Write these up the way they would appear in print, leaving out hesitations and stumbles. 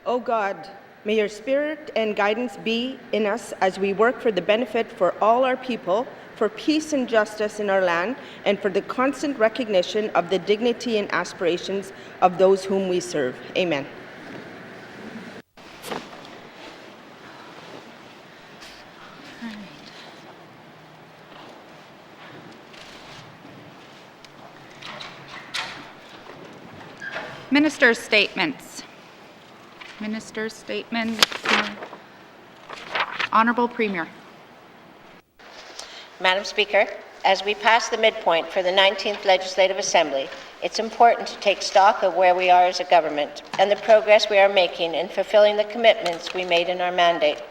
O God, may your spirit and guidance be in us as we work for the benefit for all our people, for peace and justice in our land, and for the constant recognition of the dignity and aspirations of those whom we serve. Amen. Minister's statements. Minister's statements. Honourable Premier. Madam Speaker, as we pass the midpoint for the 19th Legislative Assembly, it's important to take stock of where we are as a government and the progress we are making in fulfilling the commitments we made in our mandate.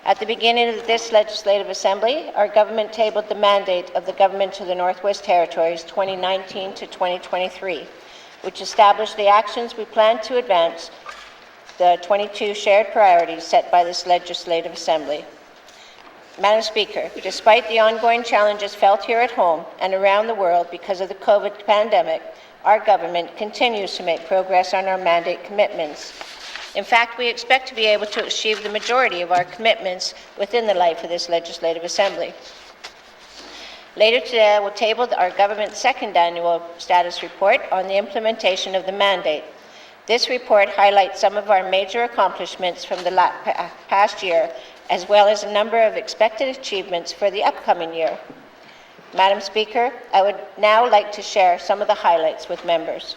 At the beginning of this Legislative Assembly, our government tabled the mandate of the Government of the Northwest Territories 2019 to 2023, which established the actions we plan to advance the 22 shared priorities set by this Legislative Assembly. Madam Speaker, despite the ongoing challenges felt here at home and around the world because of the COVID pandemic, our government continues to make progress on our mandate commitments. In fact, we expect to be able to achieve the majority of our commitments within the life of this Legislative Assembly. Later today, I will table our government's second annual status report on the implementation of the mandate. This report highlights some of our major accomplishments from the past year, as well as a number of expected achievements for the upcoming year. Madam Speaker, I would now like to share some of the highlights with members.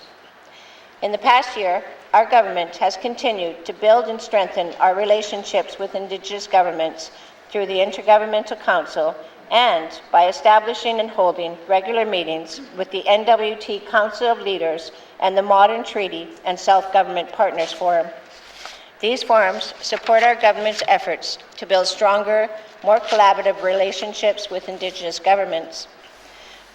In the past year, our government has continued to build and strengthen our relationships with Indigenous governments through the Intergovernmental Council and by establishing and holding regular meetings with the N.W.T. Council of Leaders and the Modern Treaty and Self-Government Partners Forum. These forums support our government's efforts to build stronger, more collaborative relationships with Indigenous governments.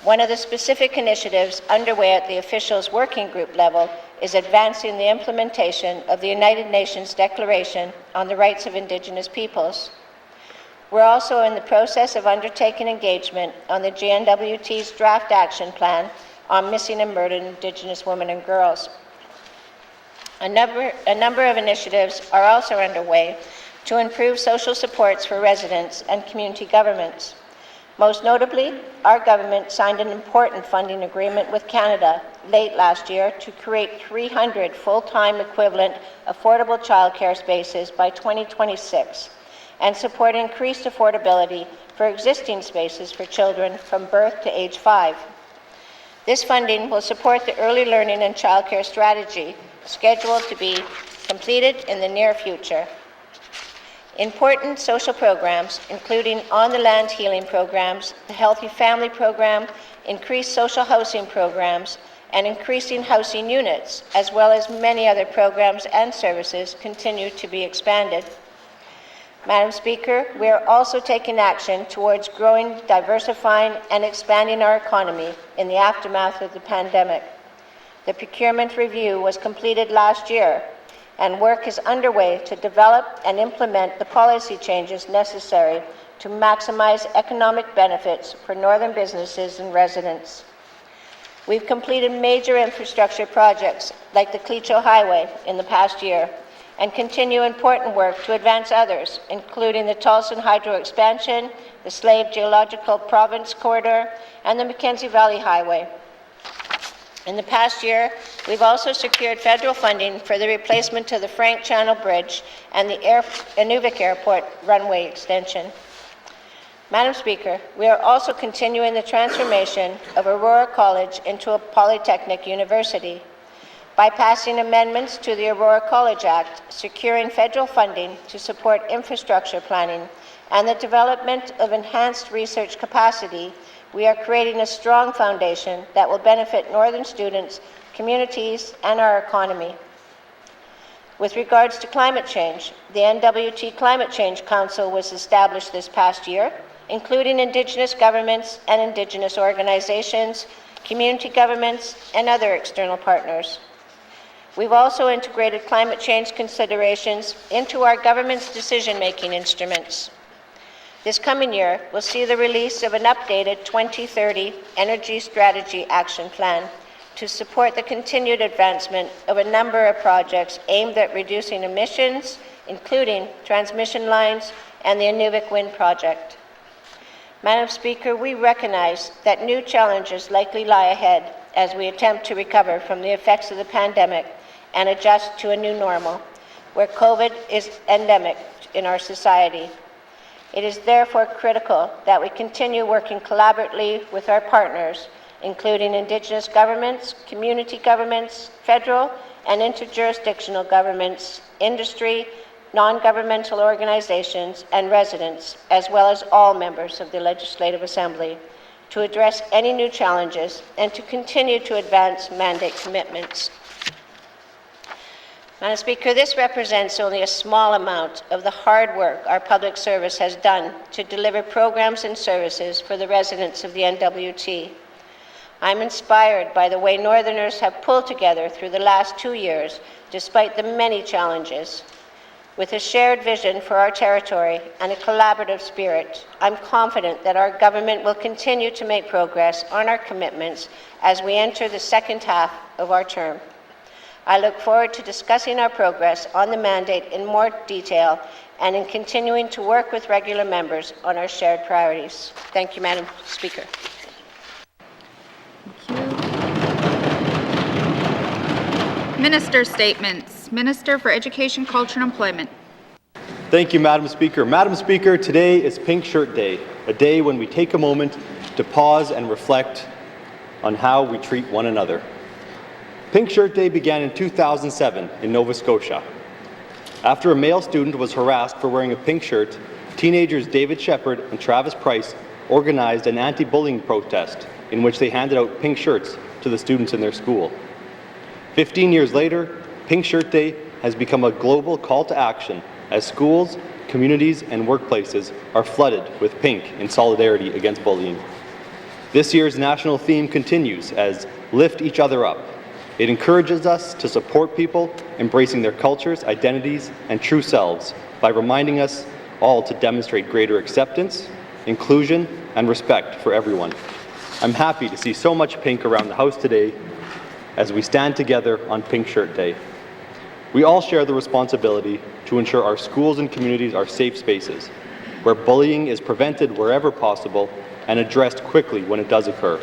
One of the specific initiatives underway at the officials working group level is advancing the implementation of the United Nations Declaration on the Rights of Indigenous Peoples. We're also in the process of undertaking engagement on the GNWT's draft action plan on missing and murdered Indigenous women and girls. A number of initiatives are also underway to improve social supports for residents and community governments. Most notably, our government signed an important funding agreement with Canada late last year to create 300 full-time equivalent affordable childcare spaces by 2026 and support increased affordability for existing spaces for children from birth to age 5. This funding will support the early learning and childcare strategy scheduled to be completed in the near future. Important social programs, including on-the-land healing programs, the Healthy Family Program, increased social housing programs, and increasing housing units, as well as many other programs and services, continue to be expanded. Madam Speaker, we are also taking action towards growing, diversifying, and expanding our economy in the aftermath of the pandemic. The procurement review was completed last year, and work is underway to develop and implement the policy changes necessary to maximize economic benefits for northern businesses and residents. We've completed major infrastructure projects like the Clecho Highway in the past year, and continue important work to advance others, including the Tolson Hydro Expansion, the Slave Geological Province Corridor, and the Mackenzie Valley Highway. In the past year, we've also secured federal funding for the replacement of the Frank Channel Bridge and the Inuvik Airport runway extension. Madam Speaker, we are also continuing the transformation of Aurora College into a polytechnic university by passing amendments to the Aurora College Act, securing federal funding to support infrastructure planning and the development of enhanced research capacity. We are creating a strong foundation that will benefit northern students, communities, and our economy. With regards to climate change, the N.W.T. Climate Change Council was established this past year, including Indigenous governments and Indigenous organizations, community governments, and other external partners. We've also integrated climate change considerations into our government's decision-making instruments. This coming year will see the release of an updated 2030 Energy Strategy Action Plan to support the continued advancement of a number of projects aimed at reducing emissions, including transmission lines and the N.W.T wind project. Madam Speaker, we recognize that new challenges likely lie ahead as we attempt to recover from the effects of the pandemic and adjust to a new normal, where COVID is endemic in our society. It is therefore critical that we continue working collaboratively with our partners, including Indigenous governments, community governments, federal and interjurisdictional governments, industry, non-governmental organizations, and residents, as well as all members of the Legislative Assembly, to address any new challenges and to continue to advance mandate commitments. Madam Speaker, this represents only a small amount of the hard work our public service has done to deliver programs and services for the residents of the N.W.T. I'm inspired by the way Northerners have pulled together through the last 2 years, despite the many challenges. With a shared vision for our territory and a collaborative spirit, I'm confident that our government will continue to make progress on our commitments as we enter the second half of our term. I look forward to discussing our progress on the mandate in more detail and in continuing to work with regular members on our shared priorities. Thank you, Madam Speaker. Thank you. Minister statements. Minister for Education, Culture and Employment. Thank you, Madam Speaker. Madam Speaker, today is Pink Shirt Day, a day when we take a moment to pause and reflect on how we treat one another. Pink Shirt Day began in 2007 in Nova Scotia. After a male student was harassed for wearing a pink shirt, teenagers David Shepard and Travis Price organized an anti-bullying protest in which they handed out pink shirts to the students in their school. 15 years later, Pink Shirt Day has become a global call to action as schools, communities, and workplaces are flooded with pink in solidarity against bullying. This year's national theme continues as Lift Each Other Up. It encourages us to support people embracing their cultures, identities, and true selves by reminding us all to demonstrate greater acceptance, inclusion, and respect for everyone. I'm happy to see so much pink around the House today as we stand together on Pink Shirt Day. We all share the responsibility to ensure our schools and communities are safe spaces, where bullying is prevented wherever possible and addressed quickly when it does occur.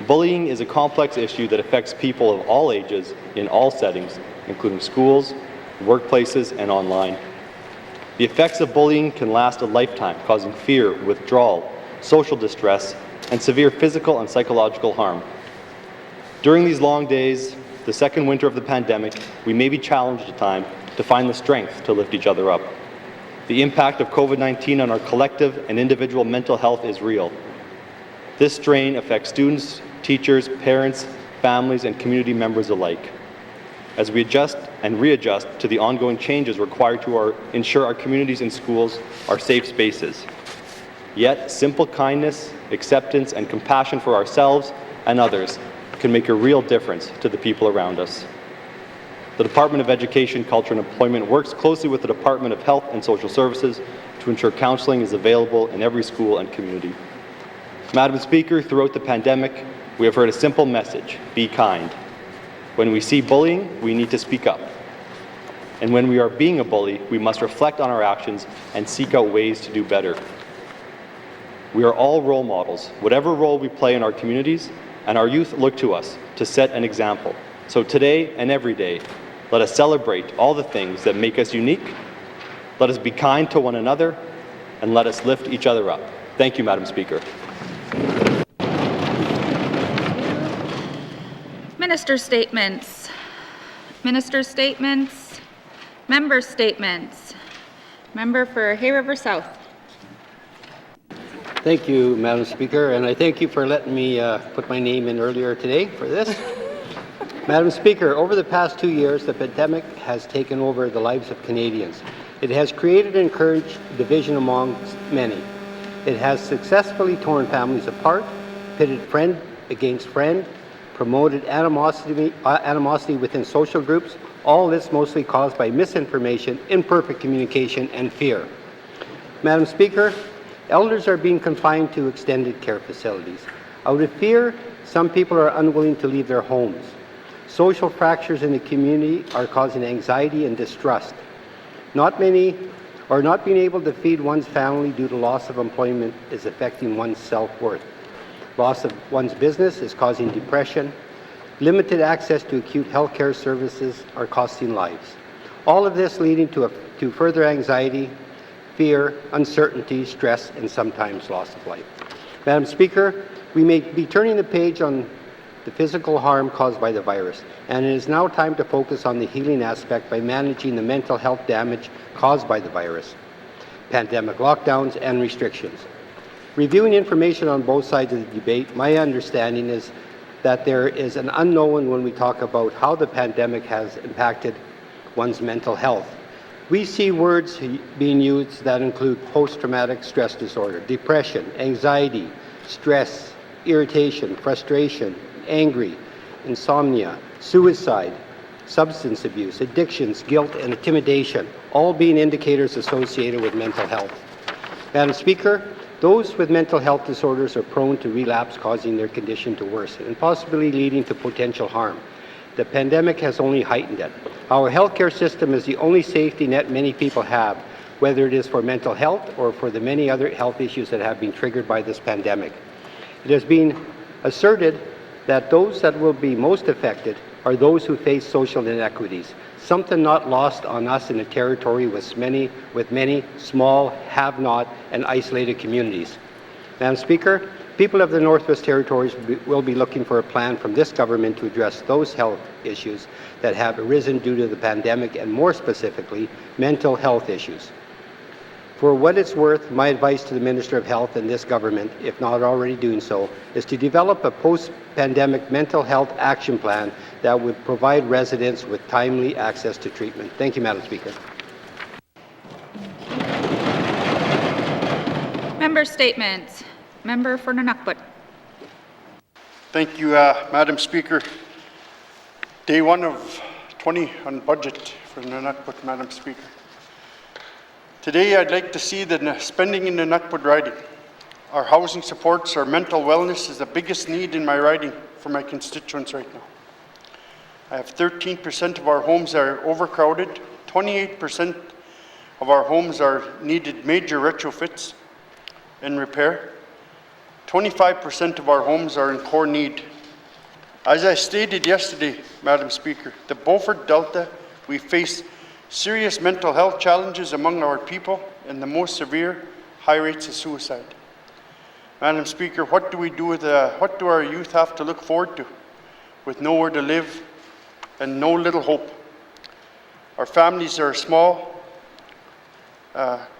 Bullying is a complex issue that affects people of all ages in all settings, including schools, workplaces, and online. The effects of bullying can last a lifetime, causing fear, withdrawal, social distress, and severe physical and psychological harm. During these long days, the second winter of the pandemic, we may be challenged at times to find the strength to lift each other up. The impact of COVID-19 on our collective and individual mental health is real. This strain affects students, teachers, parents, families, and community members alike. As we adjust and readjust to the ongoing changes required to ensure our communities and schools are safe spaces. Yet, simple kindness, acceptance, and compassion for ourselves and others can make a real difference to the people around us. The Department of Education, Culture and Employment works closely with the Department of Health and Social Services to ensure counseling is available in every school and community. Madam Speaker, throughout the pandemic, we have heard a simple message: be kind. When we see bullying, we need to speak up. And when we are being a bully, we must reflect on our actions and seek out ways to do better. We are all role models, whatever role we play in our communities, and our youth look to us to set an example. So today and every day, let us celebrate all the things that make us unique, let us be kind to one another, and let us lift each other up. Thank you, Madam Speaker. Minister statements. Minister statements. Member statements. Member for Hay River South. Thank you, Madam Speaker, and I thank you for letting me put my name in earlier today for this. Madam Speaker, over the past 2 years, the pandemic has taken over the lives of Canadians. It has created and encouraged division amongst many. It has successfully torn families apart, pitted friend against friend, promoted animosity within social groups, all this mostly caused by misinformation, imperfect communication, and fear. Madam Speaker, elders are being confined to extended care facilities. Out of fear, Some people are unwilling to leave their homes. Social fractures in the community are causing anxiety and distrust. Not being able to feed one's family due to loss of employment is affecting one's self-worth. Loss of one's business is causing depression. Limited access to acute health care services are costing lives. All of this leading to further anxiety, fear, uncertainty, stress, and sometimes loss of life. Madam Speaker, we may be turning the page on the physical harm caused by the virus, and it is now time to focus on the healing aspect by managing the mental health damage caused by the virus, pandemic lockdowns, and restrictions. Reviewing information on both sides of the debate, my understanding is that there is an unknown when we talk about how the pandemic has impacted one's mental health. We see words being used that include post-traumatic stress disorder, depression, anxiety, stress, irritation, frustration, angry, insomnia, suicide, substance abuse, addictions, guilt, and intimidation, all being indicators associated with mental health. Madam Speaker, those with mental health disorders are prone to relapse, causing their condition to worsen and possibly leading to potential harm. The pandemic has only heightened it. Our healthcare system is the only safety net many people have, whether it is for mental health or for the many other health issues that have been triggered by this pandemic. It has been asserted that those that will be most affected are those who face social inequities, something not lost on us in a territory with many small, have-not, and isolated communities. Madam Speaker, people of the Northwest Territories will be looking for a plan from this government to address those health issues that have arisen due to the pandemic, and more specifically, mental health issues. For what it's worth, my advice to the Minister of Health and this government, if not already doing so, is to develop a post-pandemic mental health action plan that would provide residents with timely access to treatment. Thank you, Madam Speaker. Member statements. Member for N.W.T. Thank you, Madam Speaker. Day one of 20 on budget for N.W.T, Madam Speaker. Today, I'd like to see the spending in the N.W.T riding. Our housing supports, our mental wellness is the biggest need in my riding for my constituents right now. I have 13% of our homes are overcrowded, 28% of our homes are needed major retrofits and repair. 25% of our homes are in core need. As I stated yesterday, Madam Speaker, the Beaufort Delta, we face serious mental health challenges among our people and the most severe high rates of suicide. Madam Speaker, what do we do with what do our youth have to look forward to with nowhere to live and no little hope? Our families are small.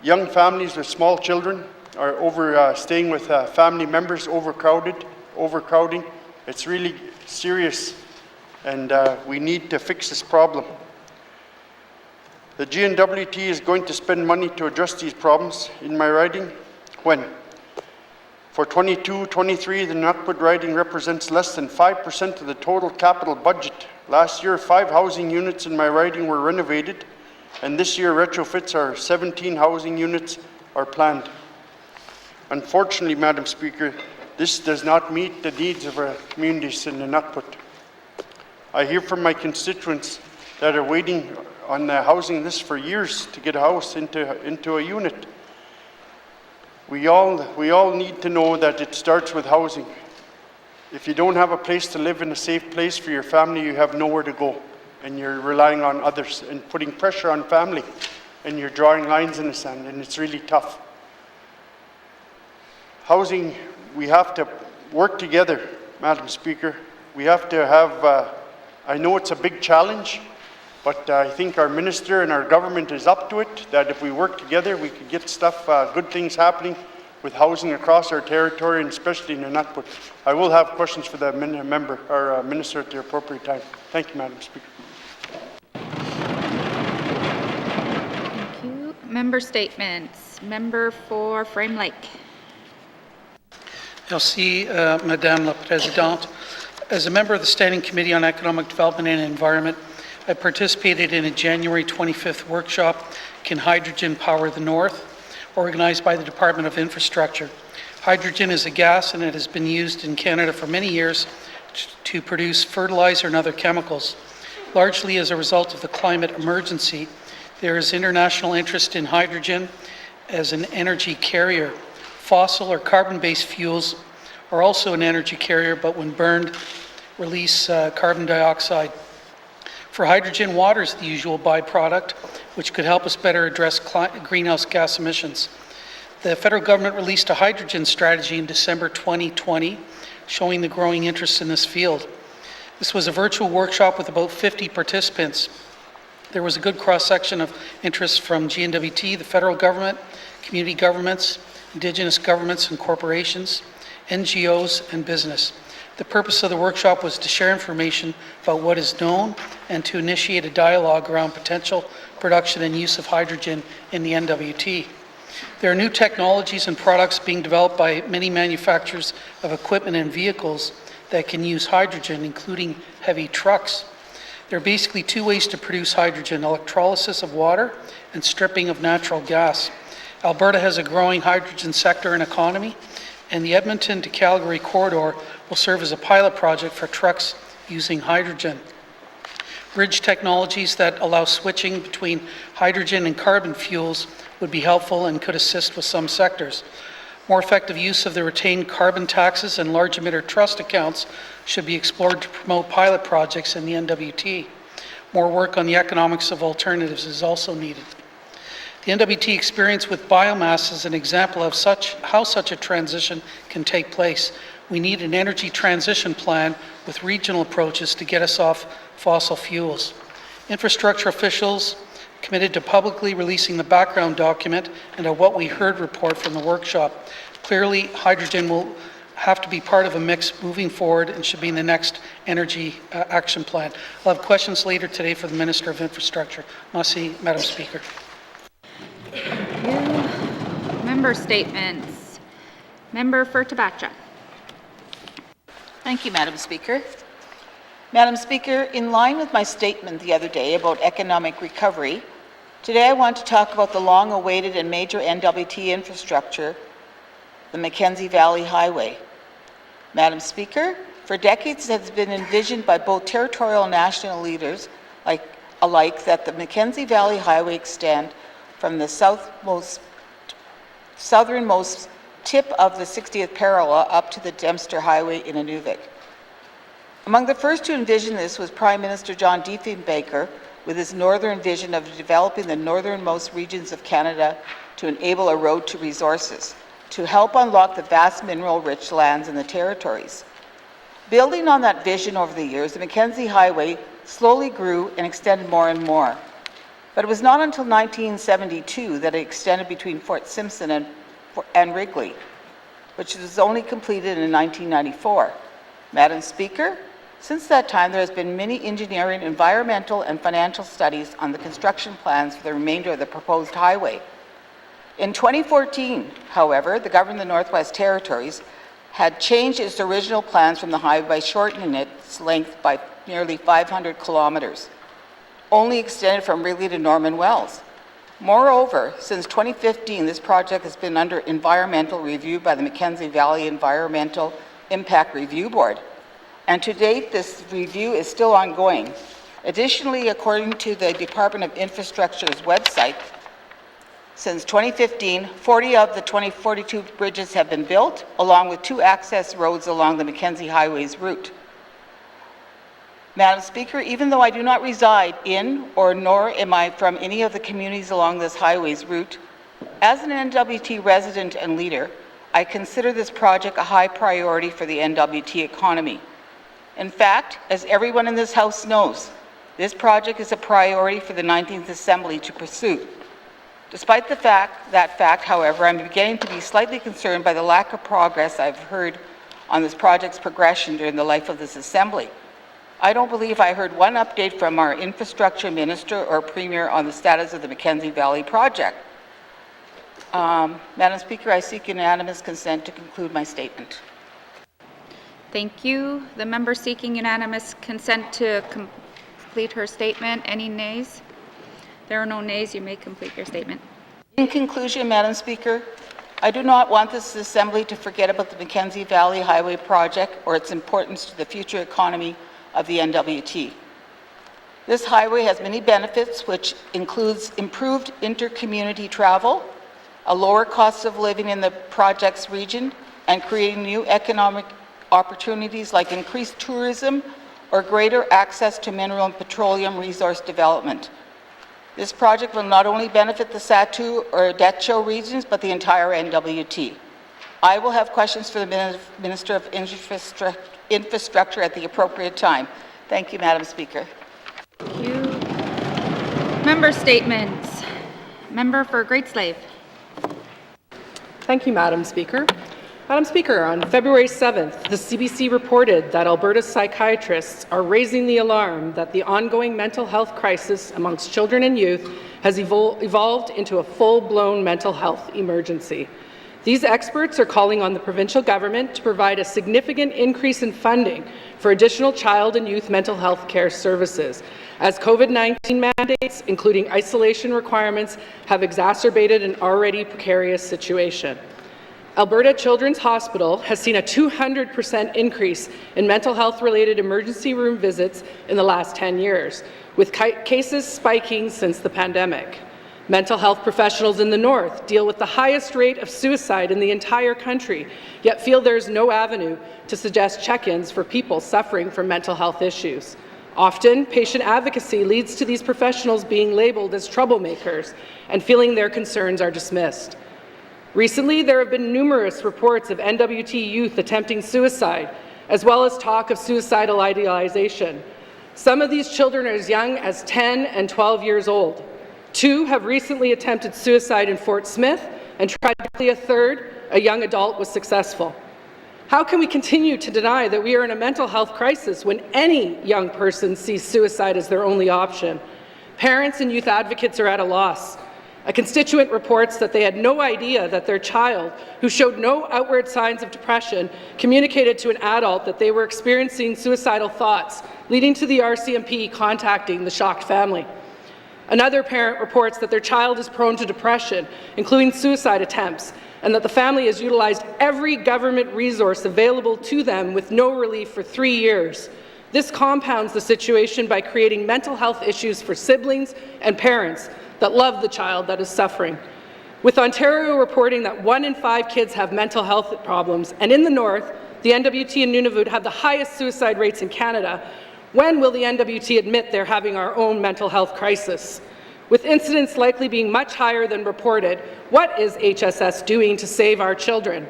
Young families with small children are staying with family members, overcrowding. It's really serious, and we need to fix this problem. The N.W.T is going to spend money to address these problems in my riding. When? For 22-23, the N.W.T riding represents less than 5% of the total capital budget. Last year, 5 housing units in my riding were renovated, and this year retrofits are 17 housing units are planned. Unfortunately, Madam Speaker, this does not meet the needs of our communities in the N.W.T. I hear from my constituents that are waiting on the housing list for years to get a house into a unit. We all need to know that it starts with housing. If you don't have a place to live in a safe place for your family, you have nowhere to go, and you're relying on others and putting pressure on family, and you're drawing lines in the sand, and it's really tough. Housing, we have to work together, Madam Speaker. We have to have, I know it's a big challenge, but I think our minister and our government is up to it, that if we work together, we could get stuff, good things happening with housing across our territory, and especially in the N.W.T. I will have questions for the member or minister at the appropriate time. Thank you, Madam Speaker. Thank you. Member statements. Member for Frame Lake. Merci, Madame la Présidente. As a member of the Standing Committee on Economic Development and Environment, I participated in a January 25th workshop, Can Hydrogen Power the North?, organized by the Department of Infrastructure. Hydrogen is a gas and it has been used in Canada for many years to produce fertilizer and other chemicals. Largely as a result of the climate emergency, there is international interest in hydrogen as an energy carrier. Fossil or carbon-based fuels are also an energy carrier, but when burned, release carbon dioxide. For hydrogen, water is the usual byproduct, which could help us better address greenhouse gas emissions. The federal government released a hydrogen strategy in December 2020, showing the growing interest in this field. This was a virtual workshop with about 50 participants. There was a good cross-section of interest from N.W.T, the federal government, community governments, Indigenous governments and corporations, NGOs, and business. The purpose of the workshop was to share information about what is known and to initiate a dialogue around potential production and use of hydrogen in the N.W.T. There are new technologies and products being developed by many manufacturers of equipment and vehicles that can use hydrogen, including heavy trucks. There are basically two ways to produce hydrogen: electrolysis of water and stripping of natural gas. Alberta has a growing hydrogen sector and economy, and the Edmonton to Calgary corridor will serve as a pilot project for trucks using hydrogen. Bridge technologies that allow switching between hydrogen and carbon fuels would be helpful and could assist with some sectors. More effective use of the retained carbon taxes and large emitter trust accounts should be explored to promote pilot projects in the N.W.T. More work on the economics of alternatives is also needed. The N.W.T experience with biomass is an example of how such a transition can take place. We need an energy transition plan with regional approaches to get us off fossil fuels. Infrastructure officials committed to publicly releasing the background document and a What We Heard report from the workshop. Clearly, hydrogen will have to be part of a mix moving forward and should be in the next energy action plan. I'll have questions later today for the Minister of Infrastructure. Merci, Madam Speaker. Member statements. Member for Tabacha. Thank you, Madam Speaker. Madam Speaker, in line with my statement the other day about economic recovery, today I want to talk about the long-awaited and major N.W.T infrastructure, the Mackenzie Valley Highway. Madam Speaker, for decades it has been envisioned by both territorial and national leaders alike that the Mackenzie Valley Highway extend from the southernmost tip of the 60th parallel up to the Dempster Highway in Inuvik. Among the first to envision this was Prime Minister John Diefenbaker with his northern vision of developing the northernmost regions of Canada to enable a road to resources, to help unlock the vast mineral-rich lands in the territories. Building on that vision over the years, the Mackenzie Highway slowly grew and extended more and more. But it was not until 1972 that it extended between Fort Simpson and Wrigley, which was only completed in 1994. Madam Speaker, since that time there has been many engineering, environmental and financial studies on the construction plans for the remainder of the proposed highway. In 2014, however, the government of the Northwest Territories had changed its original plans from the highway by shortening its length by nearly 500 kilometers, only extended from Wrigley to Norman Wells. Moreover, since 2015, this project has been under environmental review by the Mackenzie Valley Environmental Impact Review Board. And to date, this review is still ongoing. Additionally, according to the Department of Infrastructure's website, since 2015, 40 of the 42 bridges have been built, along with 2 access roads along the Mackenzie Highway's route. Madam Speaker, even though I do not reside in or nor am I from any of the communities along this highway's route, as an N.W.T resident and leader, I consider this project a high priority for the N.W.T economy. In fact, as everyone in this House knows, this project is a priority for the 19th Assembly to pursue. Despite that fact, however, I'm beginning to be slightly concerned by the lack of progress I've heard on this project's progression during the life of this Assembly. I don't believe I heard one update from our Infrastructure Minister or Premier on the status of the Mackenzie Valley project. Madam Speaker, I seek unanimous consent to conclude my statement. Thank you. The member seeking unanimous consent to complete her statement. Any nays? There are no nays. You may complete your statement. In conclusion, Madam Speaker, I do not want this Assembly to forget about the Mackenzie Valley Highway project or its importance to the future economy of the N.W.T. This highway has many benefits, which includes improved inter-community travel, a lower cost of living in the project's region, and creating new economic opportunities like increased tourism or greater access to mineral and petroleum resource development. This project will not only benefit the Statute or N.W.T regions, but the entire N.W.T. I will have questions for the Minister of Infrastructure at the appropriate time. Thank you, Madam Speaker. Thank you. Member statements. Member for Great Slave. Thank you, Madam Speaker. Madam Speaker, on February 7th, the CBC reported that Alberta's psychiatrists are raising the alarm that the ongoing mental health crisis amongst children and youth has evolved into a full-blown mental health emergency. These experts are calling on the provincial government to provide a significant increase in funding for additional child and youth mental health care services, as COVID-19 mandates, including isolation requirements, have exacerbated an already precarious situation. Alberta Children's Hospital has seen a 200% increase in mental health-related emergency room visits in the last 10 years, with cases spiking since the pandemic. Mental health professionals in the North deal with the highest rate of suicide in the entire country, yet feel there is no avenue to suggest check-ins for people suffering from mental health issues. Often, patient advocacy leads to these professionals being labeled as troublemakers and feeling their concerns are dismissed. Recently, there have been numerous reports of N.W.T youth attempting suicide, as well as talk of suicidal idealization. Some of these children are as young as 10 and 12 years old. 2 have recently attempted suicide in Fort Smith, and tragically a third, a young adult, was successful. How can we continue to deny that we are in a mental health crisis when any young person sees suicide as their only option? Parents and youth advocates are at a loss. A constituent reports that they had no idea that their child, who showed no outward signs of depression, communicated to an adult that they were experiencing suicidal thoughts, leading to the RCMP contacting the shocked family. Another parent reports that their child is prone to depression, including suicide attempts, and that the family has utilized every government resource available to them with no relief for 3 years. This compounds the situation by creating mental health issues for siblings and parents that love the child that is suffering. With Ontario reporting that 1 in 5 kids have mental health problems, and in the North, the N.W.T and Nunavut have the highest suicide rates in Canada, when will the N.W.T admit they're having our own mental health crisis? With incidents likely being much higher than reported, what is HSS doing to save our children?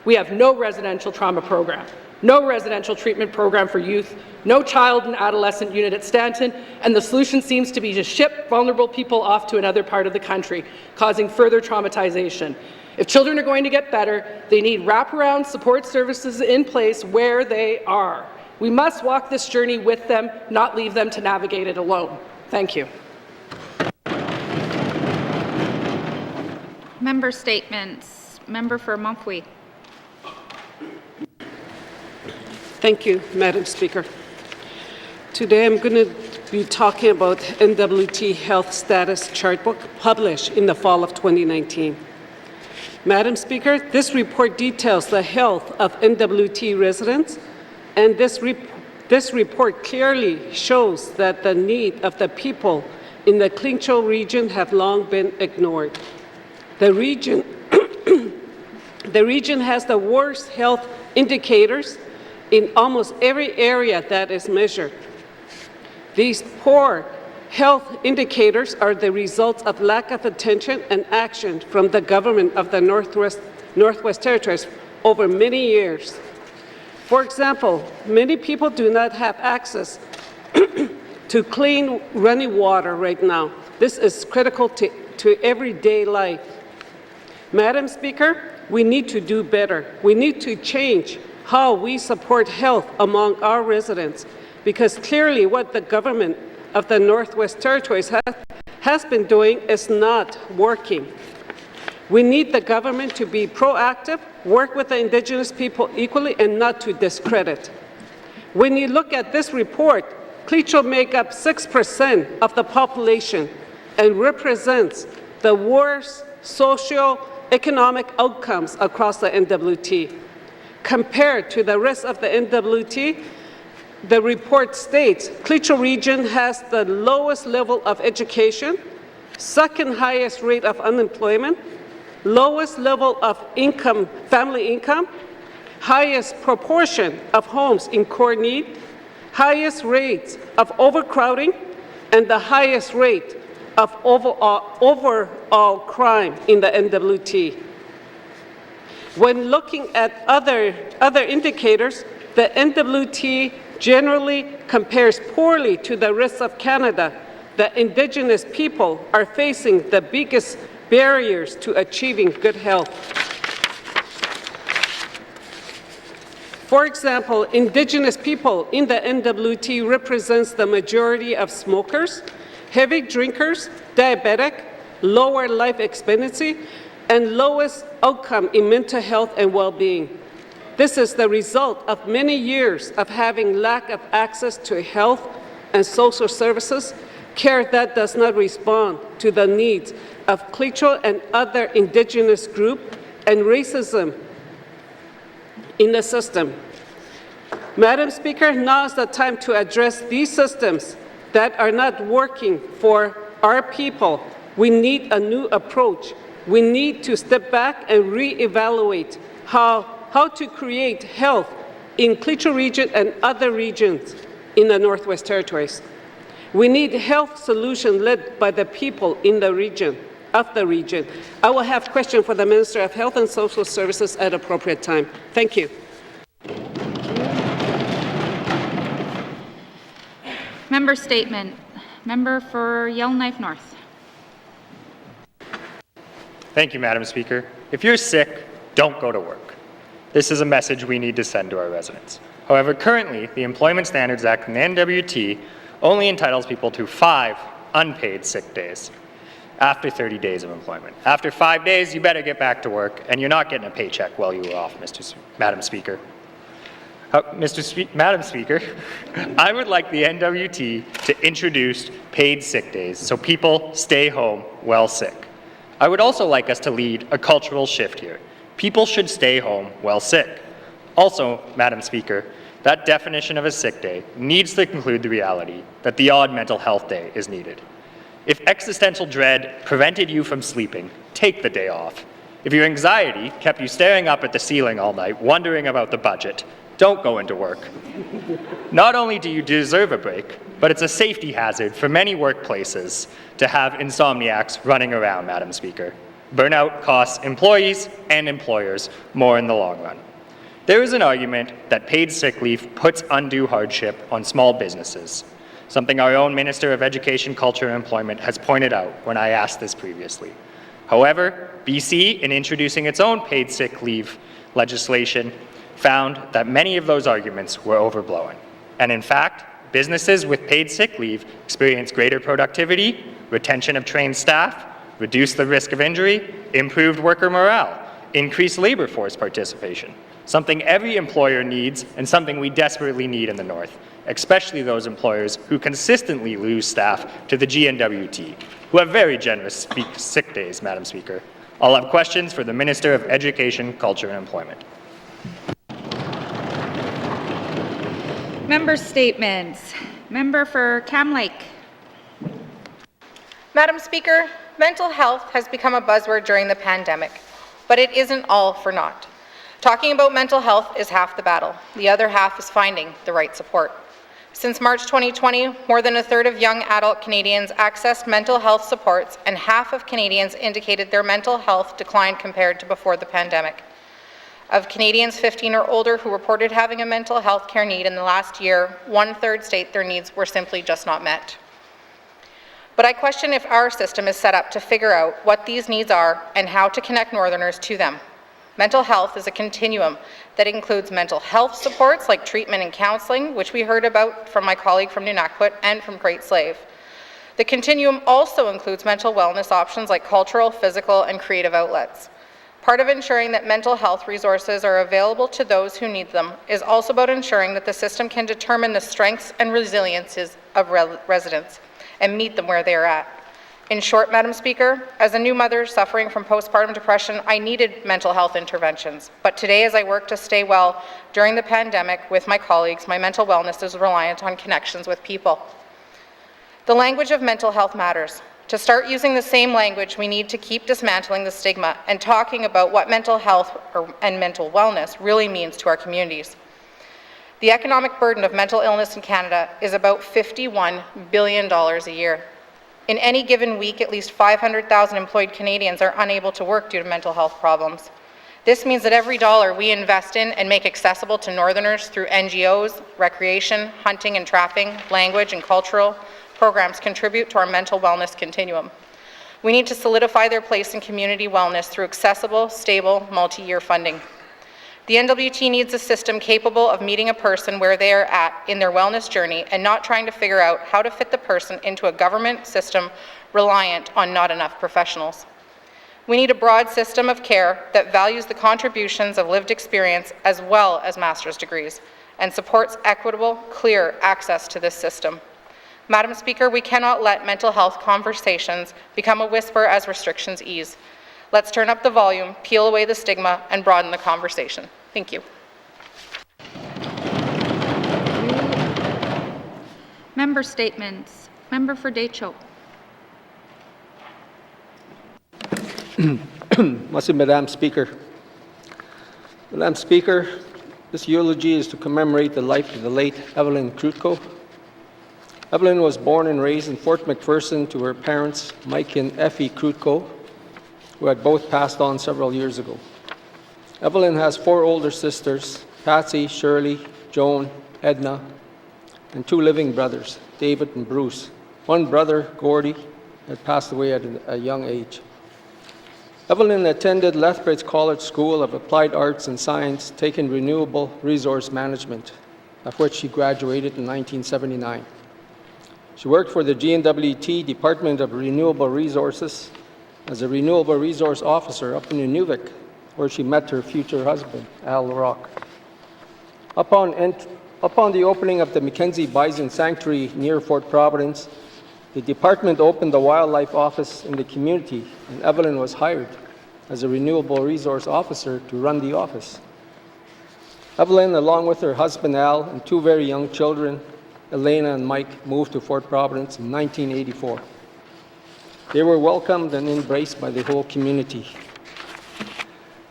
We have no residential trauma program, no residential treatment program for youth, no child and adolescent unit at Stanton, and the solution seems to be to ship vulnerable people off to another part of the country, causing further traumatization. If children are going to get better, they need wraparound support services in place where they are. We must walk this journey with them, not leave them to navigate it alone. Thank you. Member statements. Member for Montfouille. Thank you, Madam Speaker. Today I'm going to be talking about N.W.T Health Status Chartbook published in the fall of 2019. Madam Speaker, this report details the health of N.W.T residents, and this report clearly shows that the need of the people in the Klingcho region have long been ignored. The region has the worst health indicators in almost every area that is measured. These poor health indicators are the result of lack of attention and action from the government of the Northwest Territories over many years. For example, many people do not have access to clean running water right now. This is critical to everyday life. Madam Speaker, we need to do better. We need to change how we support health among our residents, because clearly what the government of the Northwest Territories has been doing is not working. We need the government to be proactive, work with the Indigenous people equally, and not to discredit. When you look at this report, Klingcho make up 6% of the population and represents the worst social economic outcomes across the N.W.T. Compared to the rest of the N.W.T., the report states Klitschko region has the lowest level of education, second highest rate of unemployment, lowest level of income, family income, highest proportion of homes in core need, highest rates of overcrowding, and the highest rate of overall crime in the N.W.T. When looking at other indicators, the N.W.T. generally compares poorly to the rest of Canada. The Indigenous people are facing the biggest barriers to achieving good health. For example, Indigenous people in the N.W.T. represents the majority of smokers, heavy drinkers, diabetic, lower life expectancy, and lowest outcome in mental health and well-being. This is the result of many years of having lack of access to health and social services, care that does not respond to the needs of Klitschko and other Indigenous groups, and racism in the system. Madam Speaker, now is the time to address these systems that are not working for our people. We need a new approach. We need to step back and reevaluate how to create health in Klitschko region and other regions in the Northwest Territories. We need health solutions led by the people in the region, I will have question for the Minister of Health and Social Services at appropriate time. Thank you. Member statement. Member for Yellowknife North. Thank you, Madam Speaker. If you're sick, don't go to work. This is a message we need to send to our residents. However, currently, the Employment Standards Act and the N.W.T. only entitles people to 5 unpaid sick days after 30 days of employment. After 5 days, you better get back to work, and you're not getting a paycheck while you were off, Madam Speaker. Madam Speaker, I would like the N.W.T. to introduce paid sick days so people stay home while sick. I would also like us to lead a cultural shift here. People should stay home while sick. Also, Madam Speaker, that definition of a sick day needs to include the reality that the odd mental health day is needed. If existential dread prevented you from sleeping, take the day off. If your anxiety kept you staring up at the ceiling all night, wondering about the budget, don't go into work. Not only do you deserve a break, but it's a safety hazard for many workplaces to have insomniacs running around, Madam Speaker. Burnout costs employees and employers more in the long run. There is an argument that paid sick leave puts undue hardship on small businesses, something our own Minister of Education, Culture and Employment has pointed out when I asked this previously. However, BC, in introducing its own paid sick leave legislation, found that many of those arguments were overblown. And in fact, businesses with paid sick leave experience greater productivity, retention of trained staff, reduce the risk of injury, improved worker morale, increased labor force participation, something every employer needs and something we desperately need in the North, especially those employers who consistently lose staff to the N.W.T, who have very generous sick days, Madam Speaker. I'll have questions for the Minister of Education, Culture and Employment. Member statements. Member for Cam Lake. Madam Speaker, mental health has become a buzzword during the pandemic, but it isn't all for naught. Talking about mental health is half the battle. The other half is finding the right support. Since March 2020, more than a third of young adult Canadians accessed mental health supports, and half of Canadians indicated their mental health declined compared to before the pandemic. Of Canadians 15 or older who reported having a mental health care need in the last year, 1/3 state their needs were simply just not met. But I question if our system is set up to figure out what these needs are and how to connect Northerners to them. Mental health is a continuum that includes mental health supports like treatment and counseling, which we heard about from my colleague from N.W.T and from Great Slave. The continuum also includes mental wellness options like cultural, physical, and creative outlets. Part of ensuring that mental health resources are available to those who need them is also about ensuring that the system can determine the strengths and resiliences of residents and meet them where they are at. In short, Madam Speaker, as a new mother suffering from postpartum depression, I needed mental health interventions. But today, as I work to stay well during the pandemic with my colleagues, my mental wellness is reliant on connections with people. The language of mental health matters. To start using the same language, we need to keep dismantling the stigma and talking about what mental health and mental wellness really means to our communities. The economic burden of mental illness in Canada is about $51 billion a year. In any given week, at least 500,000 employed Canadians are unable to work due to mental health problems. This means that every dollar we invest in and make accessible to Northerners through NGOs, recreation, hunting and trapping, language and cultural programs contribute to our mental wellness continuum. We need to solidify their place in community wellness through accessible, stable, multi-year funding. The N.W.T needs a system capable of meeting a person where they are at in their wellness journey and not trying to figure out how to fit the person into a government system reliant on not enough professionals. We need a broad system of care that values the contributions of lived experience as well as master's degrees and supports equitable, clear access to this system. Madam Speaker, we cannot let mental health conversations become a whisper as restrictions ease. Let's turn up the volume, peel away the stigma, and broaden the conversation. Thank you. Member statements. Member for Deschaux. Merci, Madam Speaker. Madam Speaker, this eulogy is to commemorate the life of the late Evelyn Krutko. Evelyn was born and raised in Fort McPherson to her parents, Mike and Effie Krutko, who had both passed on several years ago. Evelyn has 4 older sisters, Patsy, Shirley, Joan, Edna, and 2 living brothers, David and Bruce. One brother, Gordy, had passed away at a young age. Evelyn attended Lethbridge College School of Applied Arts and Science, taking Renewable Resource Management, of which she graduated in 1979. She worked for the N.W.T Department of Renewable Resources as a renewable resource officer up in Nunavik, where she met her future husband, Al Rock. Upon the opening of the Mackenzie Bison Sanctuary near Fort Providence, the department opened a wildlife office in the community, and Evelyn was hired as a renewable resource officer to run the office. Evelyn, along with her husband Al and 2 very young children, Elena and Mike, moved to Fort Providence in 1984. They were welcomed and embraced by the whole community.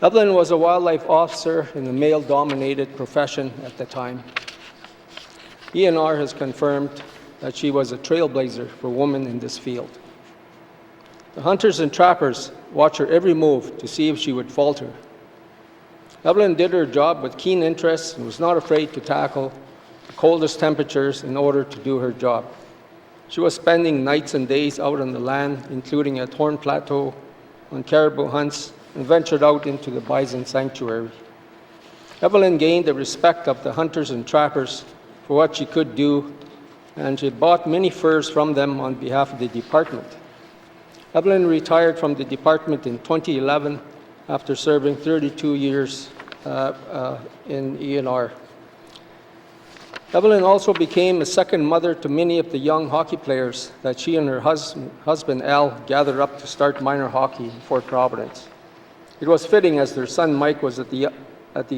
Evelyn was a wildlife officer in a male-dominated profession at the time. ENR has confirmed that she was a trailblazer for women in this field. The hunters and trappers watched her every move to see if she would falter. Evelyn did her job with keen interest and was not afraid to tackle the coldest temperatures in order to do her job. She was spending nights and days out on the land, including at Horn Plateau, on caribou hunts, and ventured out into the bison sanctuary. Evelyn gained the respect of the hunters and trappers for what she could do, and she bought many furs from them on behalf of the department. Evelyn retired from the department in 2011 after serving 32 years in ENR. Evelyn also became a second mother to many of the young hockey players that she and her husband Al gathered up to start minor hockey in Fort Providence. It was fitting as their son Mike was at the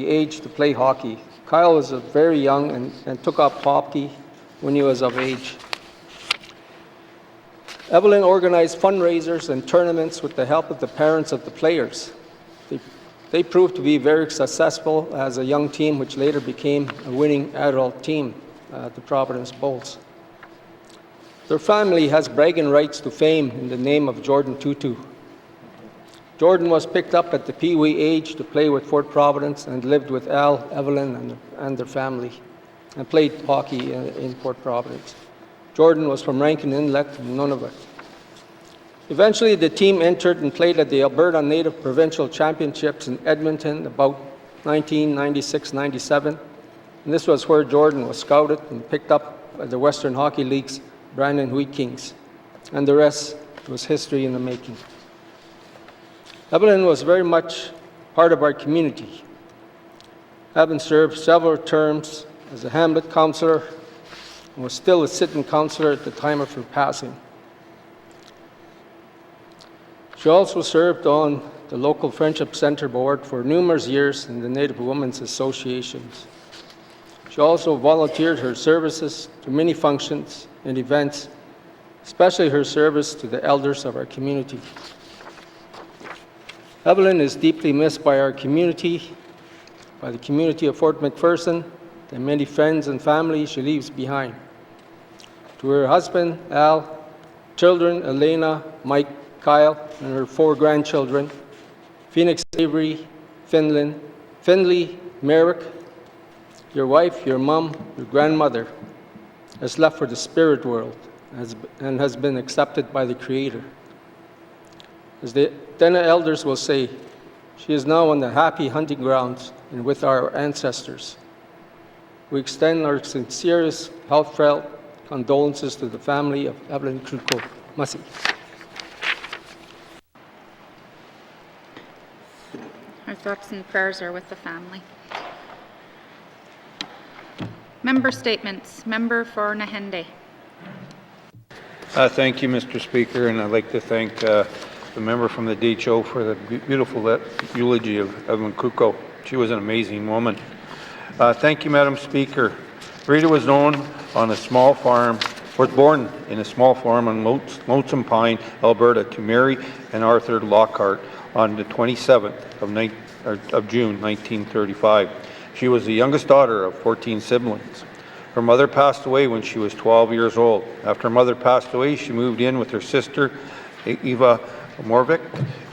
age to play hockey. Kyle was very young and took up hockey when he was of age. Evelyn organized fundraisers and tournaments with the help of the parents of the players. They proved to be very successful as a young team, which later became a winning adult team, the Providence Bulls. Their family has bragging rights to fame in the name of Jordan Tutu. Jordan was picked up at the Pee-wee age to play with Fort Providence and lived with Al, Evelyn, and their family, and played hockey in Fort Providence. Jordan was from Rankin Inlet in Nunavut. Eventually, the team entered and played at the Alberta Native Provincial Championships in Edmonton about 1996-97. And this was where Jordan was scouted and picked up by the Western Hockey League's Brandon Wheat Kings. And the rest was history in the making. Evelyn was very much part of our community, having served several terms as a Hamlet councillor and was still a sitting councillor at the time of her passing. She also served on the local Friendship Center board for numerous years in the Native Women's Associations. She also volunteered her services to many functions and events, especially her service to the elders of our community. Evelyn is deeply missed by our community, by the community of Fort McPherson, the many friends and family she leaves behind. To her husband, Al, children, Elena, Mike, Kyle, and her 4 grandchildren, Phoenix, Avery, Finley, Merrick, your wife, your mom, your grandmother, has left for the spirit world and has been accepted by the Creator. As the Dena elders will say, she is now on the happy hunting grounds and with our ancestors. We extend our sincerest, heartfelt condolences to the family of Evelyn Kruko Masi. Our thoughts and prayers are with the family. Member statements. Member for Nahende. Thank you, Mr. Speaker, and I'd like to thank the member from the DHO for the beautiful eulogy of Evelyn Kruko. She was an amazing woman. Thank you, Madam Speaker. Rita was born in a small farm on Lonesome Pine, Alberta, to Mary and Arthur Lockhart on the 27th of June, 1935. She was the youngest daughter of 14 siblings. Her mother passed away when she was 12 years old. After her mother passed away, she moved in with her sister, Eva Morvik,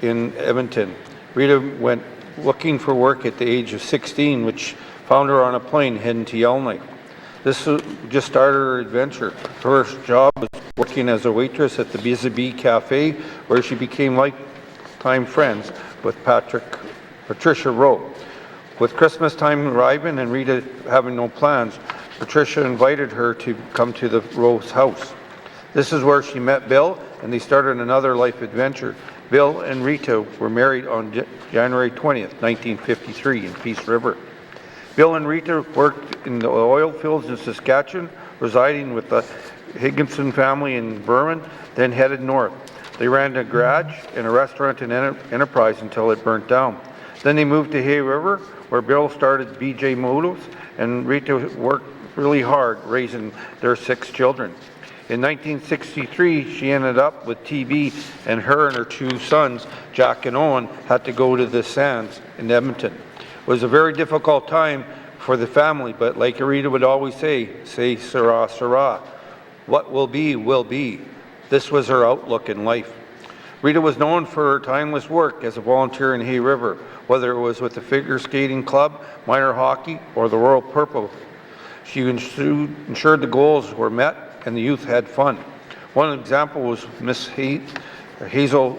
in Edmonton. Rita went looking for work at the age of 16, which found her on a plane heading to Yellowknife. This just started her adventure. Her first job was working as a waitress at the Busy Bee Cafe, where she became lifetime friends with Patricia Rowe. With Christmas time arriving and Rita having no plans, Patricia invited her to come to the Rowe's house. This is where she met Bill, and they started another life adventure. Bill and Rita were married on January 20th, 1953 in Peace River. Bill and Rita worked in the oil fields in Saskatchewan, residing with the Higginson family in Burman, then headed north. They ran a garage and a restaurant and enterprise until it burnt down. Then they moved to Hay River, where Bill started BJ Motors, and Rita worked really hard raising their 6 children. In 1963, she ended up with TB, and her and her 2 sons, Jack and Owen, had to go to the Sands in Edmonton. It was a very difficult time for the family, but like Rita would always say, Sarah, Sarah. What will be, will be. This was her outlook in life. Rita was known for her timeless work as a volunteer in Hay River, whether it was with the figure skating club, minor hockey, or the Royal Purple. She ensured the goals were met and the youth had fun. One example was Miss Hazel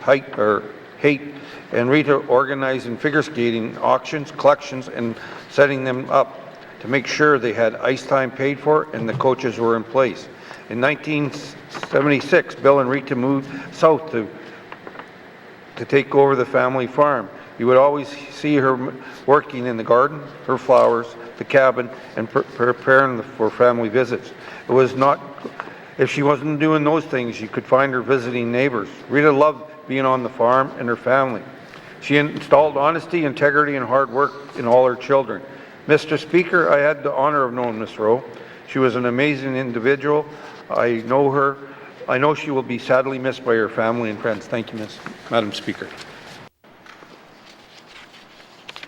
Haight and Rita organizing figure skating auctions, collections, and setting them up to make sure they had ice time paid for and the coaches were in place. In 1976, Bill and Rita moved south to take over the family farm. You would always see her working in the garden, her flowers, the cabin, and preparing for family visits. It was not, if she wasn't doing those things, you could find her visiting neighbors. Rita loved being on the farm and her family. She installed honesty, integrity, and hard work in all her children. Mr. Speaker, I had the honor of knowing Miss Rowe. She was an amazing individual. I know her. I know she will be sadly missed by her family and friends. Thank you, Madam Speaker.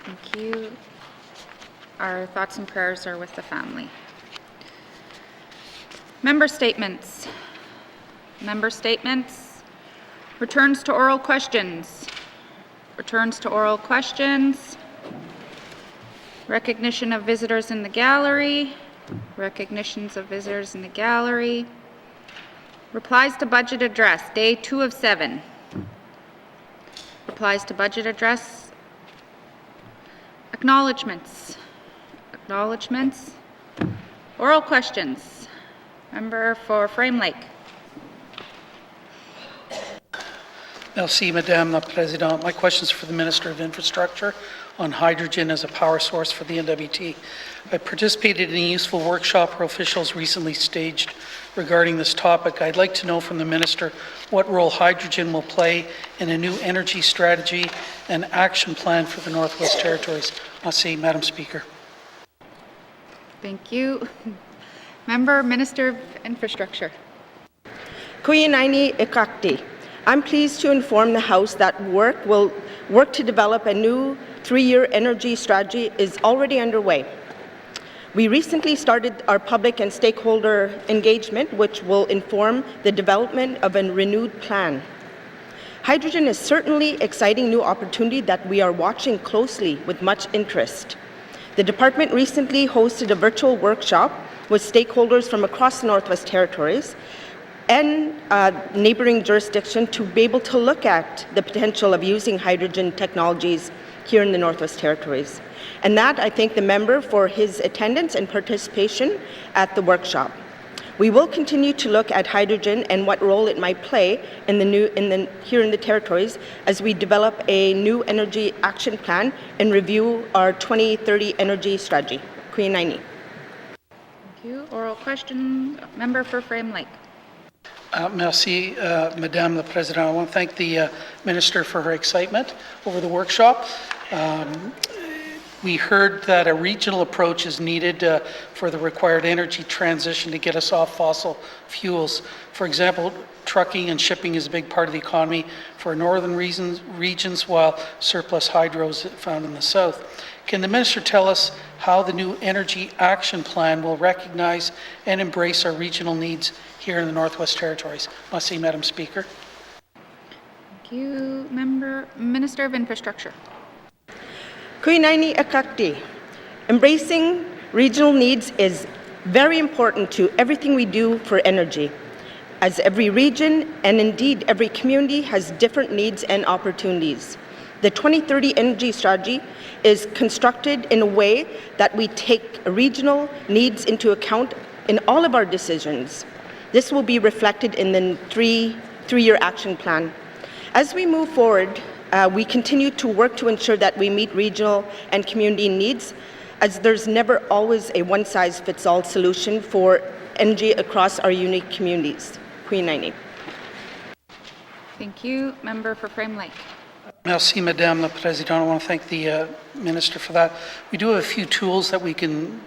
Thank you. Our thoughts and prayers are with the family. Member statements. Member statements. Returns to oral questions. Returns to oral questions. Recognition of visitors in the gallery. Recognitions of visitors in the gallery. Replies to budget address, day 2 of 7. Replies to budget address. Acknowledgements. Acknowledgements. Oral questions. Member for Frame Lake. Merci, Madame la Présidente. My question is for the Minister of Infrastructure. on hydrogen as a power source for the N.W.T. I participated in a useful workshop where officials recently staged regarding this topic. I'd like to know from the Minister what role hydrogen will play in a new energy strategy and action plan for the Northwest Territories. Merci, Madam Speaker. Thank you. Minister of Infrastructure. Kuyinaini Ikakti. I'm pleased to inform the House that will work to develop a new 3-year energy strategy is already underway. We recently started our public and stakeholder engagement, which will inform the development of a renewed plan. Hydrogen is certainly an exciting new opportunity that we are watching closely with much interest. The department recently hosted a virtual workshop with stakeholders from across the Northwest Territories and neighboring jurisdictions to be able to look at the potential of using hydrogen technologies here in the Northwest Territories. And that, I thank the member for his attendance and participation at the workshop. We will continue to look at hydrogen and what role it might play here in the Territories as we develop a new energy action plan and review our 2030 energy strategy. Kuyinaini. Thank you. Oral question, member for Frame Lake. Merci, Madame la Présidente. I want to thank the Minister for her excitement over the workshop. We heard that a regional approach is needed for the required energy transition to get us off fossil fuels. For example, trucking and shipping is a big part of the economy for northern regions, while surplus hydro is found in the south. Can the Minister tell us how the new energy action plan will recognize and embrace our regional needs here in the Northwest Territories? Merci, Madam Speaker. Thank you. Minister of Infrastructure. Kuyinaini Akakti. Embracing regional needs is very important to everything we do for energy, as every region and indeed every community has different needs and opportunities. The 2030 energy strategy is constructed in a way that we take regional needs into account in all of our decisions. This will be reflected in the three-year action plan. As we move forward, we continue to work to ensure that we meet regional and community needs, as there's never always a one-size-fits-all solution for energy across our unique communities. Kuyinaini. Thank you. Member for Frame Lake. Merci, Madame la Présidente. I want to thank the Minister for that. We do have a few tools that we can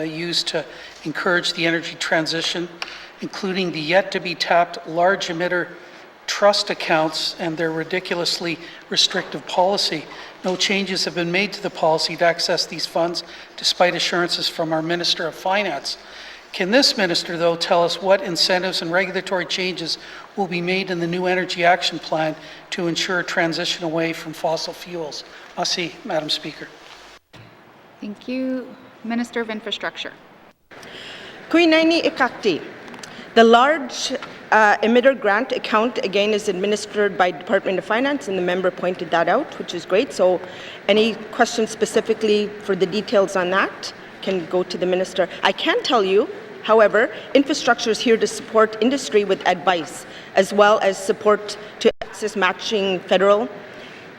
use to encourage the energy transition, including the yet-to-be-tapped large emitter trust accounts and their ridiculously restrictive policy. No changes have been made to the policy to access these funds, despite assurances from our Minister of Finance. Can this Minister, though, tell us what incentives and regulatory changes will be made in the new energy action plan to ensure a transition away from fossil fuels? Merci, Madam Speaker. Thank you. Minister of Infrastructure. Kuyinaini Ikakti. The large emitter grant account, again, is administered by Department of Finance, and the member pointed that out, which is great. So any questions specifically for the details on that can go to the Minister. I can tell you, however, infrastructure is here to support industry with advice, as well as support to access matching federal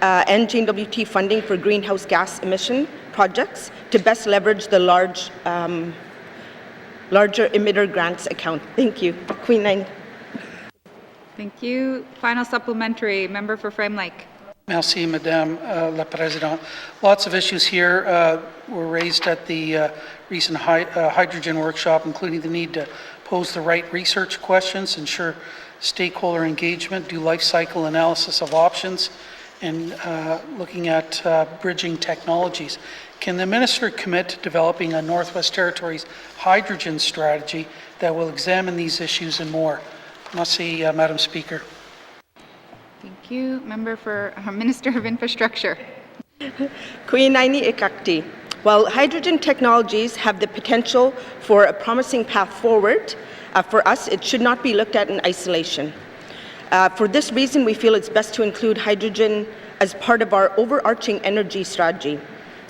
and N.W.T funding for greenhouse gas emission projects to best leverage the larger emitter grants account. Thank you. Kuyinaini. Thank you. Final supplementary, member for Frame Lake. Merci, Madame la Présidente. Lots of issues here were raised at the recent hydrogen workshop, including the need to pose the right research questions, ensure stakeholder engagement, do life cycle analysis of options, and looking at bridging technologies. Can the Minister commit to developing a Northwest Territories hydrogen strategy that will examine these issues and more? Merci, Madam Speaker. Thank you. Member for Minister of Infrastructure. Kuyinaini Ikakti. While hydrogen technologies have the potential for a promising path forward, for us, it should not be looked at in isolation. For this reason, we feel it's best to include hydrogen as part of our overarching energy strategy,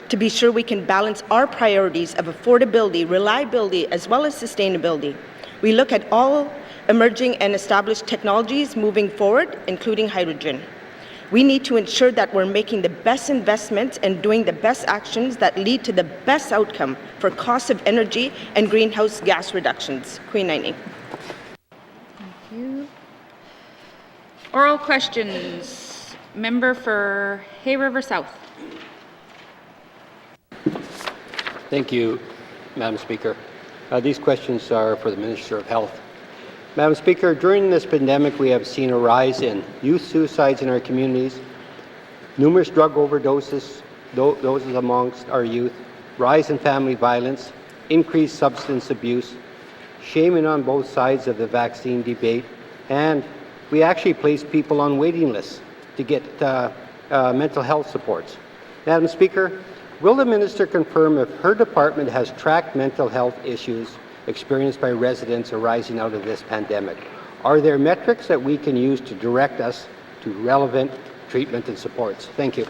to be sure we can balance our priorities of affordability, reliability, as well as sustainability. We look at all emerging and established technologies moving forward, including hydrogen. We need to ensure that we're making the best investments and doing the best actions that lead to the best outcome for cost of energy and greenhouse gas reductions. Queen Aini. Thank you. Oral questions. Member for Hay River South. Thank you, Madam Speaker. These questions are for the Minister of Health. Madam Speaker, during this pandemic, we have seen a rise in youth suicides in our communities, numerous drug overdoses those amongst our youth, rise in family violence, increased substance abuse, shaming on both sides of the vaccine debate, and we actually place people on waiting lists to get mental health supports. Madam Speaker, will the Minister confirm if her department has tracked mental health issues experienced by residents arising out of this pandemic? Are there metrics that we can use to direct us to relevant treatment and supports? Thank you.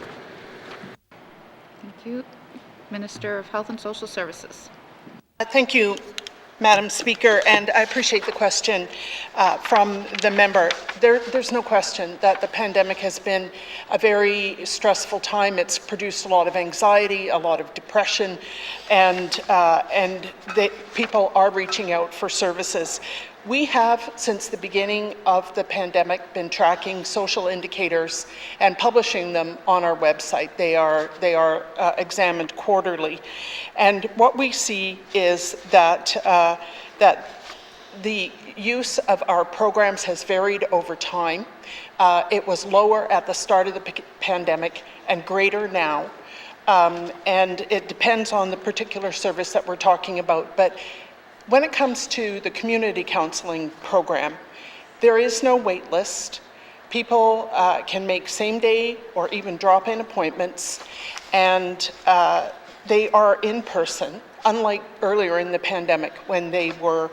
Thank you. Minister of Health and Social Services. Thank you, Madam Speaker, and I appreciate the question from the member. There's no question that the pandemic has been a very stressful time. It's produced a lot of anxiety, a lot of depression, and people are reaching out for services. We have, since the beginning of the pandemic, been tracking social indicators and publishing them on our website. They are examined quarterly. And what we see is that, that the use of our programs has varied over time. It was lower at the start of the pandemic and greater now. And it depends on the particular service that we're talking about. But when it comes to the community counseling program, there is no wait list. People can make same-day or even drop-in appointments, and they are in person, unlike earlier in the pandemic when they were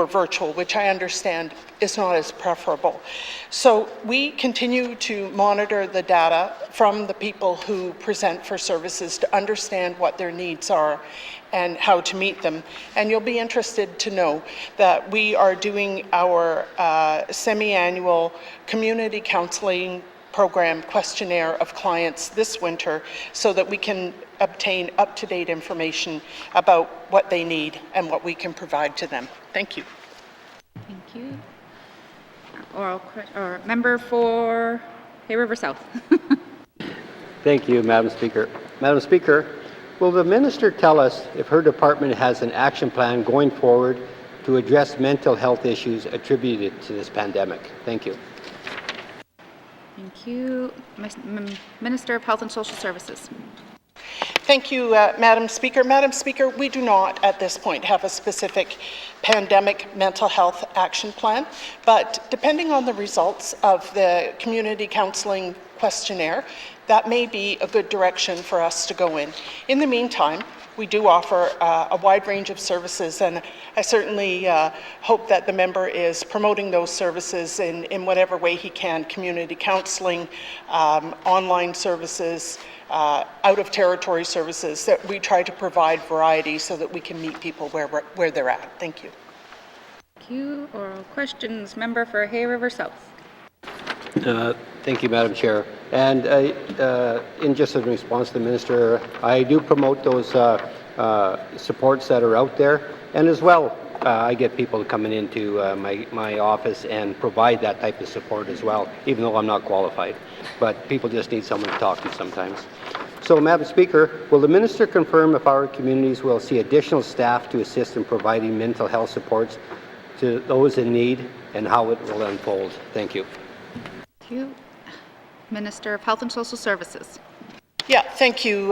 virtual, which I understand is not as preferable. So we continue to monitor the data from the people who present for services to understand what their needs are and how to meet them. And you'll be interested to know that we are doing our semi-annual community counseling program questionnaire of clients this winter so that we can obtain up-to-date information about what they need and what we can provide to them. Thank you. Thank you. Member for Hay River South. Thank you, Madam Speaker. Madam Speaker, will the Minister tell us if her department has an action plan going forward to address mental health issues attributed to this pandemic? Thank you. Thank you. Minister of Health and Social Services. Thank you, Madam Speaker. Madam Speaker, we do not at this point have a specific pandemic mental health action plan, but depending on the results of the community counseling questionnaire, that may be a good direction for us to go in. In the meantime, we do offer a wide range of services, and I certainly hope that the member is promoting those services in whatever way he can: community counseling, online services, out-of-territory services. That we try to provide variety so that we can meet people where they're at. Thank you. Thank you. Oral questions. Member for Hay River South. Thank you, Madam Chair. And in just in response to the Minister, I do promote those supports that are out there, and as well, I get people coming into my office and provide that type of support as well, even though I'm not qualified. But people just need someone to talk to sometimes. So, Madam Speaker, will the Minister confirm if our communities will see additional staff to assist in providing mental health supports to those in need, and how it will unfold? Thank you. Thank you. Minister of Health and Social Services. Yeah, thank you,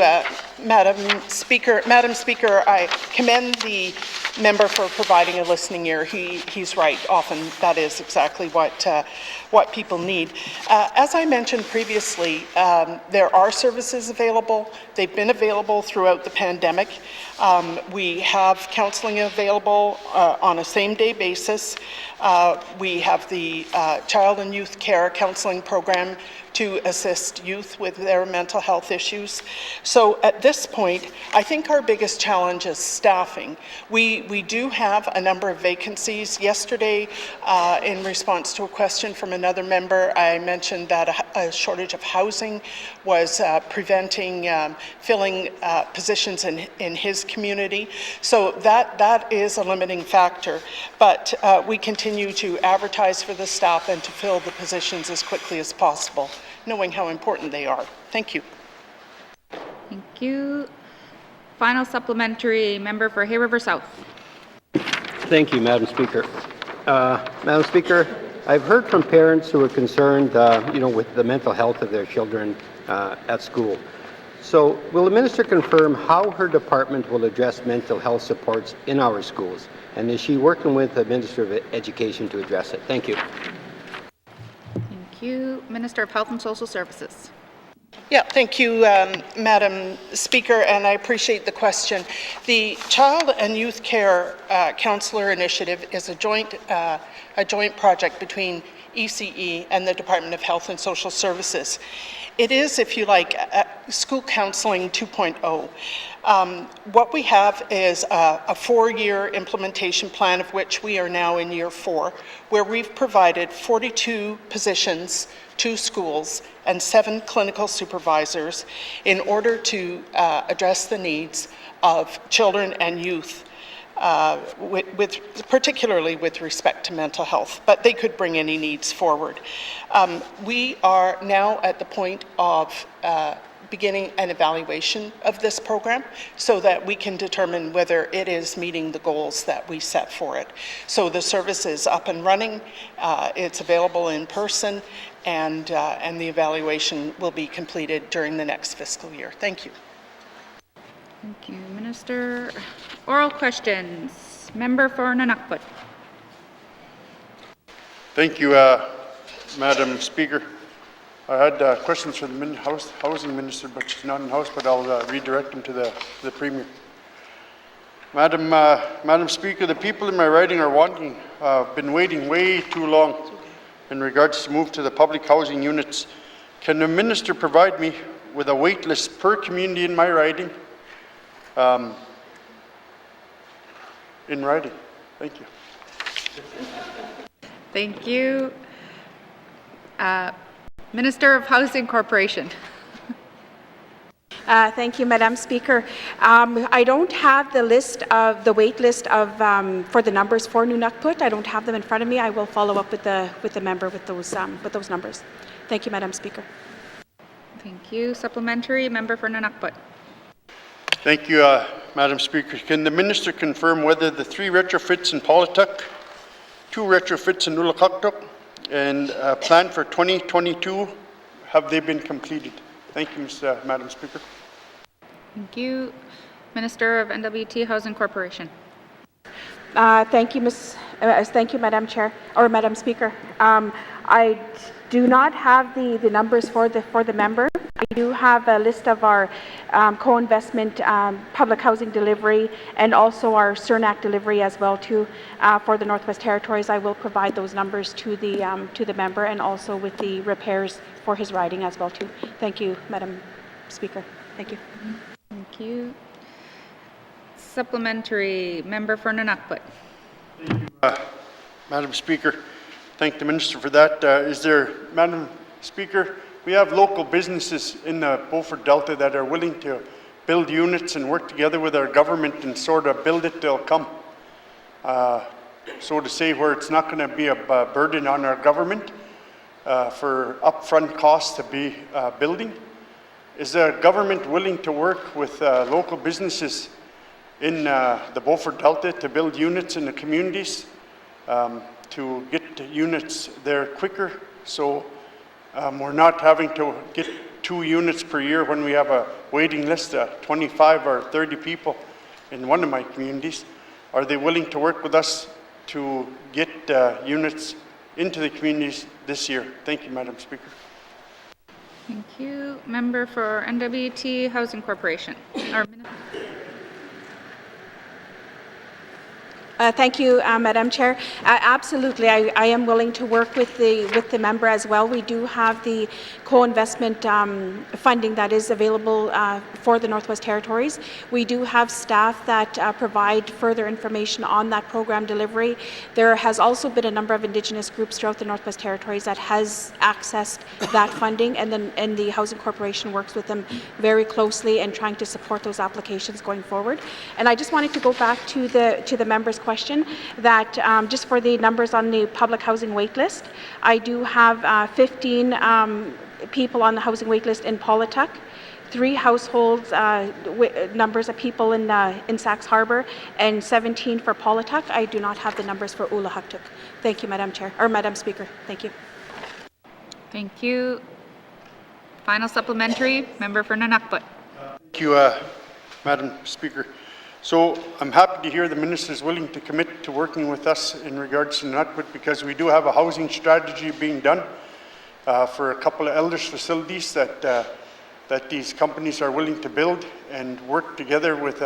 Madam Speaker. Madam Speaker, I commend the member for providing a listening ear. He's right. Often that is exactly what people need. As I mentioned previously, there are services available. They've been available throughout the pandemic. We have counseling available on a same-day basis. We have the Child and Youth Care Counseling Program to assist youth with their mental health issues. So at this point, I think our biggest challenge is staffing. We We do have a number of vacancies. Yesterday, in response to a question from another member, I mentioned that a shortage of housing was preventing filling positions in his community. So that is a limiting factor. But we continue to advertise for the staff and to fill the positions as quickly as possible, knowing how important they are. Thank you. Thank you. Final supplementary, member for Hay River South. Thank you, Madam Speaker. Madam Speaker, I've heard from parents who are concerned, with the mental health of their children at school. So, will the minister confirm how her department will address mental health supports in our schools? And is she working with the Minister of Education to address it? Thank you. Thank you. Minister of Health and Social Services. Yeah, thank you, Madam Speaker, and I appreciate the question. The Child and Youth Care Counselor Initiative is a joint project between ECE and the Department of Health and Social Services. It is, if you like, school counseling 2.0. What we have is a 4-year implementation plan, of which we are now in year 4, where we've provided 42 positions to schools and 7 clinical supervisors in order to address the needs of children and youth, particularly with respect to mental health, but they could bring any needs forward. We are now at the point of beginning an evaluation of this program so that we can determine whether it is meeting the goals that we set for it. So the service is up and running, it's available in person, and the evaluation will be completed during the next fiscal year. Thank you. Thank you, Minister. Oral questions. Member for N.W.T. Thank you, Madam Speaker. I had questions for the Housing Minister, but she's not in House, but I'll redirect them to the Premier. Madam Speaker, the people in my riding are been waiting way too long in regards to move to the public housing units. Can the Minister provide me with a wait list per community in my riding? In writing. Thank you. Thank you. Minister of Housing Corporation. Thank you, Madam Speaker. I don't have the wait list of for the numbers for N.W.T. I don't have them in front of me. I will follow up with the member with those numbers. Thank you, Madam Speaker. Thank you. Supplementary, member for N.W.T. Thank you, Madam Speaker. Can the Minister confirm whether the 3 retrofits in Polituck, 2 retrofits in Nulakaktuk, and planned for 2022, have they been completed? Thank you, Madam Speaker. Thank you. Minister of N.W.T. Housing Corporation. Thank you, thank you, Madam Chair or Madam Speaker. I do not have the numbers for the member. I do have a list of our co-investment public housing delivery and also our CERNAC delivery as well too for the Northwest Territories. I will provide those numbers to the member and also with the repairs for his riding as well too. Thank you, Madam Speaker. Thank you. Thank you. Supplementary, member for N.W.T. Thank you, Madam Speaker. Thank the Minister for that. Madam Speaker, we have local businesses in the Beaufort Delta that are willing to build units and work together with our government and sort of build it, they'll come. So to say, where it's not going to be a burden on our government for upfront costs to be building. Is the government willing to work with local businesses in the Beaufort Delta to build units in the communities, to get units there quicker, so we're not having to get 2 units per year when we have a waiting list of 25 or 30 people in one of my communities? Are they willing to work with us to get units into the communities this year? Thank you, Madam Speaker. Thank you. Member for N.W.T. Housing Corporation. Thank you, Madam Chair. Absolutely, I am willing to work with the member as well. We do have the co-investment funding that is available for the Northwest Territories. We do have staff that provide further information on that program delivery. There has also been a number of Indigenous groups throughout the Northwest Territories that has accessed that funding, and the Housing Corporation works with them very closely in trying to support those applications going forward. And I just wanted to go back to the member's question that just for the numbers on the public housing wait list, I do have 15 people on the housing wait list in Paulatuck, 3 households, numbers of people in Sax Harbor, and 17 for Paulatuck. I do not have the numbers for Ulahuktuk. Thank you, Madam Chair, or Madam Speaker. Thank you. Thank you. Final supplementary, member for N.W.T. Thank you, Madam Speaker. So I'm happy to hear the minister is willing to commit to working with us in regards to N.W.T, because we do have a housing strategy being done for a couple of elders facilities that these companies are willing to build and work together with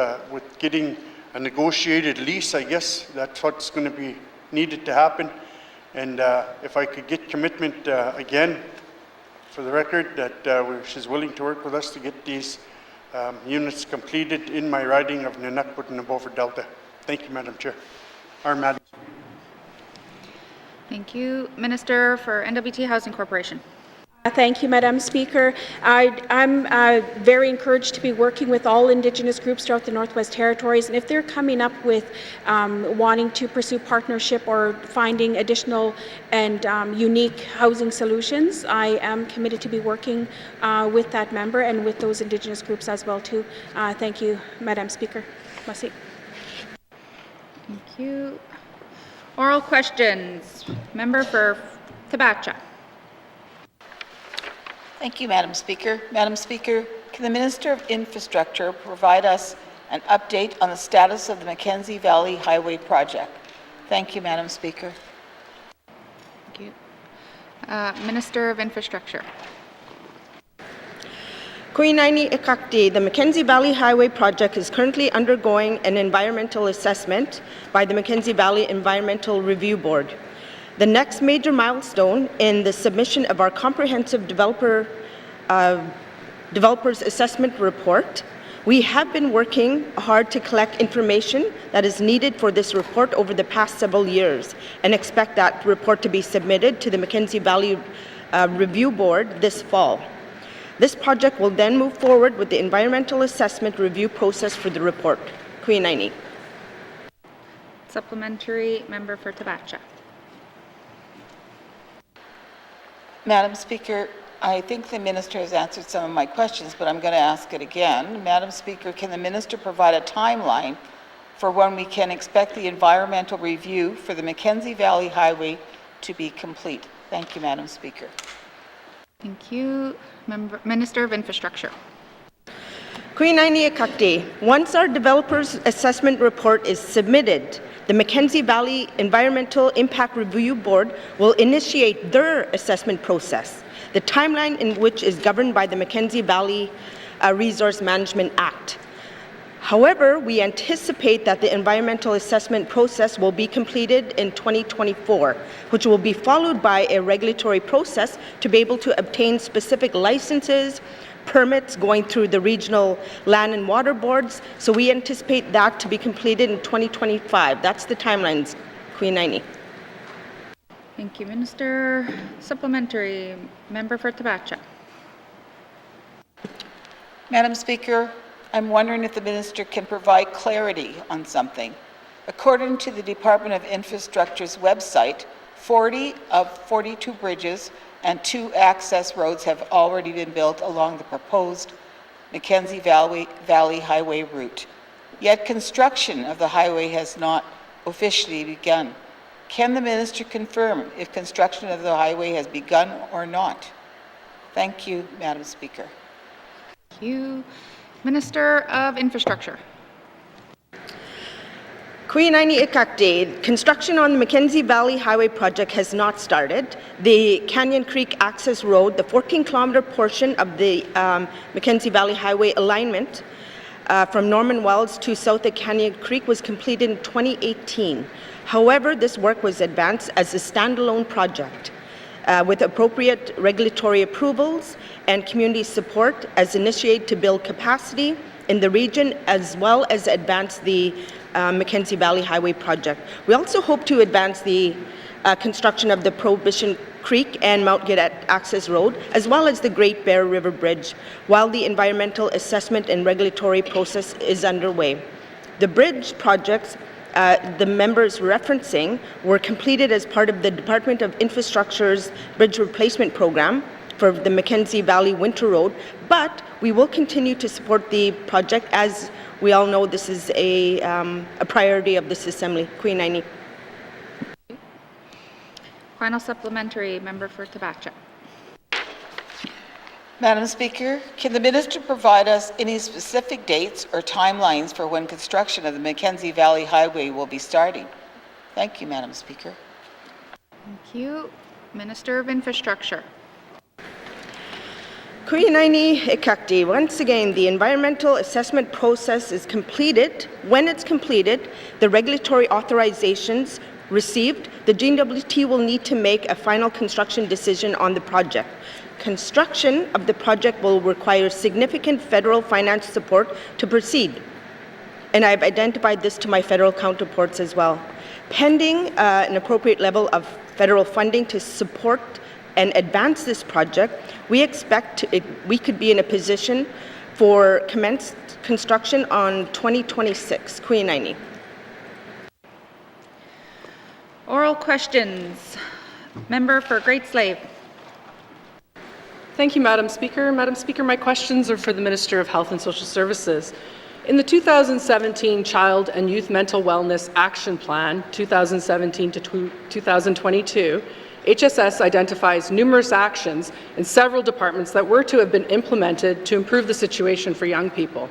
getting a negotiated lease. I guess that's what's going to be needed to happen. And if I could get commitment again, for the record, that she's willing to work with us to get these units completed in my riding of N.W.T and the Beaufort Delta. Thank you, Madam Chair. Madam. Thank you. Minister for N.W.T Housing Corporation. Thank you, Madam Speaker. I'm very encouraged to be working with all Indigenous groups throughout the Northwest Territories, and if they're coming up with wanting to pursue partnership or finding additional and unique housing solutions, I am committed to be working with that member and with those Indigenous groups as well too. Thank you, Madam Speaker. Merci. Thank you. Oral questions. Member for Tabacha. Thank you, Madam Speaker. Madam Speaker, can the Minister of Infrastructure provide us an update on the status of the Mackenzie Valley Highway project? Thank you, Madam Speaker. Thank you. Minister of Infrastructure. Kuinaini Ikakti, the Mackenzie Valley Highway project is currently undergoing an environmental assessment by the Mackenzie Valley Environmental Review Board. The next major milestone in the submission of our comprehensive developer's assessment report. We have been working hard to collect information that is needed for this report over the past several years and expect that report to be submitted to the Mackenzie Valley Review Board this fall. This project will then move forward with the environmental assessment review process for the report. Kuinaini. Supplementary, member for Tabacha. Madam Speaker, I think the Minister has answered some of my questions, but I'm going to ask it again. Madam Speaker, can the Minister provide a timeline for when we can expect the environmental review for the Mackenzie Valley Highway to be complete? Thank you, Madam Speaker. Thank you. Minister of Infrastructure. Kuinaini Ikakti, once our developer's assessment report is submitted, the Mackenzie Valley Environmental Impact Review Board will initiate their assessment process, the timeline in which is governed by the Mackenzie Valley Resource Management Act. However, we anticipate that the environmental assessment process will be completed in 2024, which will be followed by a regulatory process to be able to obtain specific licenses, permits going through the regional land and water boards. So we anticipate that to be completed in 2025. That's the timelines, Kuinaini. Thank you, Minister. Supplementary, member for Tabacha. Madam Speaker, I'm wondering if the Minister can provide clarity on something. According to the Department of Infrastructure's website, 40 of 42 bridges and 2 access roads have already been built along the proposed Mackenzie Valley Highway route. Yet construction of the highway has not officially begun. Can the Minister confirm if construction of the highway has begun or not? Thank you, Madam Speaker. Thank you. Minister of Infrastructure. Kuinaini Ikakti, construction on the Mackenzie Valley Highway project has not started. The Canyon Creek Access Road, the 14-kilometer portion of the Mackenzie Valley Highway alignment, from Norman Wells to south of Canyon Creek was completed in 2018. However, this work was advanced as a standalone project with appropriate regulatory approvals and community support as initiated to build capacity in the region as well as advance the Mackenzie Valley Highway project. We also hope to advance the construction of the Prohibition Creek and Mount Gannett Access Road, as well as the Great Bear River Bridge, while the environmental assessment and regulatory process is underway. The bridge projects the members referencing were completed as part of the Department of Infrastructure's bridge replacement program for the Mackenzie Valley Winter Road, but we will continue to support the project. As we all know, this is a priority of this Assembly. Queen Aini. Final supplementary, member for Tabacha. Madam Speaker, can the minister provide us any specific dates or timelines for when construction of the Mackenzie Valley Highway will be starting? Thank you, Madam Speaker. Thank you. Minister of Infrastructure. Queen Aini Ikakti, once again, the environmental assessment process is completed. When it's completed, the regulatory authorizations received, the N.W.T will need to make a final construction decision on the project. Construction of the project will require significant federal finance support to proceed, and I've identified this to my federal counterparts as well. Pending an appropriate level of federal funding to support and advance this project, we expect we could be in a position for commenced construction on 2026. Queen Aini. Oral questions. Member for Great Slave. Thank you, Madam Speaker. Madam Speaker, my questions are for the Minister of Health and Social Services. In the 2017 Child and Youth Mental Wellness Action Plan, 2017 to 2022, HSS identifies numerous actions in several departments that were to have been implemented to improve the situation for young people.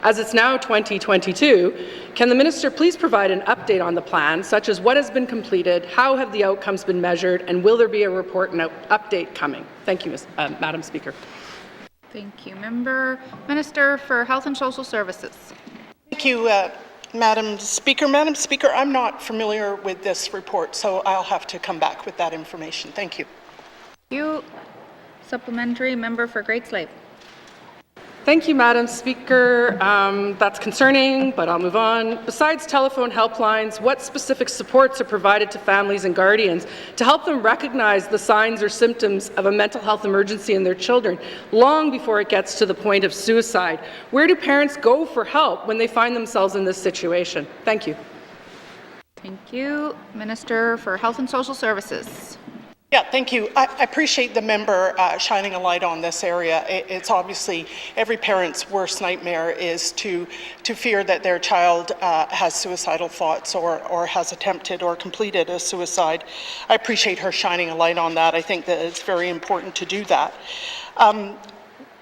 As it's now 2022, can the Minister please provide an update on the plan, such as what has been completed, how have the outcomes been measured, and will there be a report and update coming? Thank you, Madam Speaker. Thank you. Minister for Health and Social Services. Thank you, Madam Speaker. Madam Speaker, I'm not familiar with this report, so I'll have to come back with that information. Thank you. Thank you. Supplementary, member for Great Slave. Thank you, Madam Speaker. That's concerning, but I'll move on. Besides telephone helplines, what specific supports are provided to families and guardians to help them recognize the signs or symptoms of a mental health emergency in their children long before it gets to the point of suicide? Where do parents go for help when they find themselves in this situation? Thank you. Thank you. Minister for Health and Social Services. Yeah, thank you. I appreciate the member shining a light on this area. It's obviously every parent's worst nightmare is to fear that their child has suicidal thoughts or has attempted or completed a suicide. I appreciate her shining a light on that. I think that it's very important to do that.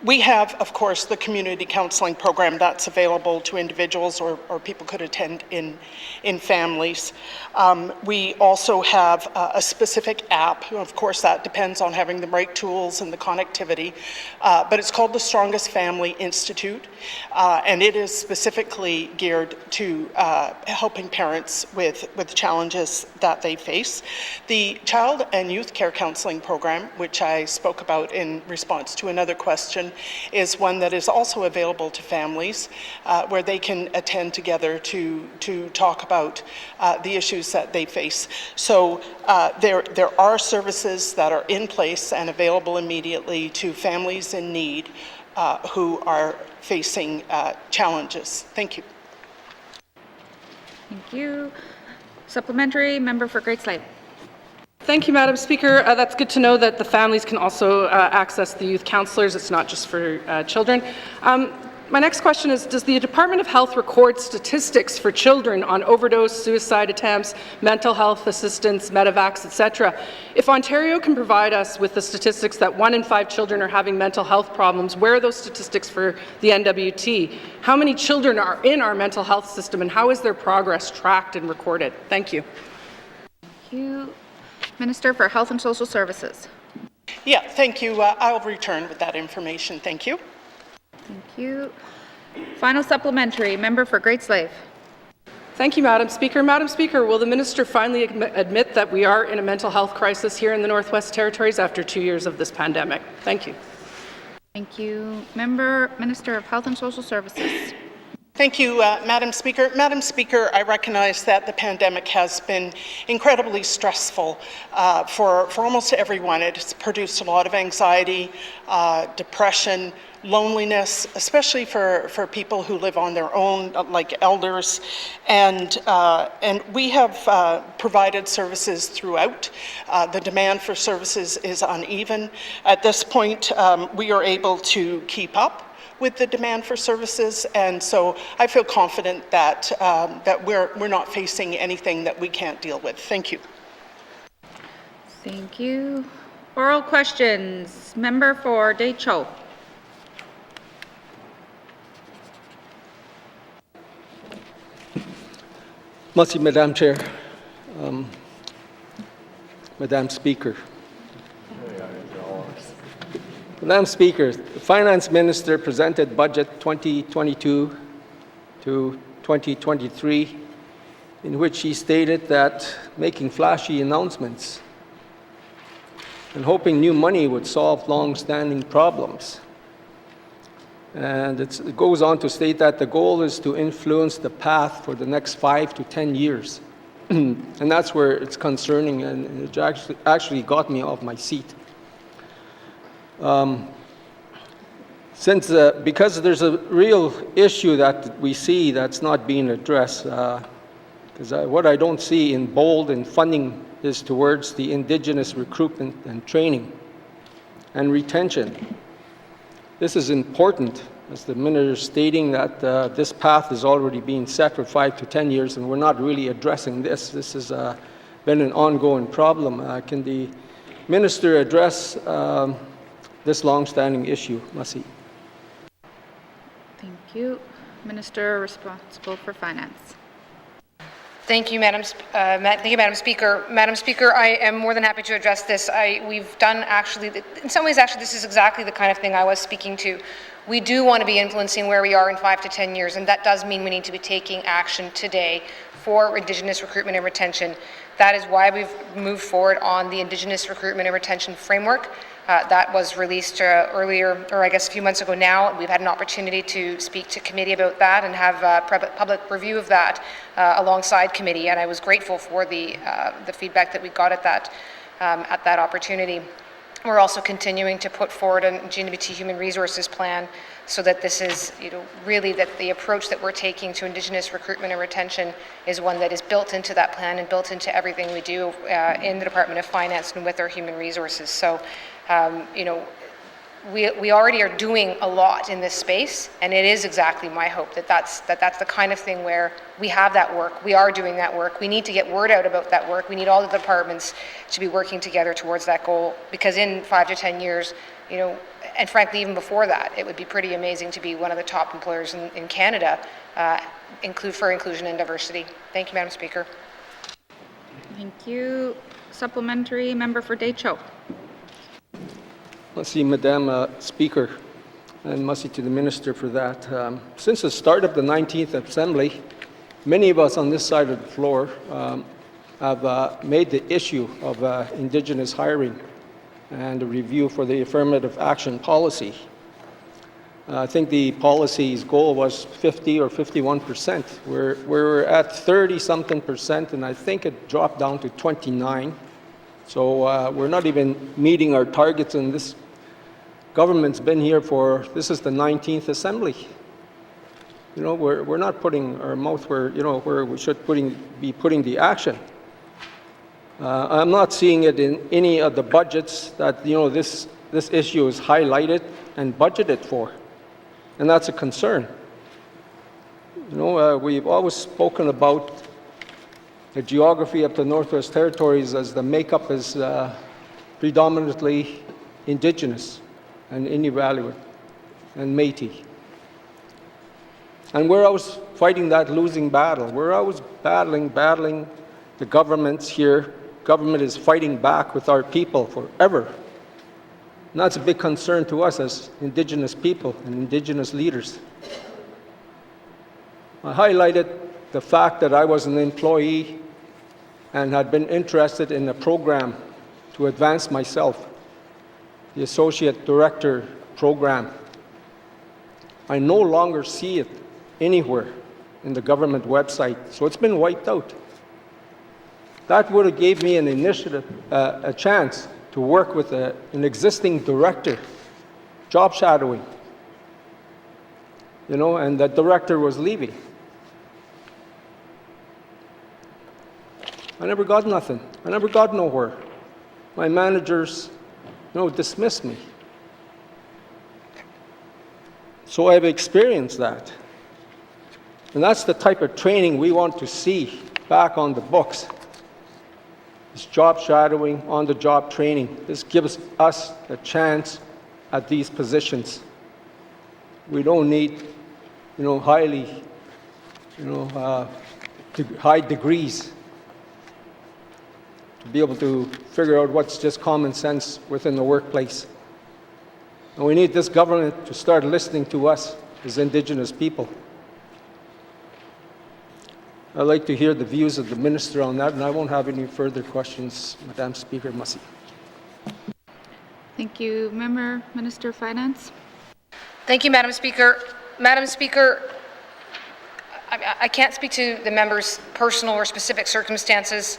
We have, of course, the community counseling program that's available to individuals or people could attend in families. We also have a specific app. Of course, that depends on having the right tools and the connectivity, but it's called the Strongest Family Institute, and it is specifically geared to helping parents with challenges that they face. The Child and Youth Care Counseling Program, which I spoke about in response to another question, is one that is also available to families where they can attend together to talk about the issues that they face. So there are services that are in place and available immediately to families in need who are facing challenges. Thank you. Thank you. Supplementary, member for Great Slave. Thank you, Madam Speaker. That's good to know that the families can also access the youth counselors. It's not just for children. My next question is, does the Department of Health record statistics for children on overdose, suicide attempts, mental health assistance, medevacs, etc.? If Ontario can provide us with the statistics that 1 in 5 children are having mental health problems, where are those statistics for the N.W.T? How many children are in our mental health system, and how is their progress tracked and recorded? Thank you. Thank you. Minister for Health and Social Services. Yeah, thank you. I'll return with that information. Thank you. Thank you. Final supplementary, member for Great Slave. Thank you, Madam Speaker. Madam Speaker, will the minister finally admit that we are in a mental health crisis here in the Northwest Territories after 2 years of this pandemic? Thank you. Thank you. Minister of Health and Social Services. Thank you, Madam Speaker. Madam Speaker, I recognize that the pandemic has been incredibly stressful for almost everyone. It has produced a lot of anxiety, depression, loneliness, especially for people who live on their own, like elders. And we have provided services throughout. The demand for services is uneven. At this point, we are able to keep up with the demand for services, and so I feel confident that that we're not facing anything that we can't deal with. Thank you. Thank you. Oral questions. Member for Decho. Merci, Madam Chair. Madam Speaker. Madam Speaker, the Finance Minister presented Budget 2022 to 2023, in which he stated that making flashy announcements and hoping new money would solve long-standing problems. And it goes on to state that the goal is to influence the path for the next 5 to 10 years. And that's where it's concerning, and it actually got me off my seat. Because there's a real issue that we see that's not being addressed, because what I don't see in bold and funding is towards the Indigenous recruitment and training and retention. This is important, as the Minister is stating that this path is already being set for 5 to 10 years, and we're not really addressing this. This has been an ongoing problem. Can the Minister address this long-standing issue? Merci. Thank you. Minister responsible for Finance. Thank you, Madam Speaker. Madam Speaker, I am more than happy to address this. We've done actually, in some ways, actually, this is exactly the kind of thing I was speaking to. We do want to be influencing where we are in 5 to 10 years, and that does mean we need to be taking action today for Indigenous recruitment and retention. That is why we've moved forward on the Indigenous recruitment and retention framework. That was released earlier, or I guess a few months ago now. We've had an opportunity to speak to committee about that and have a public review of that alongside committee, and I was grateful for the feedback that we got at that opportunity. We're also continuing to put forward an N.W.T Human Resources plan, so that this is, really that the approach that we're taking to Indigenous recruitment and retention is one that is built into that plan and built into everything we do in the Department of Finance and with our human resources. So, we already are doing a lot in this space, and it is exactly my hope that that's the kind of thing where we have that work, we are doing that work, we need to get word out about that work, we need all the departments to be working together towards that goal, because in 5 to 10 years, and frankly even before that, it would be pretty amazing to be one of the top employers in Canada for inclusion and diversity. Thank you, Madam Speaker. Thank you. Supplementary, member for Decho. Merci, Madam Speaker, and merci to the Minister for that. Since the start of the 19th Assembly, many of us on this side of the floor have made the issue of Indigenous hiring and a review for the affirmative action policy. I think the policy's goal was 50 or 51%. We're at 30-something percent, and I think it dropped down to 29. So we're not even meeting our targets, and this government's been here this is the 19th Assembly. We're not putting our mouth where we should be putting the action. I'm not seeing it in any of the budgets that this issue is highlighted and budgeted for, and that's a concern. We've always spoken about the geography of the Northwest Territories as the makeup is predominantly Indigenous and Inuit and Métis. And we're always fighting that losing battle. We're always battling the governments here. Government is fighting back with our people forever. And that's a big concern to us as Indigenous people and Indigenous leaders. I highlighted the fact that I was an employee and had been interested in a program to advance myself, the Associate Director program. I no longer see it anywhere in the government website, so it's been wiped out. That would have gave me an initiative, a chance to work with an existing director, job shadowing, and that director was leaving. I never got nothing. I never got nowhere. My managers, dismissed me. So I've experienced that. And that's the type of training we want to see back on the books. This job shadowing, on-the-job training. This gives us a chance at these positions. We don't need, high degrees to be able to figure out what's just common sense within the workplace. And we need this government to start listening to us as Indigenous people. I'd like to hear the views of the Minister on that, and I won't have any further questions, Madam Speaker. Merci. Thank you. Minister of Finance. Thank you, Madam Speaker. Madam Speaker, I can't speak to the member's personal or specific circumstances,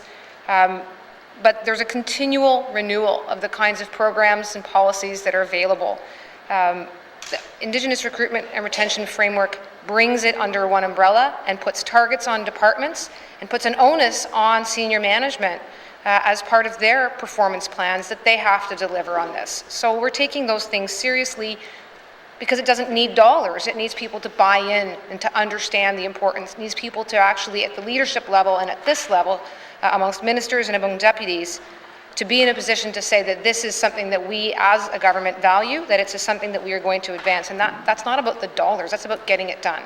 but there's a continual renewal of the kinds of programs and policies that are available. The Indigenous Recruitment and Retention Framework brings it under one umbrella and puts targets on departments and puts an onus on senior management as part of their performance plans that they have to deliver on this. So we're taking those things seriously because it doesn't need dollars. It needs people to buy in and to understand the importance. It needs people to actually, at the leadership level and at this level, amongst ministers and among deputies, to be in a position to say that this is something that we as a government value, that it's something that we are going to advance. And that's not about the dollars, that's about getting it done.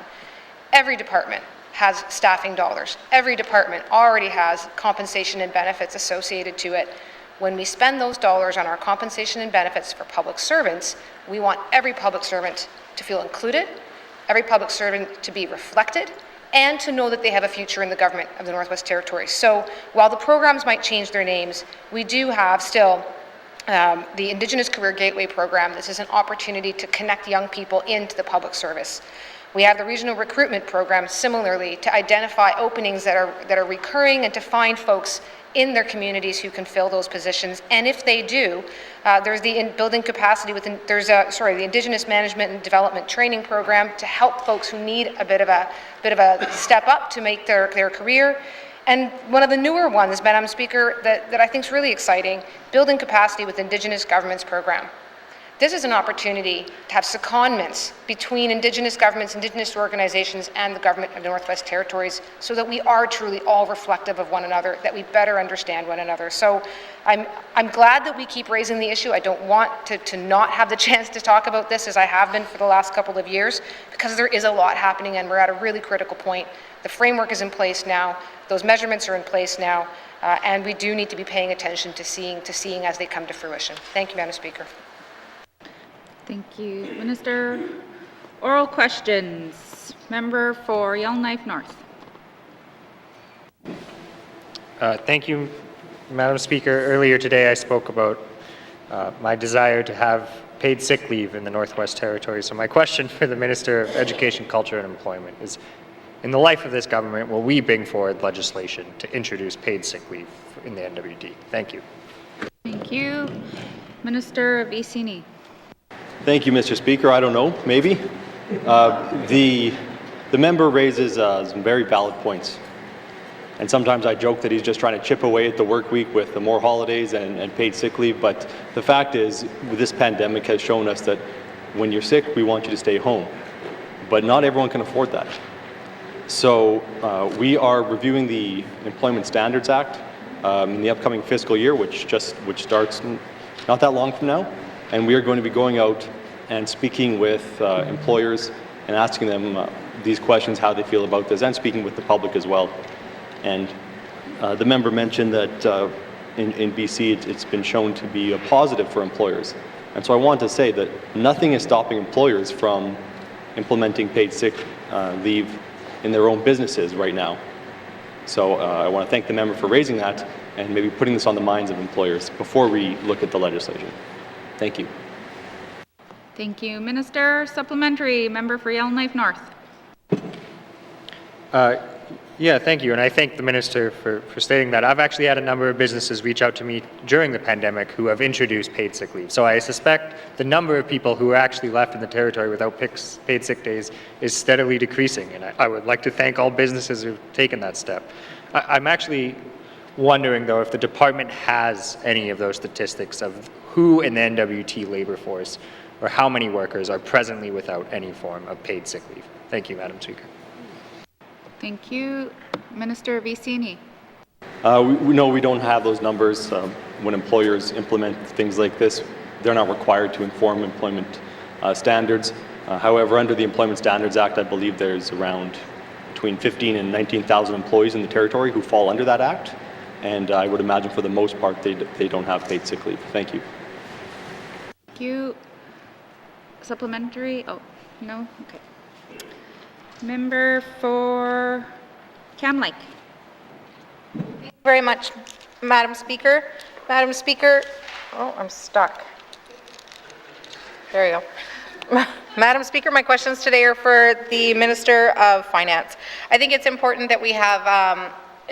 Every department has staffing dollars. Every department already has compensation and benefits associated to it. When we spend those dollars on our compensation and benefits for public servants, we want every public servant to feel included, every public servant to be reflected, and to know that they have a future in the government of the Northwest Territories. So while the programs might change their names, we do have still the Indigenous Career Gateway program. This is an opportunity to connect young people into the public service. We have the Regional Recruitment Program, similarly, to identify openings that are recurring and to find folks in their communities who can fill those positions. And if they do, there's the building capacity within, the Indigenous Management and Development Training Program to help folks who need a bit of a step up to make their career. And one of the newer ones, Madam Speaker, that I think is really exciting, building capacity with Indigenous Governments Program. This is an opportunity to have secondments between Indigenous governments, Indigenous organizations, and the government of the Northwest Territories so that we are truly all reflective of one another, that we better understand one another. So I'm glad that we keep raising the issue. I don't want to not have the chance to talk about this as I have been for the last couple of years, because there is a lot happening and we're at a really critical point. The framework is in place now, those measurements are in place now, and we do need to be paying attention to seeing as they come to fruition. Thank you, Madam Speaker. Thank you. Minister, oral questions. Member for Yellowknife North. Thank you, Madam Speaker. Earlier today I spoke about my desire to have paid sick leave in the Northwest Territories. So my question for the Minister of Education, Culture and Employment is, in the life of this government, will we bring forward legislation to introduce paid sick leave in the N.W.T? Thank you. Thank you. Minister of ECNE. Thank you, Mr. Speaker. I don't know, maybe. The member raises some very valid points. And sometimes I joke that he's just trying to chip away at the work week with more holidays and paid sick leave. But the fact is, this pandemic has shown us that when you're sick, we want you to stay home. But not everyone can afford that. So we are reviewing the Employment Standards Act in the upcoming fiscal year, which starts not that long from now. And we are going to be going out and speaking with employers and asking them these questions, how they feel about this, and speaking with the public as well. And the member mentioned that in BC it's been shown to be a positive for employers. And so I want to say that nothing is stopping employers from implementing paid sick leave in their own businesses right now. So I want to thank the member for raising that and maybe putting this on the minds of employers before we look at the legislation. Thank you. Thank you. Minister, supplementary, member for Yellowknife North. Yeah, thank you. And I thank the minister for stating that. I've actually had a number of businesses reach out to me during the pandemic who have introduced paid sick leave. So I suspect the number of people who are actually left in the territory without paid sick days is steadily decreasing. And I would like to thank all businesses who've taken that step. I'm actually wondering, though, if the department has any of those statistics of who in the N.W.T. labor force or how many workers are presently without any form of paid sick leave. Thank you, Madam Speaker. Thank you. Minister Vicini. We don't have those numbers. When employers implement things like this, they're not required to inform employment standards. However, under the Employment Standards Act, I believe there's around between 15 and 19,000 employees in the territory who fall under that act. And I would imagine for the most part, they don't have paid sick leave. Thank you. Thank you. Supplementary? Oh, no? Okay. Member for Cam Lake. Thank you very much, Madam Speaker. Madam Speaker, oh, I'm stuck. There you go. Madam Speaker, my questions today are for the Minister of Finance. I think it's important that we have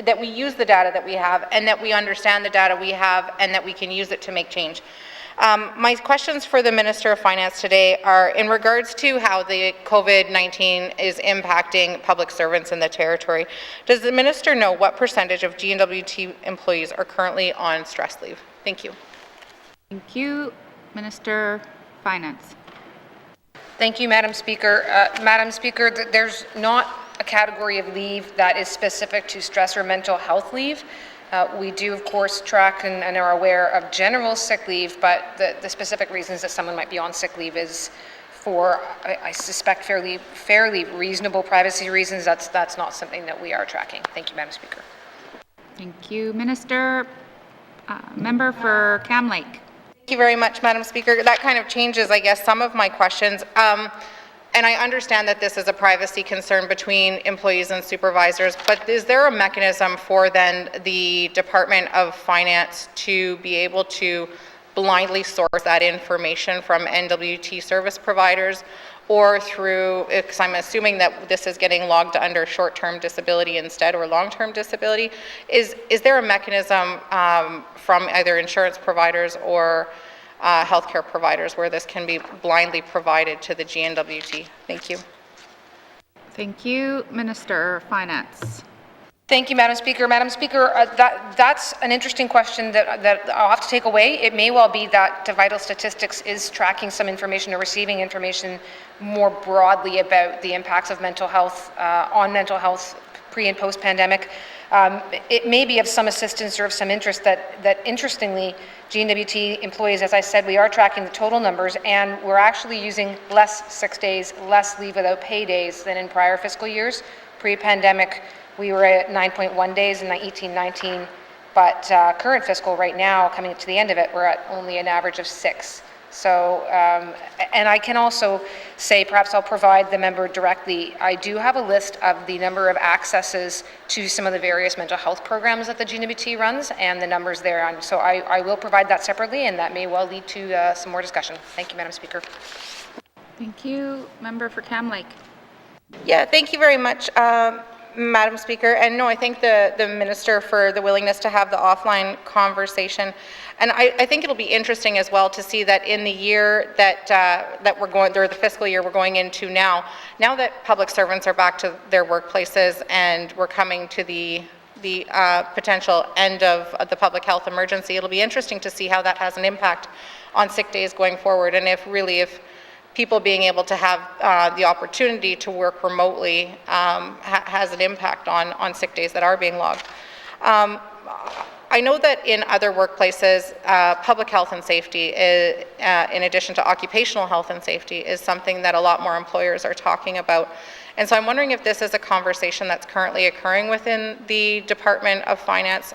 that we use the data that we have and that we understand the data we have and that we can use it to make change. My questions for the Minister of Finance today are in regards to how the COVID-19 is impacting public servants in the territory. Does the Minister know what percentage of N.W.T. employees are currently on stress leave? Thank you. Thank you. Minister Finance. Thank you, Madam Speaker. Madam Speaker, there's not a category of leave that is specific to stress or mental health leave. We do, of course, track and are aware of general sick leave, but the specific reasons that someone might be on sick leave is for, I suspect, fairly reasonable privacy reasons. That's not something that we are tracking. Thank you, Madam Speaker. Thank you, Minister. Member for Cam Lake. Thank you very much, Madam Speaker. That kind of changes, I guess, some of my questions. And I understand that this is a privacy concern between employees and supervisors, but is there a mechanism for then the Department of Finance to be able to blindly source that information from N.W.T. service providers or through, because I'm assuming that this is getting logged under short-term disability instead or long-term disability, is there a mechanism from either insurance providers or healthcare providers where this can be blindly provided to the GNWT? Thank you. Thank you. Minister of Finance. Thank you, Madam Speaker. Madam Speaker, that's an interesting question that I'll have to take away. It may well be that Vital Statistics is tracking some information or receiving information more broadly about the impacts of mental health on mental health pre and post pandemic. It may be of some assistance or of some interest that interestingly, GNWT employees, as I said, we are tracking the total numbers and we're actually using less sick days, less leave without pay days than in prior fiscal years. Pre-pandemic, we were at 9.1 days in 18-19, but current fiscal right now, coming to the end of it, we're at only an average of 6. So, and I can also say, perhaps I'll provide the member directly, I do have a list of the number of accesses to some of the various mental health programs that the GNWT runs and the numbers there. And so I will provide that separately and that may well lead to some more discussion. Thank you, Madam Speaker. Thank you. Member for Cam Lake. Yeah, thank you very much, Madam Speaker. And no, I thank the Minister for the willingness to have the offline conversation. And I think it'll be interesting as well to see that in the year that we're going, or the fiscal year we're going into now that public servants are back to their workplaces and we're coming to the potential end of the public health emergency, it'll be interesting to see how that has an impact on sick days going forward, and if people being able to have the opportunity to work remotely has an impact on sick days that are being logged. I know that in other workplaces, public health and safety, in addition to occupational health and safety, is something that a lot more employers are talking about. And so I'm wondering if this is a conversation that's currently occurring within the Department of Finance,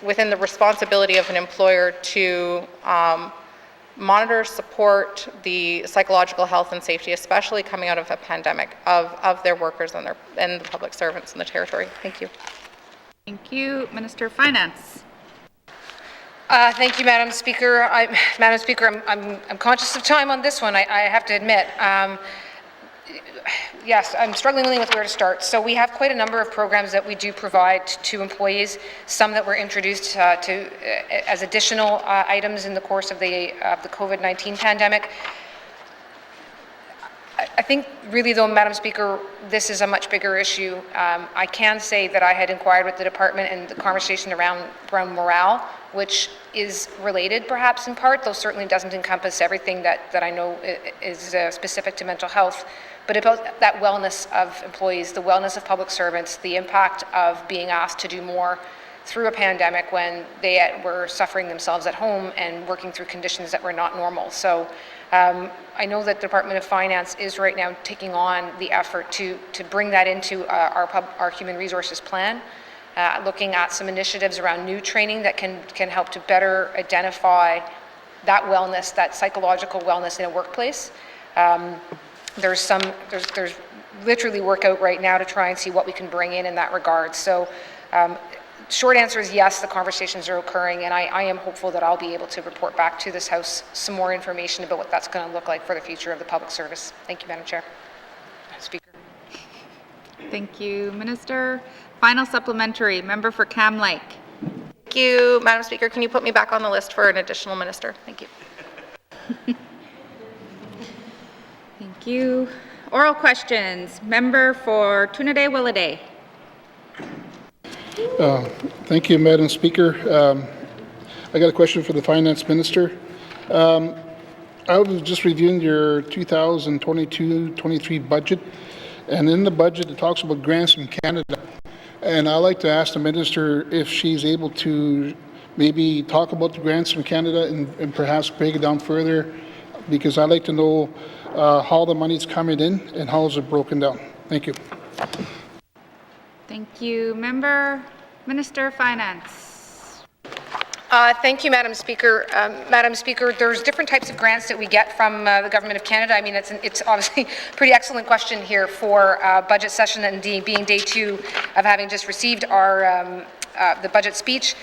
within the responsibility of an employer to monitor, support the psychological health and safety, especially coming out of a pandemic, of their workers and the public servants in the territory. Thank you. Thank you. Minister of Finance. Thank you, Madam Speaker. Madam Speaker, I'm conscious of time on this one, I have to admit. Yes, I'm struggling with where to start. So we have quite a number of programs that we do provide to employees, some that were introduced as additional items in the course of the COVID-19 pandemic. I think really though, Madam Speaker, this is a much bigger issue. I can say that I had inquired with the department and the conversation around morale, which is related perhaps in part, though certainly doesn't encompass everything that I know is specific to mental health, but about that wellness of employees, the wellness of public servants, the impact of being asked to do more through a pandemic when they were suffering themselves at home and working through conditions that were not normal. So I know that the Department of Finance is right now taking on the effort to bring that into our human resources plan, looking at some initiatives around new training that can help to better identify that wellness, that psychological wellness in a workplace. There's literally work out right now to try and see what we can bring in that regard. So short answer is yes, the conversations are occurring, and I am hopeful that I'll be able to report back to this House some more information about what that's going to look like for the future of the public service. Thank you, Madam Chair. Speaker. Thank you, Minister. Final supplementary, member for Cam Lake. Thank you, Madam Speaker. Can you put me back on the list for an additional minister? Thank you. Thank you. Oral questions, member for Trinidad-Willowday. Thank you, Madam Speaker. I got a question for the Finance Minister. I was just reviewing your 2022-23 budget, and in the budget it talks about grants from Canada. And I'd like to ask the Minister if she's able to maybe talk about the grants from Canada and perhaps break it down further, because I'd like to know how the money's coming in and how is it broken down. Thank you. Thank you, member. Minister of Finance. Thank you, Madam Speaker. Madam Speaker, there's different types of grants that we get from the Government of Canada. I mean, it's obviously a pretty excellent question here for budget session and being day 2 of having just received our the budget speech.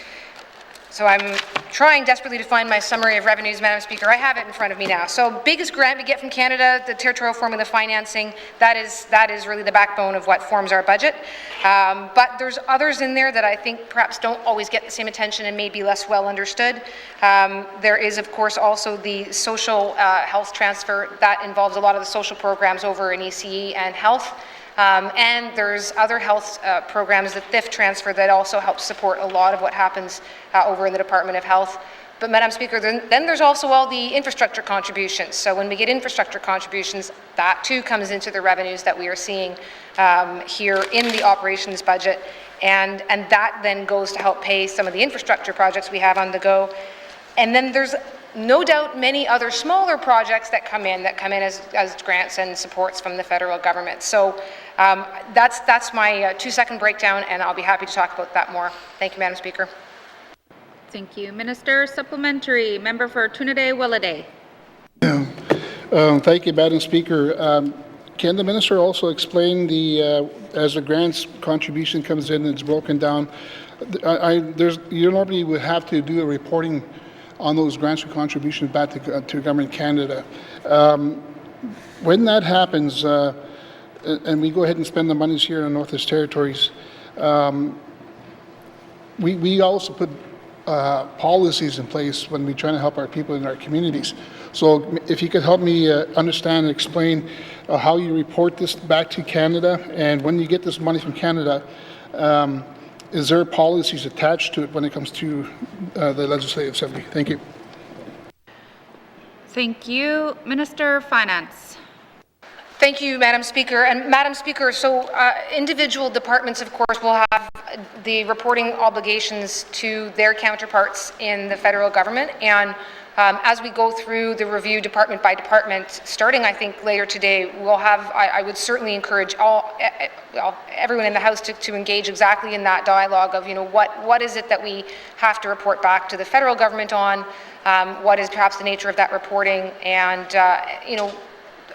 So I'm trying desperately to find my summary of revenues, Madam Speaker. I have it in front of me now. So biggest grant we get from Canada, the territorial formula financing, that is really the backbone of what forms our budget. But there's others in there that I think perhaps don't always get the same attention and may be less well understood. There is, of course, also the social health transfer. That involves a lot of the social programs over in ECE and health. And there's other health programs, the THIF transfer, that also helps support a lot of what happens over in the Department of Health. But Madam Speaker, then there's also all the infrastructure contributions. So when we get infrastructure contributions, that too comes into the revenues that we are seeing here in the operations budget. And that then goes to help pay some of the infrastructure projects we have on the go. And then there's no doubt many other smaller projects that come in as grants and supports from the federal government. So that's my 2-second breakdown, and I'll be happy to talk about that more. Thank you, Madam Speaker. Thank you. Minister, supplementary, member for Trinidad-Willowday. Thank you, Madam Speaker. Can the Minister also explain as the grants contribution comes in and it's broken down, you normally would have to do a reporting on those grants or contributions back to Government Canada. When that happens, and we go ahead and spend the monies here in the Northwest Territories, we also put policies in place when we try to help our people in our communities. So if you could help me understand and explain how you report this back to Canada, and when you get this money from Canada, is there policies attached to it when it comes to the Legislative Assembly? Thank you. Thank you. Minister of Finance. Thank you, Madam Speaker. And Madam Speaker, so individual departments, of course, will have the reporting obligations to their counterparts in the federal government. And As we go through the review department by department, starting I think later today, we'll have, I would certainly encourage everyone in the House to engage exactly in that dialogue of, what is it that we have to report back to the federal government on, what is perhaps the nature of that reporting, and,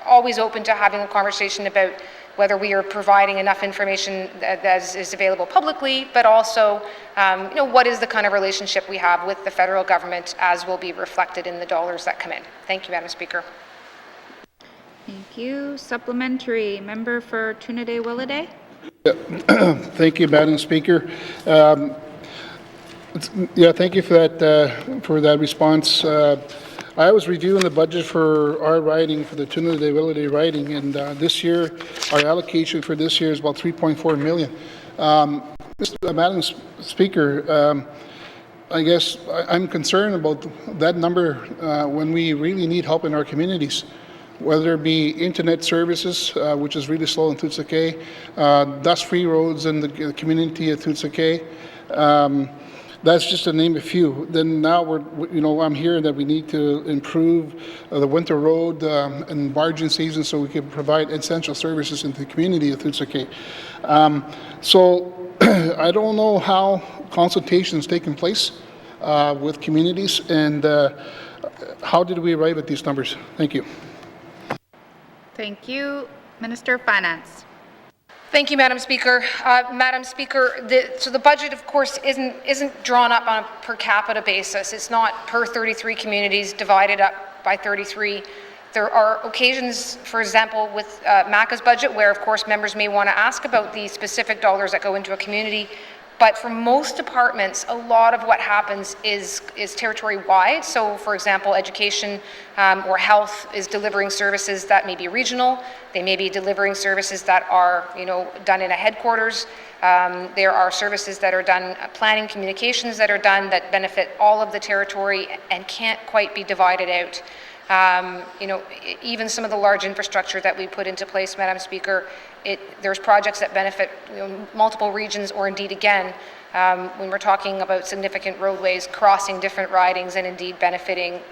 always open to having a conversation about whether we are providing enough information that is available publicly, but also, what is the kind of relationship we have with the federal government as will be reflected in the dollars that come in. Thank you, Madam Speaker. Thank you. Supplementary, member for Trinidad-Willowday. Thank you, Madam Speaker. Thank you for that response. I was reviewing the budget for our riding, for the Trinidad-Willowday riding, and this year, our allocation for this year is about $3.4 million. Madam Speaker, I guess I'm concerned about that number when we really need help in our communities, whether it be internet services, which is really slow in Toots-Kay, dust-free roads in the community of Toots-Kay. That's just to name a few. Then now I'm hearing that we need to improve the winter road and barging season so we can provide essential services in the community of Toots-Kay. So I don't know how consultations taking place with communities, and how did we arrive at these numbers? Thank you. Thank you. Minister of Finance. Thank you, Madam Speaker. Madam Speaker, the budget, of course, isn't drawn up on a per capita basis. It's not per 33 communities divided up by 33. There are occasions, for example, with MACA's budget, where, of course, members may want to ask about the specific dollars that go into a community. But for most departments, a lot of what happens is territory-wide. So, for example, education or health is delivering services that may be regional. They may be delivering services that are, done in a headquarters. There are services that are done, planning, communications that are done that benefit all of the territory and can't quite be divided out. Even some of the large infrastructure that we put into place, Madam Speaker, there's projects that benefit multiple regions, or indeed again, when we're talking about significant roadways crossing different ridings and indeed benefiting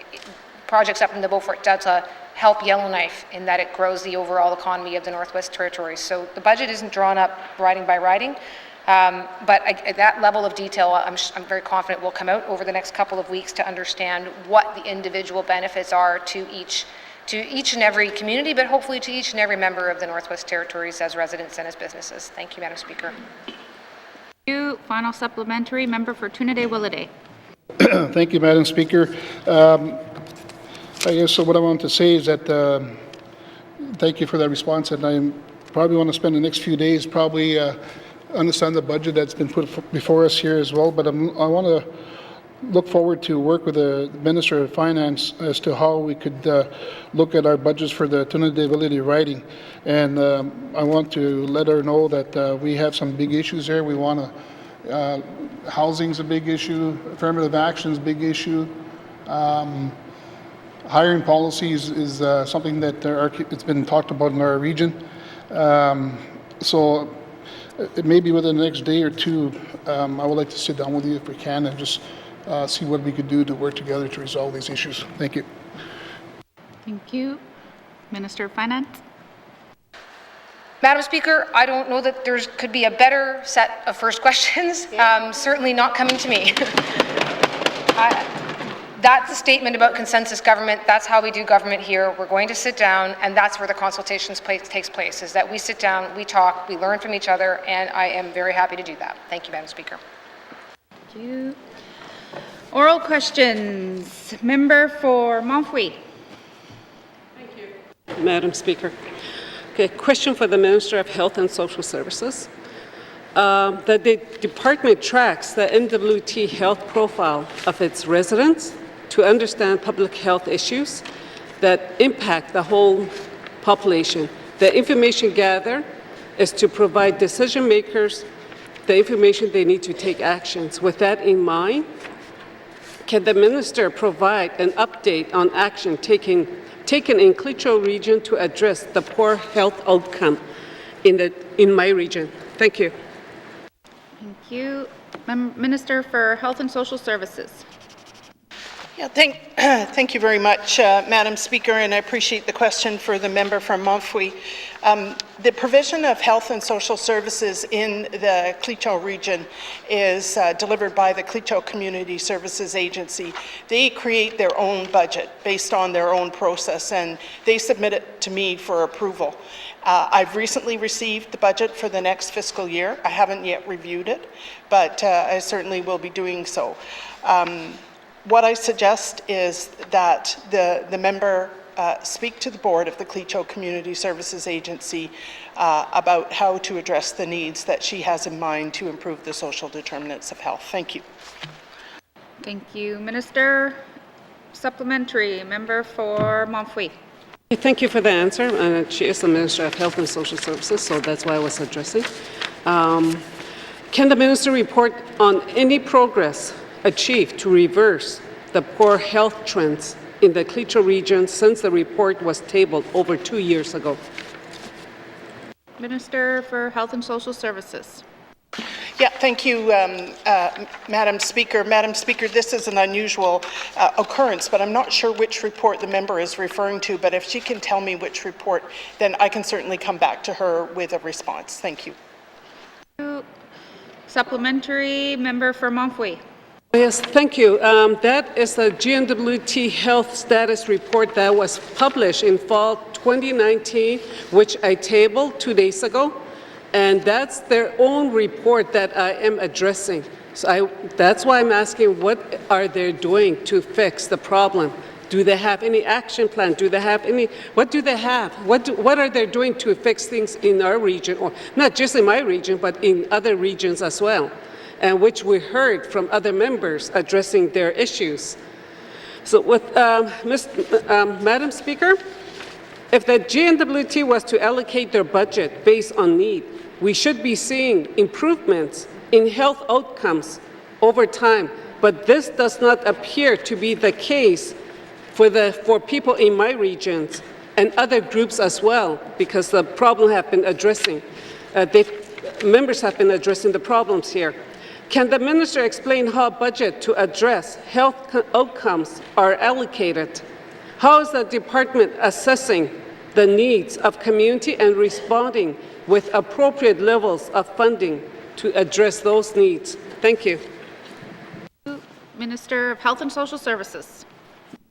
projects up in the Beaufort Delta, help Yellowknife in that it grows the overall economy of the Northwest Territories. So the budget isn't drawn up riding by riding. But that level of detail, I'm very confident will come out over the next couple of weeks to understand what the individual benefits are to each and every community, but hopefully to each and every member of the Northwest Territories as residents and as businesses. Thank you, Madam Speaker. Thank you. Final supplementary, member for Trinidad-Willowday. Thank you, Madam Speaker. I guess what I want to say is that thank you for that response, and I probably want to spend the next few days probably understand the budget that's been put before us here as well, but I want to look forward to work with the Minister of Finance as to how we could look at our budgets for the Trinidad-Willowday riding. And I want to let her know that we have some big issues there. We want to, housing's a big issue, affirmative action's a big issue. Hiring policies is something that it's been talked about in our region. So it may be within the next day or two, I would like to sit down with you if we can and just see what we could do to work together to resolve these issues. Thank you. Thank you. Minister of Finance. Madam Speaker, I don't know that there could be a better set of first questions, certainly not coming to me. That's a statement about consensus government. That's how we do government here. We're going to sit down, and that's where the consultations takes place, is that we sit down, we talk, we learn from each other, and I am very happy to do that. Thank you, Madam Speaker. Thank you. Oral questions. Member for Montfouet. Thank you, Madam Speaker. Okay, question for the Minister of Health and Social Services. The department tracks the N.W.T health profile of its residents to understand public health issues that impact the whole population. The information gathered is to provide decision makers the information they need to take actions. With that in mind, can the Minister provide an update on action taken in Klitschko region to address the poor health outcome in my region? Thank you. Thank you. Minister for Health and Social Services. Yeah, thank you very much, Madam Speaker, and I appreciate the question for the member from Montfouille. The provision of health and social services in the Cleacho region is delivered by the Cleacho Community Services Agency. They create their own budget based on their own process, and they submit it to me for approval. I've recently received the budget for the next fiscal year. I haven't yet reviewed it, but I certainly will be doing so. What I suggest is that the member speak to the board of the Cleacho Community Services Agency about how to address the needs that she has in mind to improve the social determinants of health. Thank you. Thank you, Minister. Supplementary, member for Montfouille. Thank you for the answer. She is the Minister of Health and Social Services, so that's why I was addressing. Can the Minister report on any progress achieved to reverse the poor health trends in the Cleacho region since the report was tabled over 2 years ago? Minister for Health and Social Services. Yeah, thank you, Madam Speaker. Madam Speaker, this is an unusual occurrence, but I'm not sure which report the member is referring to, but if she can tell me which report, then I can certainly come back to her with a response. Thank you. Supplementary, member for Montfouille. Yes, thank you. That is the N.W.T health status report that was published in fall 2019, which I tabled 2 days ago. And that's their own report that I am addressing. So that's why I'm asking, what are they doing to fix the problem? Do they have any action plan? Do they have any, what do they have? What are they doing to fix things in our region, or not just in my region, but in other regions as well, and which we heard from other members addressing their issues. So with Madam Speaker, if the N.W.T was to allocate their budget based on need, we should be seeing improvements in health outcomes over time, but this does not appear to be the case for people in my regions and other groups as well, because the problem have been addressing, members have been addressing the problems here. Can the minister explain how budget to address health outcomes are allocated? How is the department assessing the needs of community and responding with appropriate levels of funding to address those needs? Thank you. Minister of Health and Social Services.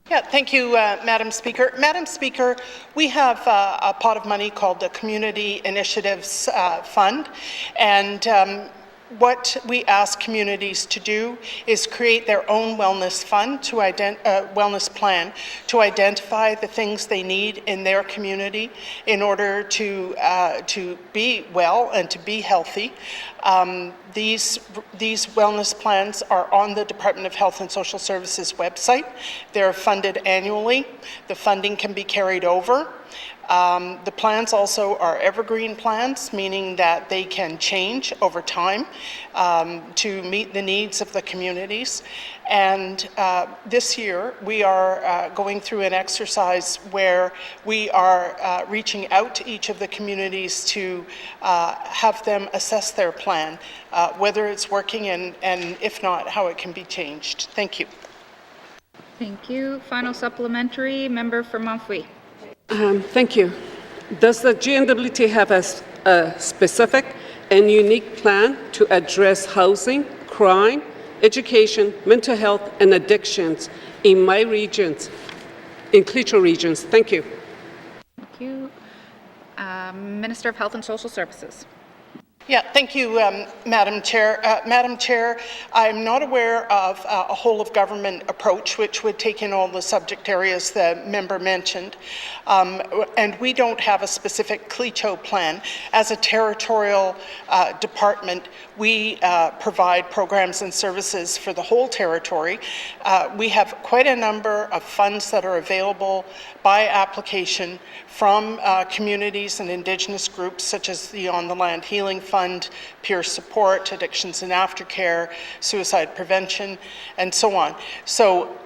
Yeah, thank you, Madam Speaker. Madam Speaker, we have a pot of money called the Community Initiatives Fund, and what we ask communities to do is create their own wellness fund, wellness plan, to identify the things they need in their community in order to be well and to be healthy. These wellness plans are on the Department of Health and Social Services website. They're funded annually. The funding can be carried over. The plans also are evergreen plans, meaning that they can change over time to meet the needs of the communities. And this year, we are going through an exercise where we are reaching out to each of the communities to have them assess their plan, whether it's working and if not, how it can be changed. Thank you. Thank you. Final supplementary, member for Montfouille. Thank you. Does the N.W.T have a specific and unique plan to address housing, crime, education, mental health, and addictions in my regions, in Cleacho regions? Thank you. Thank you. Minister of Health and Social Services. Yeah, thank you, Madam Chair. Madam Chair, I'm not aware of a whole-of-government approach which would take in all the subject areas the member mentioned, and we don't have a specific Cleacho plan. As a territorial department, we provide programs and services for the whole territory. We have quite a number of funds that are available by application from communities and Indigenous groups, such as the On the Land Healing Fund, peer support, addictions and aftercare, suicide prevention, and so on. So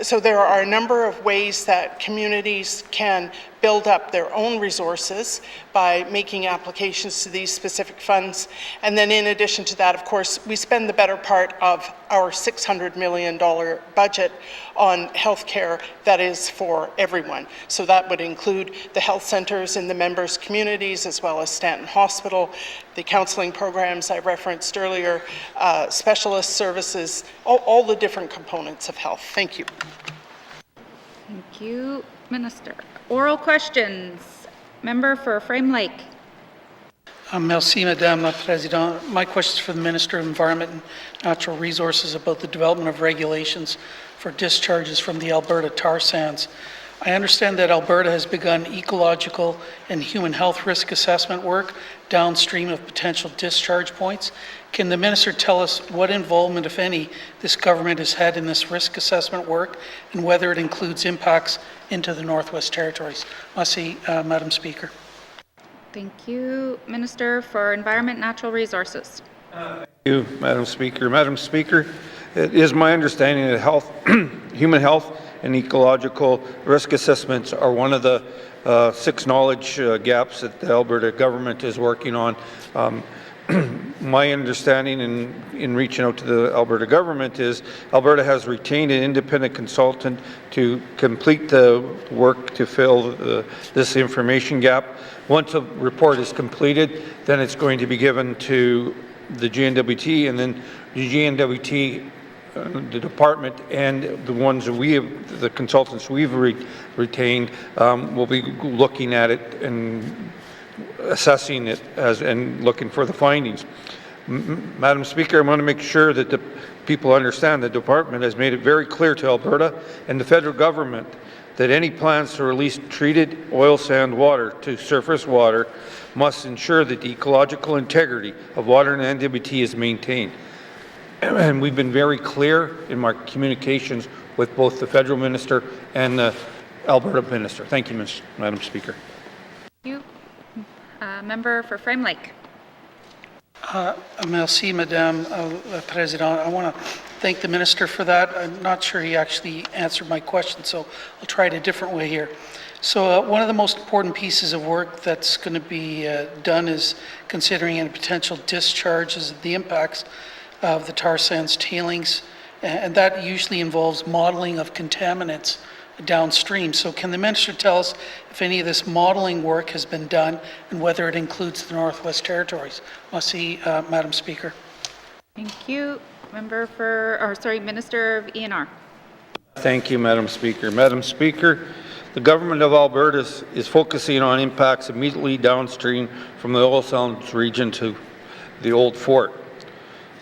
so there are a number of ways that communities can build up their own resources by making applications to these specific funds. And then in addition to that, of course, we spend the better part of our $600 million budget on healthcare that is for everyone. So that would include the health centers in the members' communities, as well as Stanton Hospital, the counseling programs I referenced earlier, specialist services, all the different components of health. Thank you. Thank you, Minister. Oral questions. Member for Frame Lake. Merci, Madame la Présidente. My question is for the Minister of Environment and Natural Resources about the development of regulations for discharges from the Alberta tar sands. I understand that Alberta has begun ecological and human health risk assessment work downstream of potential discharge points. Can the Minister tell us what involvement, if any, this government has had in this risk assessment work and whether it includes impacts into the Northwest Territories? Merci, Madam Speaker. Thank you. Minister for Environment and Natural Resources. Thank you, Madam Speaker. Madam Speaker, it is my understanding that health, human health and ecological risk assessments are one of the 6 knowledge gaps that the Alberta government is working on. My understanding in reaching out to the Alberta government is Alberta has retained an independent consultant to complete the work to fill this information gap. Once a report is completed, then it's going to be given to the N.W.T, and then the N.W.T, the department, and the ones that the consultants we've retained will be looking at it and assessing it and looking for the findings. Madam Speaker, I want to make sure that the people understand the department has made it very clear to Alberta and the federal government that any plans to release treated oil sand water to surface water must ensure that the ecological integrity of water in N.W.T is maintained. And we've been very clear in our communications with both the federal minister and the Alberta minister. Thank you, Madam Speaker. Thank you. Member for Frame Lake. Merci, Madame la Présidente. I want to thank the Minister for that. I'm not sure he actually answered my question, so I'll try it a different way here. So one of the most important pieces of work that's going to be done is considering any potential discharges, the impacts of the tar sands tailings, and that usually involves modeling of contaminants downstream. So can the Minister tell us if any of this modeling work has been done and whether it includes the Northwest Territories? Merci, Madam Speaker. Thank you. Minister of ENR. Thank you, Madam Speaker. Madam Speaker, the Government of Alberta is focusing on impacts immediately downstream from the oil sands region to the Old Fort.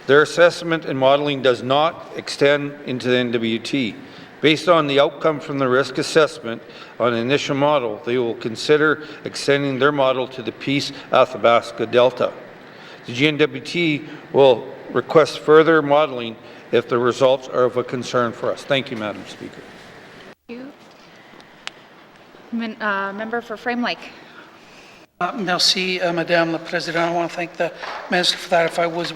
Their assessment and modeling does not extend into the N.W.T. Based on the outcome from the risk assessment on the initial model, they will consider extending their model to the Peace Athabasca Delta. The N.W.T will request further modeling if the results are of a concern for us. Thank you, Madam Speaker. Thank you. Member for Frame Lake. Merci, Madame la Présidente. I want to thank the Minister for that. If I was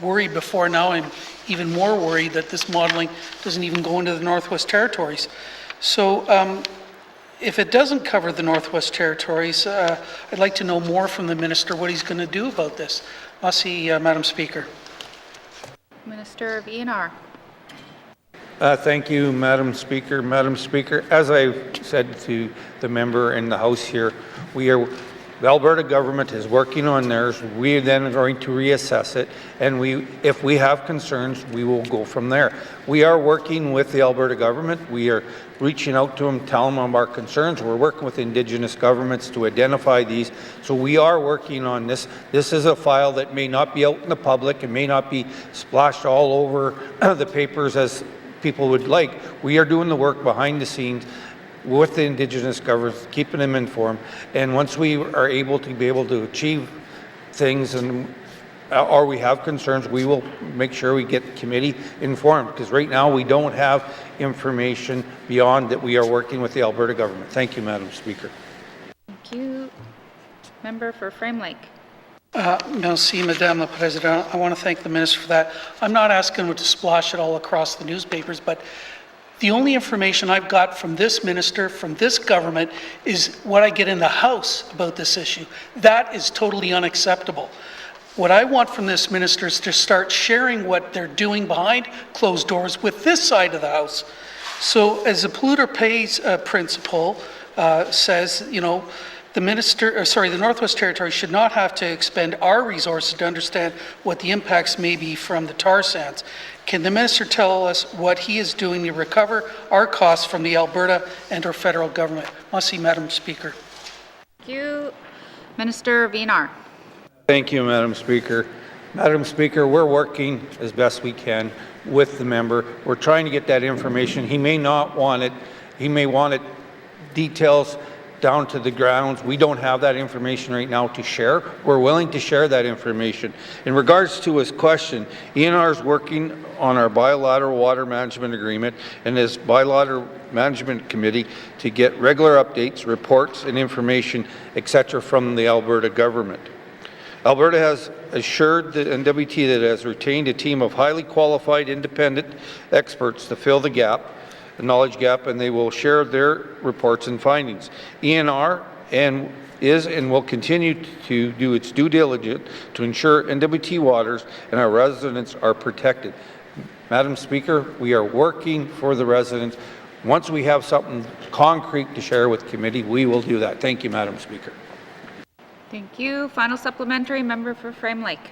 worried before, now I'm even more worried that this modeling doesn't even go into the Northwest Territories. So if it doesn't cover the Northwest Territories, I'd like to know more from the Minister what he's going to do about this. Merci, Madam Speaker. Minister of ENR. Thank you, Madam Speaker. Madam Speaker, as I said to the member in the House here, the Alberta government is working on theirs. We then are going to reassess it, and if we have concerns, we will go from there. We are working with the Alberta government. We are reaching out to them, telling them our concerns. We're working with Indigenous governments to identify these. So we are working on this. This is a file that may not be out in the public. It may not be splashed all over the papers as people would like. We are doing the work behind the scenes with the Indigenous governments, keeping them informed. And once we are able to achieve things or we have concerns, we will make sure we get the committee informed, because right now we don't have information beyond that. We are working with the Alberta government. Thank you, Madam Speaker. Thank you. Member for Frame Lake. Merci, Madame la Présidente. I want to thank the Minister for that. I'm not asking him to splash it all across the newspapers, but The only information I've got from this minister, from this government, is what I get in the House about this issue. That is totally unacceptable. What I want from this minister is to start sharing what they're doing behind closed doors with this side of the House. So as the polluter pays principle says, you know, the Northwest Territories should not have to expend our resources to understand what the impacts may be from the tar sands. Can the minister tell us what he is doing to recover our costs from the Alberta and our federal government? Merci, Madam Speaker. Thank you. Minister Vinar. Thank you, Madam Speaker. Madam Speaker, we're working as best we can with the member. We're trying to get that information. He may not want it. He may want it details down to the grounds. We don't have that information right now to share. We're willing to share that information. In regards to his question, ENR is working on our bilateral water management agreement and his bilateral management committee to get regular updates, reports, and information, etc. from the Alberta government. Alberta has assured the N.W.T. that it has retained a team of highly qualified independent experts to fill the gap, the knowledge gap, and they will share their reports and findings. ENR is and will continue to do its due diligence to ensure N.W.T. waters and our residents are protected. Madam Speaker, we are working for the residents. Once we have something concrete to share with committee, we will do that. Thank you, Madam Speaker. Thank you. Final supplementary, member for Frame Lake.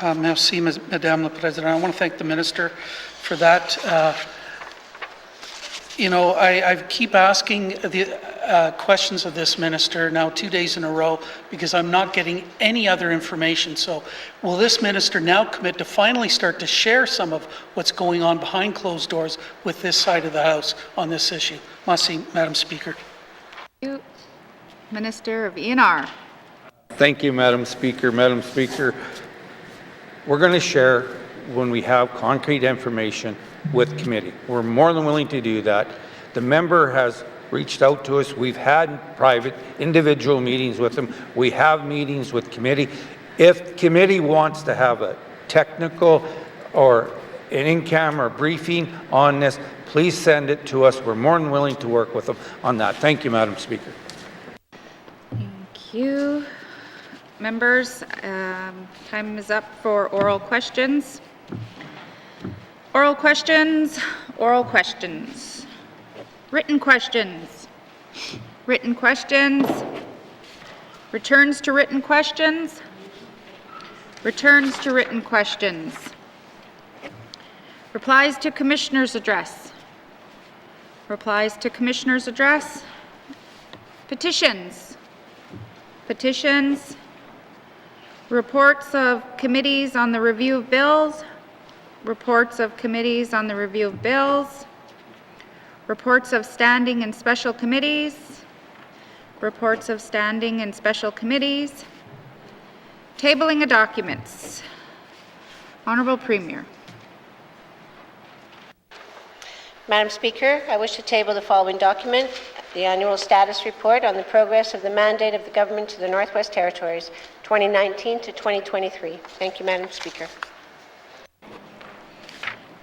Merci, Madame la Présidente. I want to thank the minister for that. You know, I keep asking the questions of this minister now 2 days in a row because I'm not getting any other information. So will this minister now commit to finally start to share some of what's going on behind closed doors with this side of the House on this issue? Merci, Madam Speaker. Thank you. Minister of ENR. Thank you, Madam Speaker. Madam Speaker, we're going to share when we have concrete information with committee. We're more than willing to do that. The member has reached out to us. We've had private, individual meetings with him. We have meetings with committee. If committee wants to have a technical or an in-camera briefing on this, please send it to us. We're more than willing to work with them on that. Thank you, Madam Speaker. Thank you. Members, time is up for oral questions. Oral questions, oral questions. Written questions, written questions. Returns to written questions, returns to written questions. Replies to Commissioner's address, replies to Commissioner's address. Petitions, petitions. Reports of committees on the review of bills, reports of committees on the review of bills, reports of standing and special committees, reports of standing and special committees, tabling of documents. Honourable Premier. Madam Speaker, I wish to table the following document, the annual status report on the progress of the mandate of the government to the Northwest Territories, 2019 to 2023. Thank you, Madam Speaker.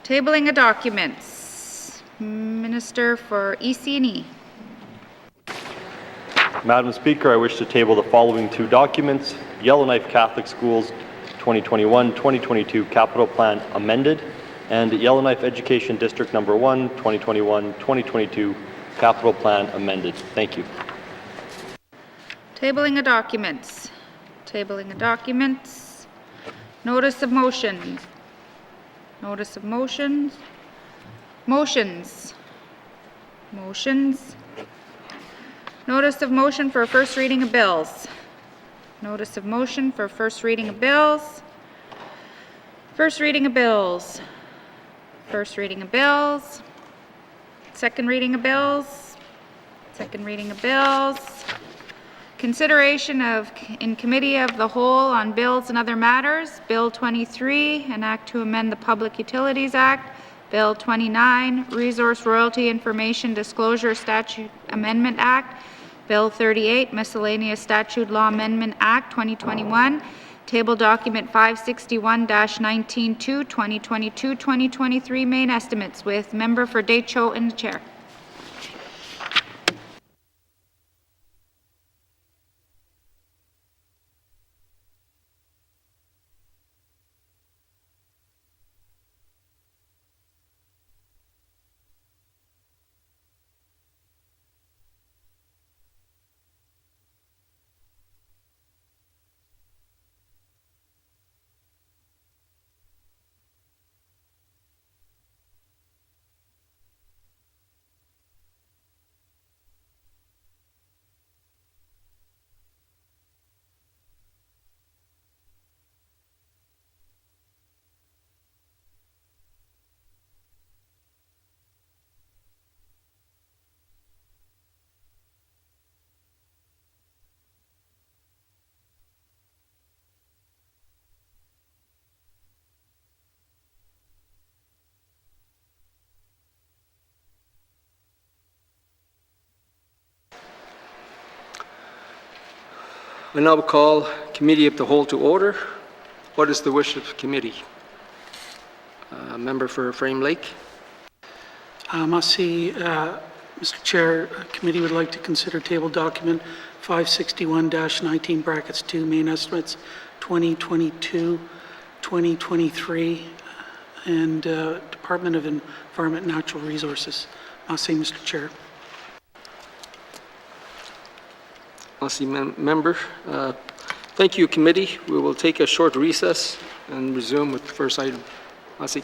Tabling of documents. Minister for EC&E. Madam Speaker, I wish to table the following two documents: Yellowknife Catholic Schools 2021-2022 Capital Plan amended, and Yellowknife Education District Number 1 2021-2022 Capital Plan amended. Thank you. Tabling of documents. Tabling of documents. Notice of motion. Notice of motions. Motions. Motions. Notice of motion for first reading of bills. Notice of motion for first reading of bills. First reading of bills. First reading of bills. Second reading of bills. Second reading of bills. Consideration of, in Committee of the Whole on Bills and Other Matters, Bill 23, an act to amend the Public Utilities Act, Bill 29, Resource Royalty Information Disclosure Statute Amendment Act, Bill 38, Miscellaneous Statute Law Amendment Act 2021, Table document 561-19-2, 2022-2023 main estimates with member for Deschaux in the chair. I now call Committee of the Whole to order. What is the wish of committee? Member for Frame Lake. Mr. Chair, committee would like to consider table document 561-19 brackets 2 main estimates 2022-2023 and Department of Environment and Natural Resources. Mr. Chair. Member. Thank you, committee. We will take a short recess and resume with the first item. Merci.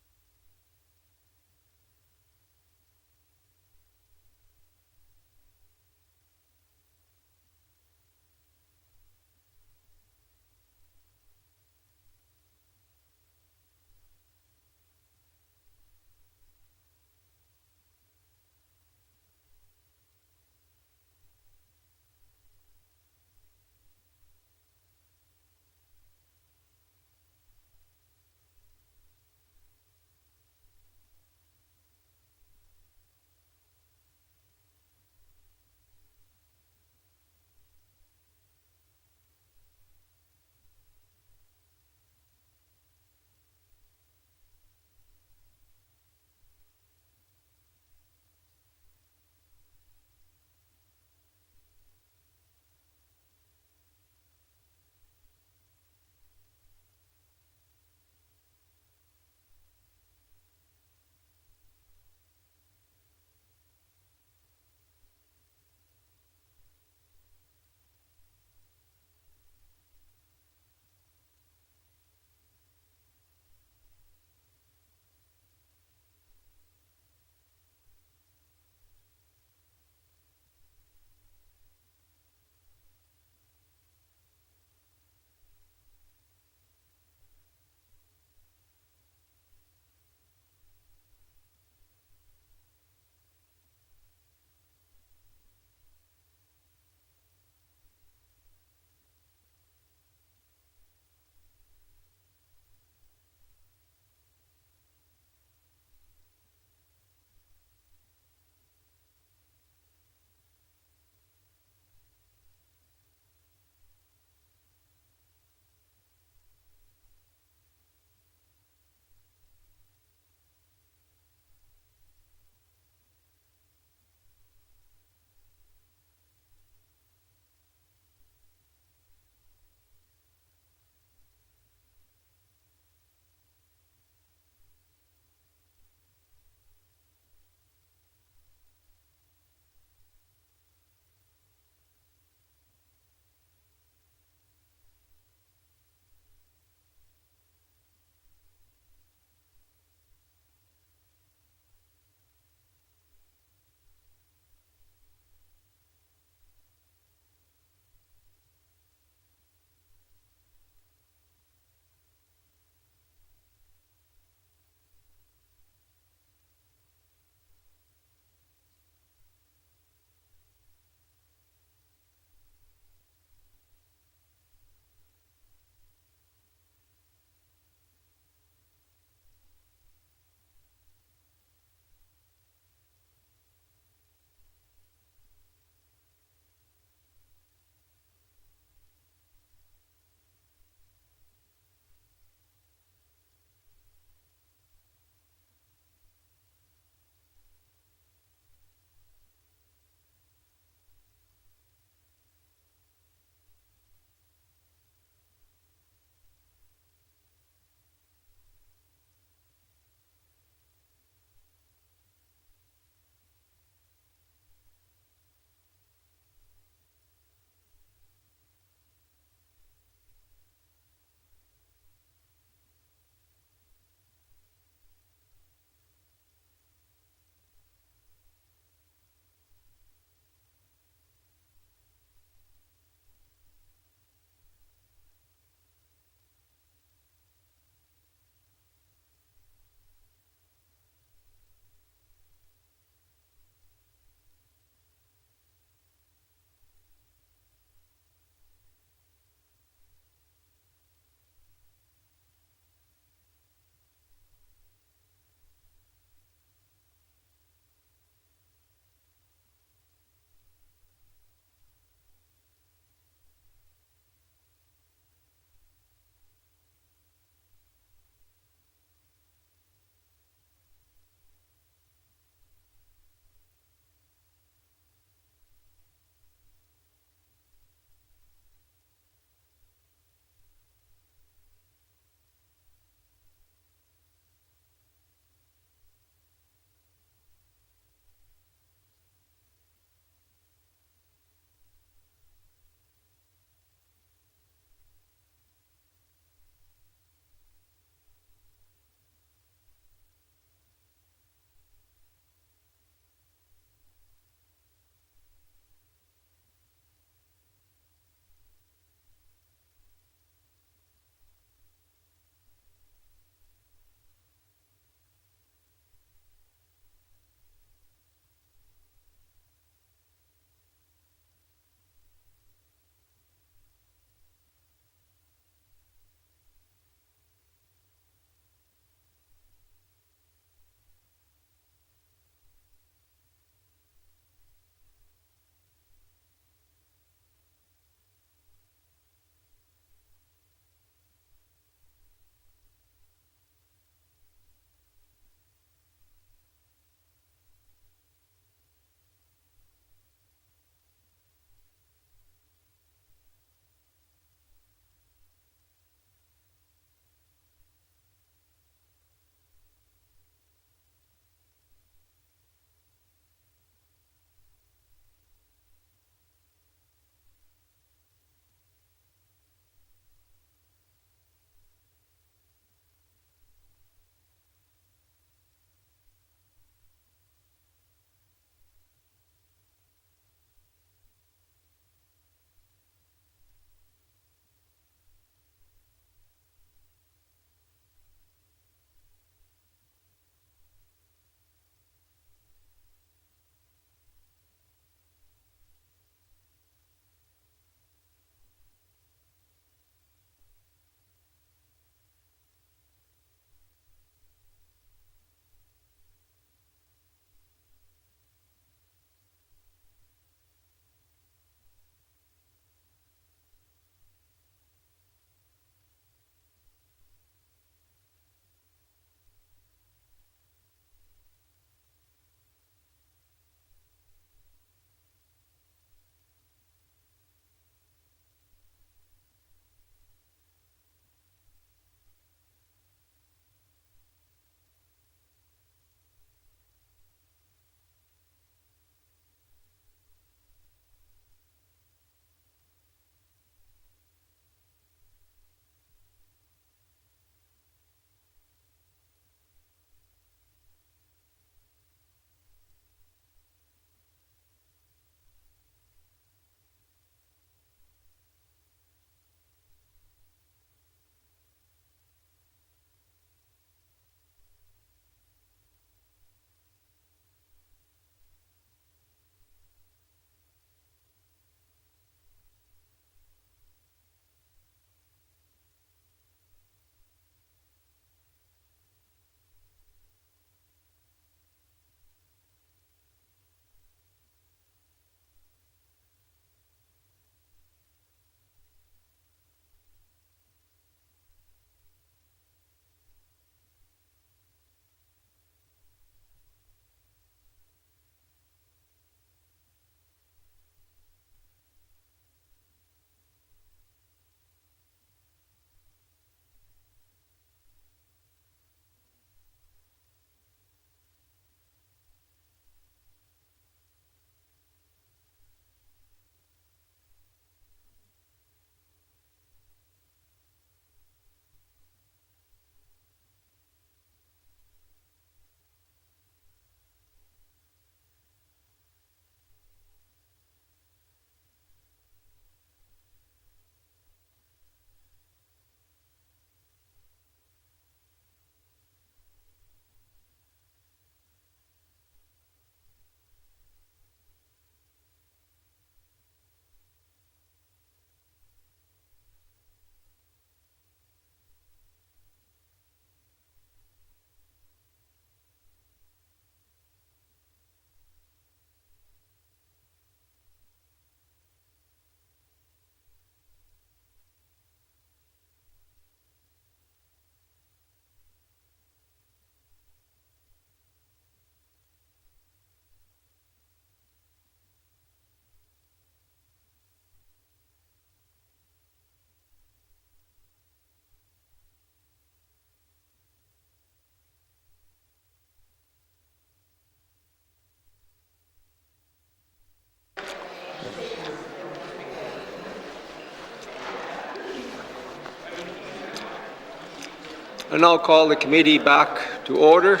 I now call the committee back to order.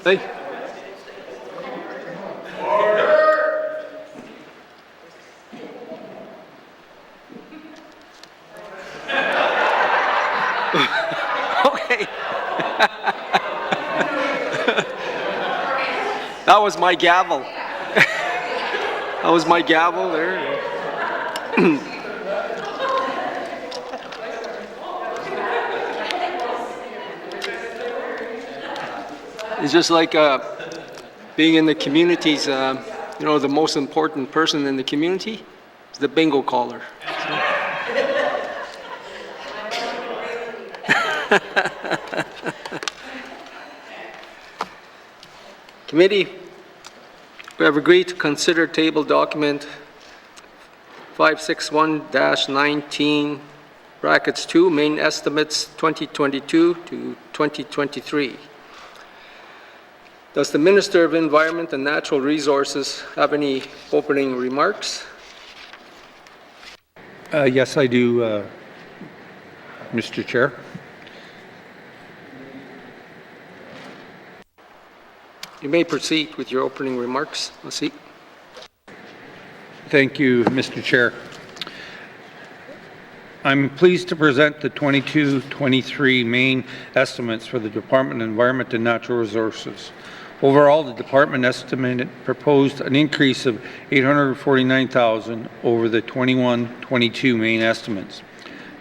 Hey. Okay. That was my gavel. That was my gavel there. It's just like being in the communities, you know, the most important person in the community is the bingo caller. Committee, we have agreed to consider table document 561-19, brackets 2, main estimates 2022 to 2023. Does the Minister of Environment and Natural Resources have any opening remarks? Yes, I do, Mr. Chair. You may proceed with your opening remarks. Let's see. Thank you, Mr. Chair. I'm pleased to present the 22-23 main estimates for the Department of Environment and Natural Resources. Overall, the department estimated proposed an increase of $849,000 over the 21-22 main estimates.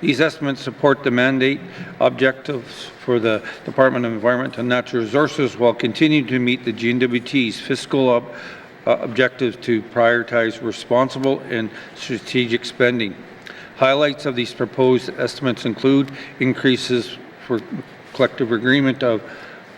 These estimates support the mandate objectives for the Department of Environment and Natural Resources while continuing to meet the N.W.T's fiscal objectives to prioritize responsible and strategic spending. Highlights of these proposed estimates include increases for collective agreement of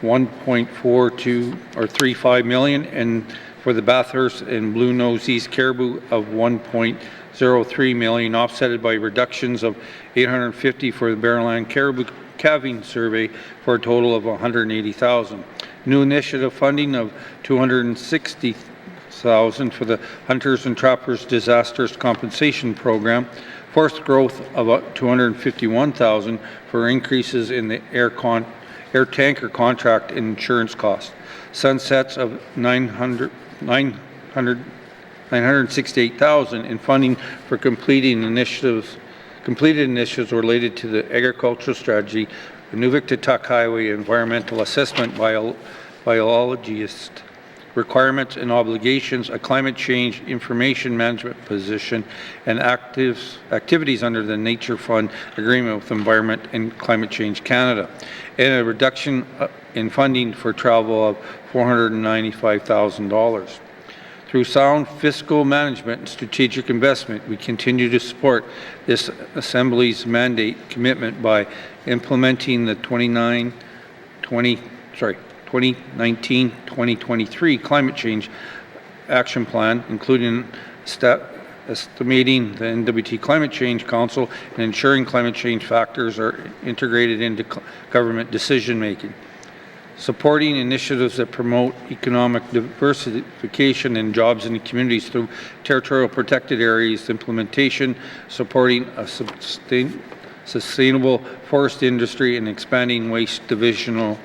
1.42 or 35 million, and for the Bathurst and Blue Nose East Caribou of 1.03 million, offset by reductions of 850 for the Barrowland Caribou calving survey for a total of 180,000. New initiative funding of 260,000 for the Hunters and Trappers Disasters Compensation Program. Forced growth of 251,000 for increases in the air tanker contract and insurance costs. Sunsets of 968,000 in funding for completed initiatives related to the agricultural strategy, the N.W.T to Tuck Highway environmental assessment biologist requirements and obligations, a climate change information management position, and activities under the Nature Fund agreement with Environment and Climate Change Canada, and a reduction in funding for travel of $495,000. Through sound fiscal management and strategic investment, we continue to support this Assembly's mandate commitment by implementing the 2019-2023 Climate Change Action Plan, including estimating the N.W.T Climate Change Council and ensuring climate change factors are integrated into government decision-making. Supporting initiatives that promote economic diversification and jobs in the communities through territorial protected areas implementation, supporting a sustainable forest industry and expanding waste diversion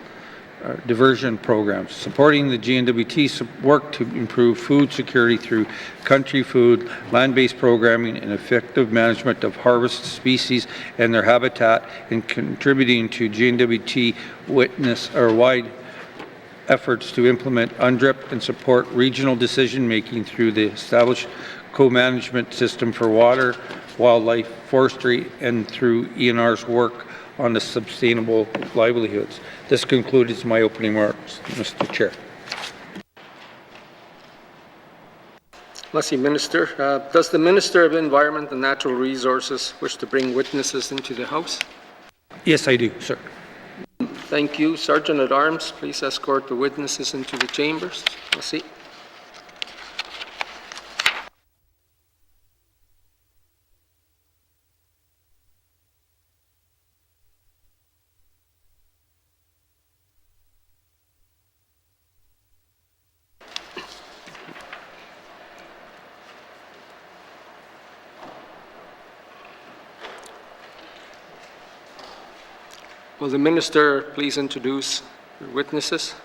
programs, supporting the N.W.T's work to improve food security through country food, land-based programming, and effective management of harvest species and their habitat, and contributing to N.W.T wide efforts to implement UNDRIP and support regional decision-making through the established co-management system for water, wildlife, forestry, and through ENR's work on the sustainable livelihoods. This concludes my opening remarks, Mr. Chair. Let's see, Minister. Does the Minister of Environment and Natural Resources wish to bring witnesses into the House? Yes, I do, sir. Thank you. Sergeant at Arms, please escort the witnesses into the chambers. Let's see. Will the minister please introduce the witnesses?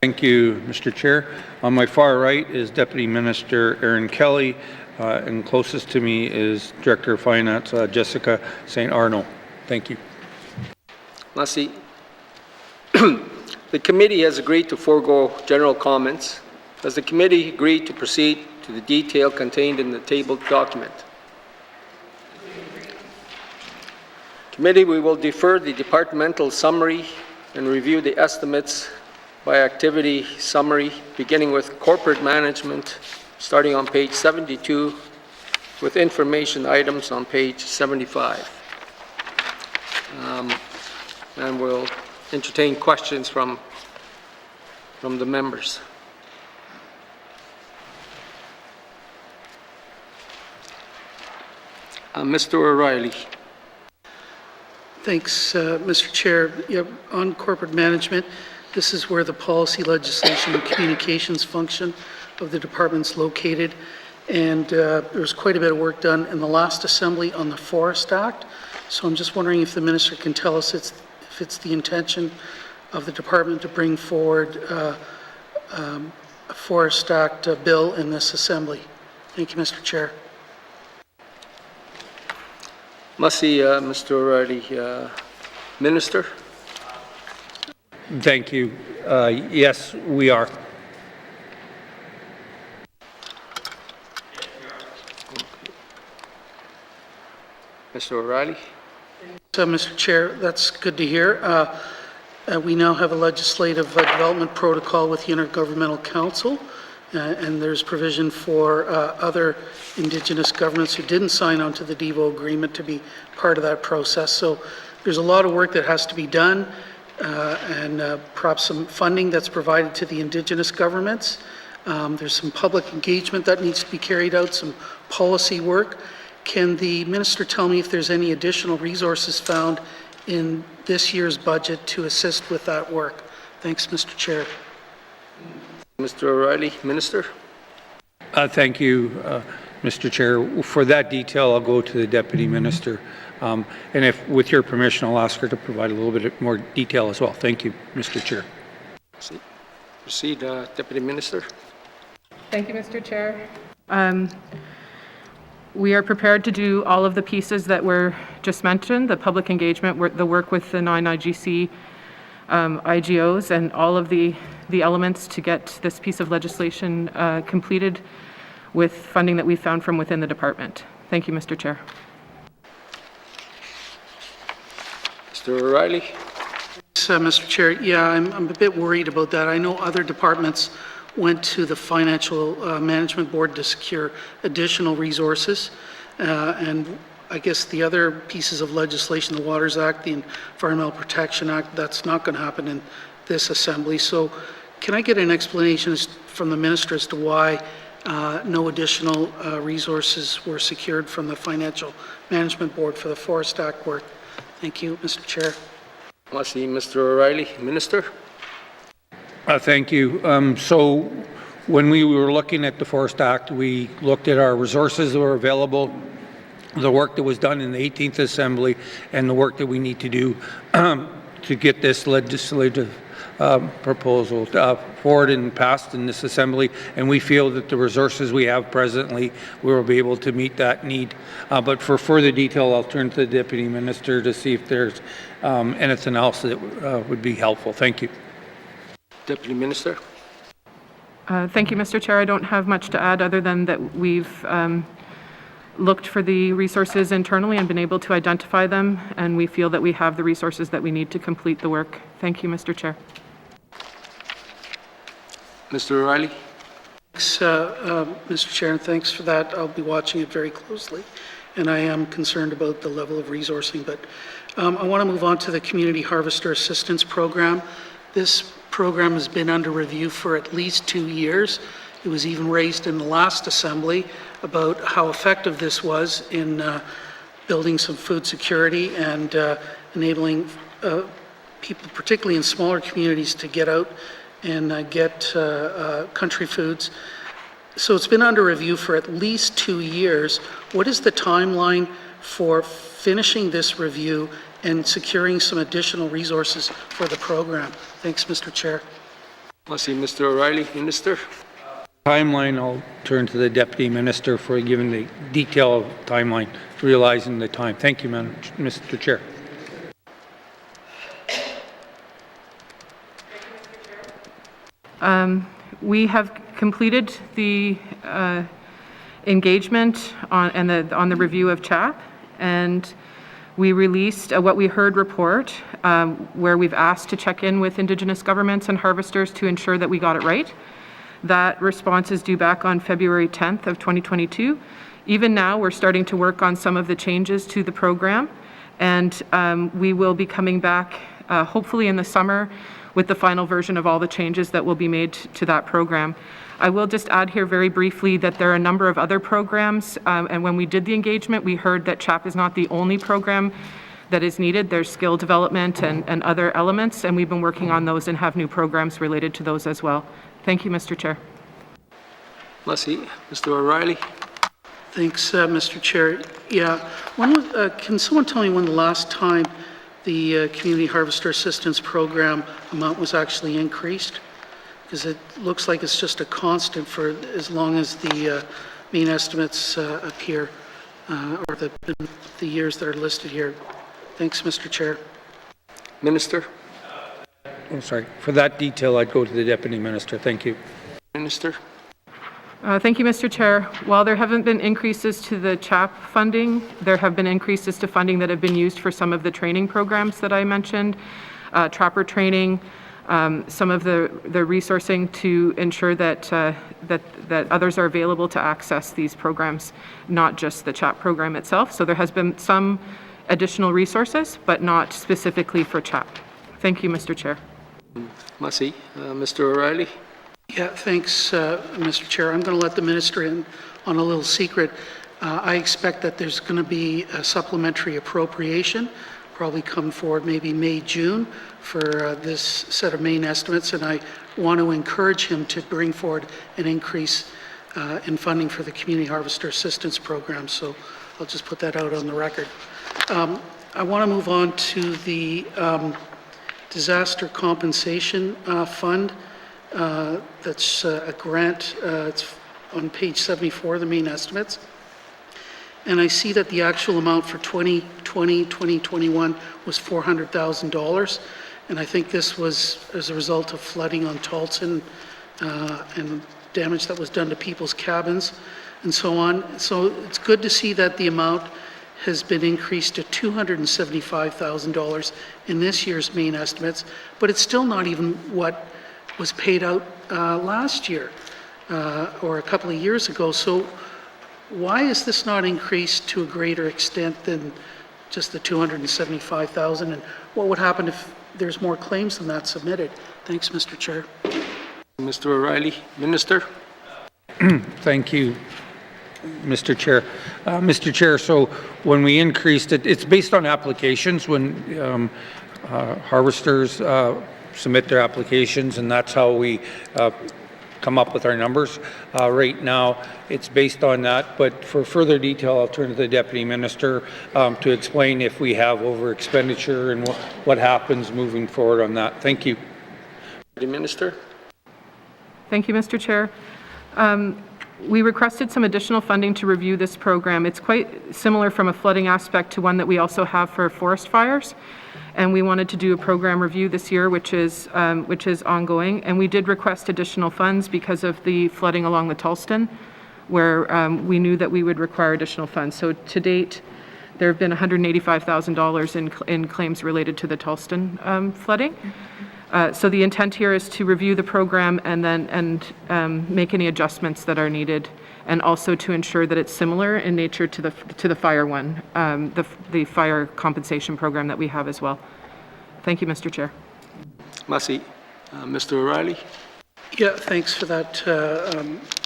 Thank you, Mr. Chair. On my far right is Deputy Minister Aaron Kelly, and closest to me is Director of Finance Jessica St. Arno. Thank you. Merci. The committee has agreed to forego general comments. Does the committee agree to proceed to the detail contained in the tabled document? Committee, we will defer the departmental summary and review the estimates by activity summary, beginning with corporate management, starting on page 72, with information items on page 75. And we'll entertain questions from the members. Mr. O'Reilly. Thanks, Mr. Chair. Yeah, on corporate management, this is where the policy, legislation, and communications function of the department's located. And there was quite a bit of work done in the last assembly on the Forest Act. So I'm just wondering if the minister can tell us if it's the intention of the department to bring forward a Forest Act bill in this assembly. Thank you, Mr. Chair. Merci, Mr. O'Reilly. Minister? Thank you. Yes, we are. Mr. O'Reilly? So, Mr. Chair, that's good to hear. We now have a legislative development protocol with the Intergovernmental Council, and there's provision for other Indigenous governments who didn't sign on to the DEVO agreement to be part of that process. So there's a lot of work that has to be done, and perhaps some funding that's provided to the Indigenous governments. There's some public engagement that needs to be carried out, some policy work. Can the minister tell me if there's any additional resources found in this year's budget to assist with that work? Thanks, Mr. Chair. Mr. O'Reilly, Minister? Thank you, Mr. Chair. For that detail, I'll go to the Deputy Minister. And if, with your permission, I'll ask her to provide a little bit more detail as well. Thank you, Mr. Chair. Proceed, Deputy Minister. Thank you, Mr. Chair. We are prepared to do all of the pieces that were just mentioned, the public engagement, the work with the 9 IGC IGOs, and all of the elements to get this piece of legislation completed with funding that we found from within the department. Thank you, Mr. Chair. Mr. O'Reilly. Mr. Chair, yeah, I'm a bit worried about that. I know other departments went to the Financial Management Board to secure additional resources, and I guess the other pieces of legislation, the Waters Act, the Environmental Protection Act, that's not going to happen in this assembly. So can I get an explanation from the minister as to why no additional resources were secured from the Financial Management Board for the Forest Act work? Thank you, Mr. Chair. Merci, Mr. O'Reilly. Minister? Thank you. So when we were looking at the Forest Act, we looked at our resources that were available, the work that was done in the 18th Assembly, and the work that we need to do to get this legislative proposal forward and passed in this Assembly, and we feel that the resources we have presently will be able to meet that need. But for further detail, I'll turn to the Deputy Minister to see if there's anything else that would be helpful. Thank you. Deputy Minister. Thank you, Mr. Chair. I don't have much to add other than that we've looked for the resources internally and been able to identify them, and we feel that we have the resources that we need to complete the work. Thank you, Mr. Chair. Mr. O'Reilly. Thanks, Mr. Chair, and thanks for that. I'll be watching it very closely, and I am concerned about the level of resourcing, but I want to move on to the Community Harvester Assistance Program. This program has been under review for at least 2 years. It was even raised in the last assembly about how effective this was in building some food security and enabling people, particularly in smaller communities, to get out and get country foods. So it's been under review for at least 2 years. What is the timeline for finishing this review and securing some additional resources for the program. Thanks, Mr. Chair. I see Mr. O'Reilly. Minister. Timeline, I'll turn to the Deputy Minister for giving the detailed timeline, realizing the time. Thank you, Mr. Chair. We have completed the engagement on the review of CHAP, and we released a What We Heard report where we've asked to check in with Indigenous governments and harvesters to ensure that we got it right. That response is due back on February 10th of 2022. Even now, we're starting to work on some of the changes to the program, and we will be coming back hopefully in the summer with the final version of all the changes that will be made to that program. I will just add here very briefly that there are a number of other programs, and when we did the engagement, we heard that CHAP is not the only program that is needed. There's skill development and other elements, and we've been working on those and have new programs related to those as well. Thank you, Mr. Chair. Mr. O'Reilly. Thanks, Mr. Chair. Yeah, can someone tell me when the last time the Community Harvester Assistance Program amount was actually increased? Because it looks like it's just a constant for as long as the main estimates appear, or the years that are listed here. Thanks, Mr. Chair. Minister. I'm sorry. For that detail, I'd go to the Deputy Minister. Thank you. Minister. Thank you, Mr. Chair. While there haven't been increases to the CHAP funding, there have been increases to funding that have been used for some of the training programs that I mentioned, trapper training, some of the resourcing to ensure that others are available to access these programs, not just the CHAP program itself. So there has been some additional resources, but not specifically for CHAP. Thank you, Mr. Chair. Mr. O'Reilly. Yeah, thanks, Mr. Chair. I'm going to let the minister in on a little secret. I expect that there's going to be a supplementary appropriation, probably come forward maybe May, June, for this set of main estimates, and I want to encourage him to bring forward an increase in funding for the Community Harvester Assistance Program. So I'll just put that out on the record. I want to move on to the Disaster Compensation Fund. That's a grant. It's on page 74, the main estimates. And I see that the actual amount for 2020, 2021 was $400,000. And I think this was as a result of flooding on Talton and damage that was done to people's cabins and so on. So it's good to see that the amount has been increased to $275,000 in this year's main estimates, but it's still not even what was paid out last year or a couple of years ago. So why is this not increased to a greater extent than just the $275,000? And what would happen if there's more claims than that submitted? Thanks, Mr. Chair. Mr. O'Reilly. Minister. Thank you, Mr. Chair. Mr. Chair, so when we increased it, it's based on applications when harvesters submit their applications, and that's how we come up with our numbers. Right now, it's based on that, but for further detail, I'll turn to the Deputy Minister to explain if we have over expenditure and what happens moving forward on that. Thank you. Deputy Minister. Thank you, Mr. Chair. We requested some additional funding to review this program. It's quite similar from a flooding aspect to one that we also have for forest fires. And we wanted to do a program review this year, which is ongoing. And we did request additional funds because of the flooding along the Talston, where we knew that we would require additional funds. So to date, there have been $185,000 in claims related to the Talston flooding. So the intent here is to review the program and then make any adjustments that are needed, and also to ensure that it's similar in nature to the fire one, the fire compensation program that we have as well. Thank you, Mr. Chair. Mr. O'Reilly. Yeah, thanks for that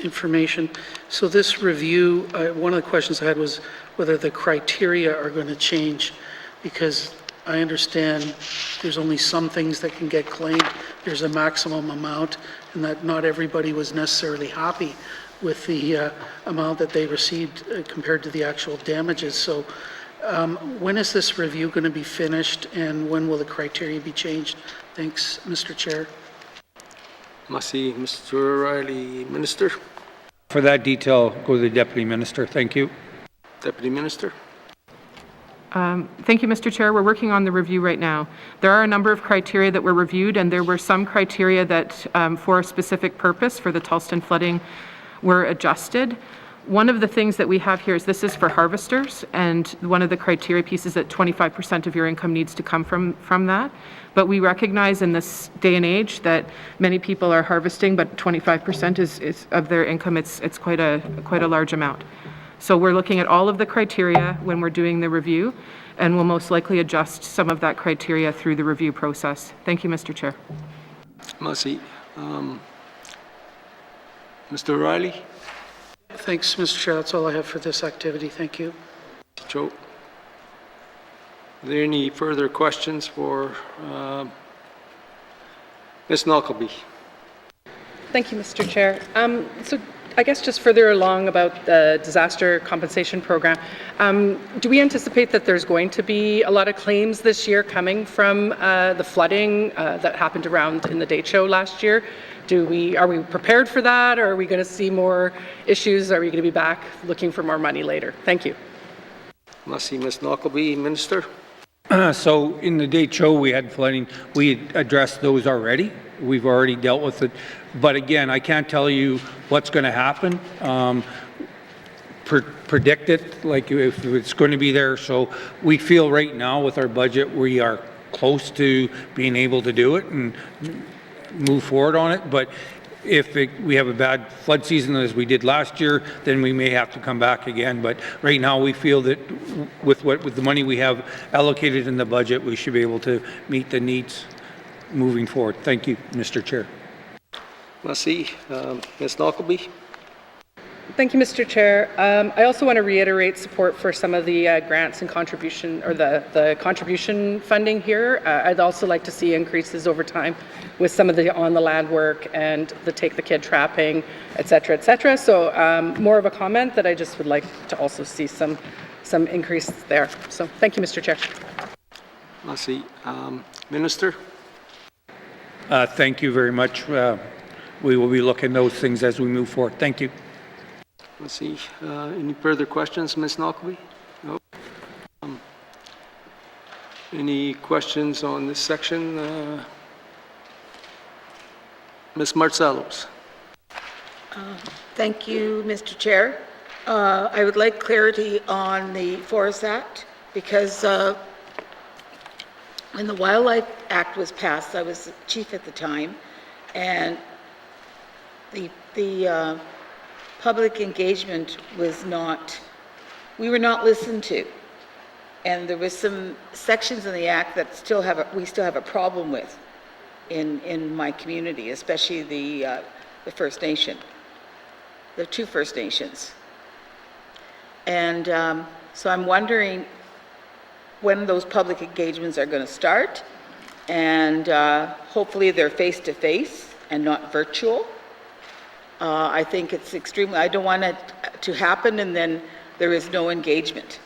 information. So this review, one of the questions I had was whether the criteria are going to change, because I understand there's only some things that can get claimed. There's a maximum amount, and that not everybody was necessarily happy with the amount that they received compared to the actual damages. So When is this review going to be finished, and when will the criteria be changed? Thanks, Mr. Chair. Merci, Mr. O'Reilly. Minister? For that detail, go to the Deputy Minister. Thank you. Deputy Minister? Thank you, Mr. Chair. We're working on the review right now. There are a number of criteria that were reviewed, and there were some criteria that, for a specific purpose, for the Telston flooding, were adjusted. One of the things that we have here is this is for harvesters, and one of the criteria pieces that 25% of your income needs to come from that. But we recognize in this day and age that many people are harvesting, but 25% is of their income. It's quite a large amount. So we're looking at all of the criteria when we're doing the review, and we'll most likely adjust some of that criteria through the review process. Thank you, Mr. Chair. Merci. Mr. O'Reilly? Thanks, Mr. Chair. That's all I have for this activity. Thank you. Joe? Are there any further questions for Ms. Knockleby? Thank you, Mr. Chair. So I guess just further along about the disaster compensation program, do we anticipate that there's going to be a lot of claims this year coming from the flooding that happened around in the date show last year? Are we prepared for that, or are we going to see more issues? Are we going to be back looking for more money later? Thank you. Merci, Ms. Knockleby. Minister? So in the date show, we had flooding. We addressed those already. We've already dealt with it. But again, I can't tell you what's going to happen. Predict it, like if it's going to be there. So we feel right now with our budget, we are close to being able to do it and move forward on it. But if we have a bad flood season as we did last year, then we may have to come back again. But right now we feel that with the money we have allocated in the budget, we should be able to meet the needs moving forward. Thank you, Mr. Chair. Merci. Ms. Knockleby? Thank you, Mr. Chair. I also want to reiterate support for some of the grants and contribution, or the contribution funding here. I'd also like to see increases over time with some of the on-the-land work and the take the kid trapping, et cetera, et cetera. So more of a comment that I just would like to also see some increase there. So thank you, Mr. Chair. Merci. Minister? Thank you very much. We will be looking at those things as we move forward. Thank you. Let's see. Any further questions, Ms. Knockleby? No. Any questions on this section? Ms. Marcellos. Thank you, Mr. Chair. I would like clarity on the Forest Act, because when the Wildlife Act was passed, I was chief at the time, and the public engagement was not, we were not listened to. And there was some sections in the Act that we still have a problem with in my community, especially the First Nation, the two First Nations. And so I'm wondering when those public engagements are going to start, and hopefully they're face-to-face and not virtual. I think it's I don't want it to happen and then there is no engagement,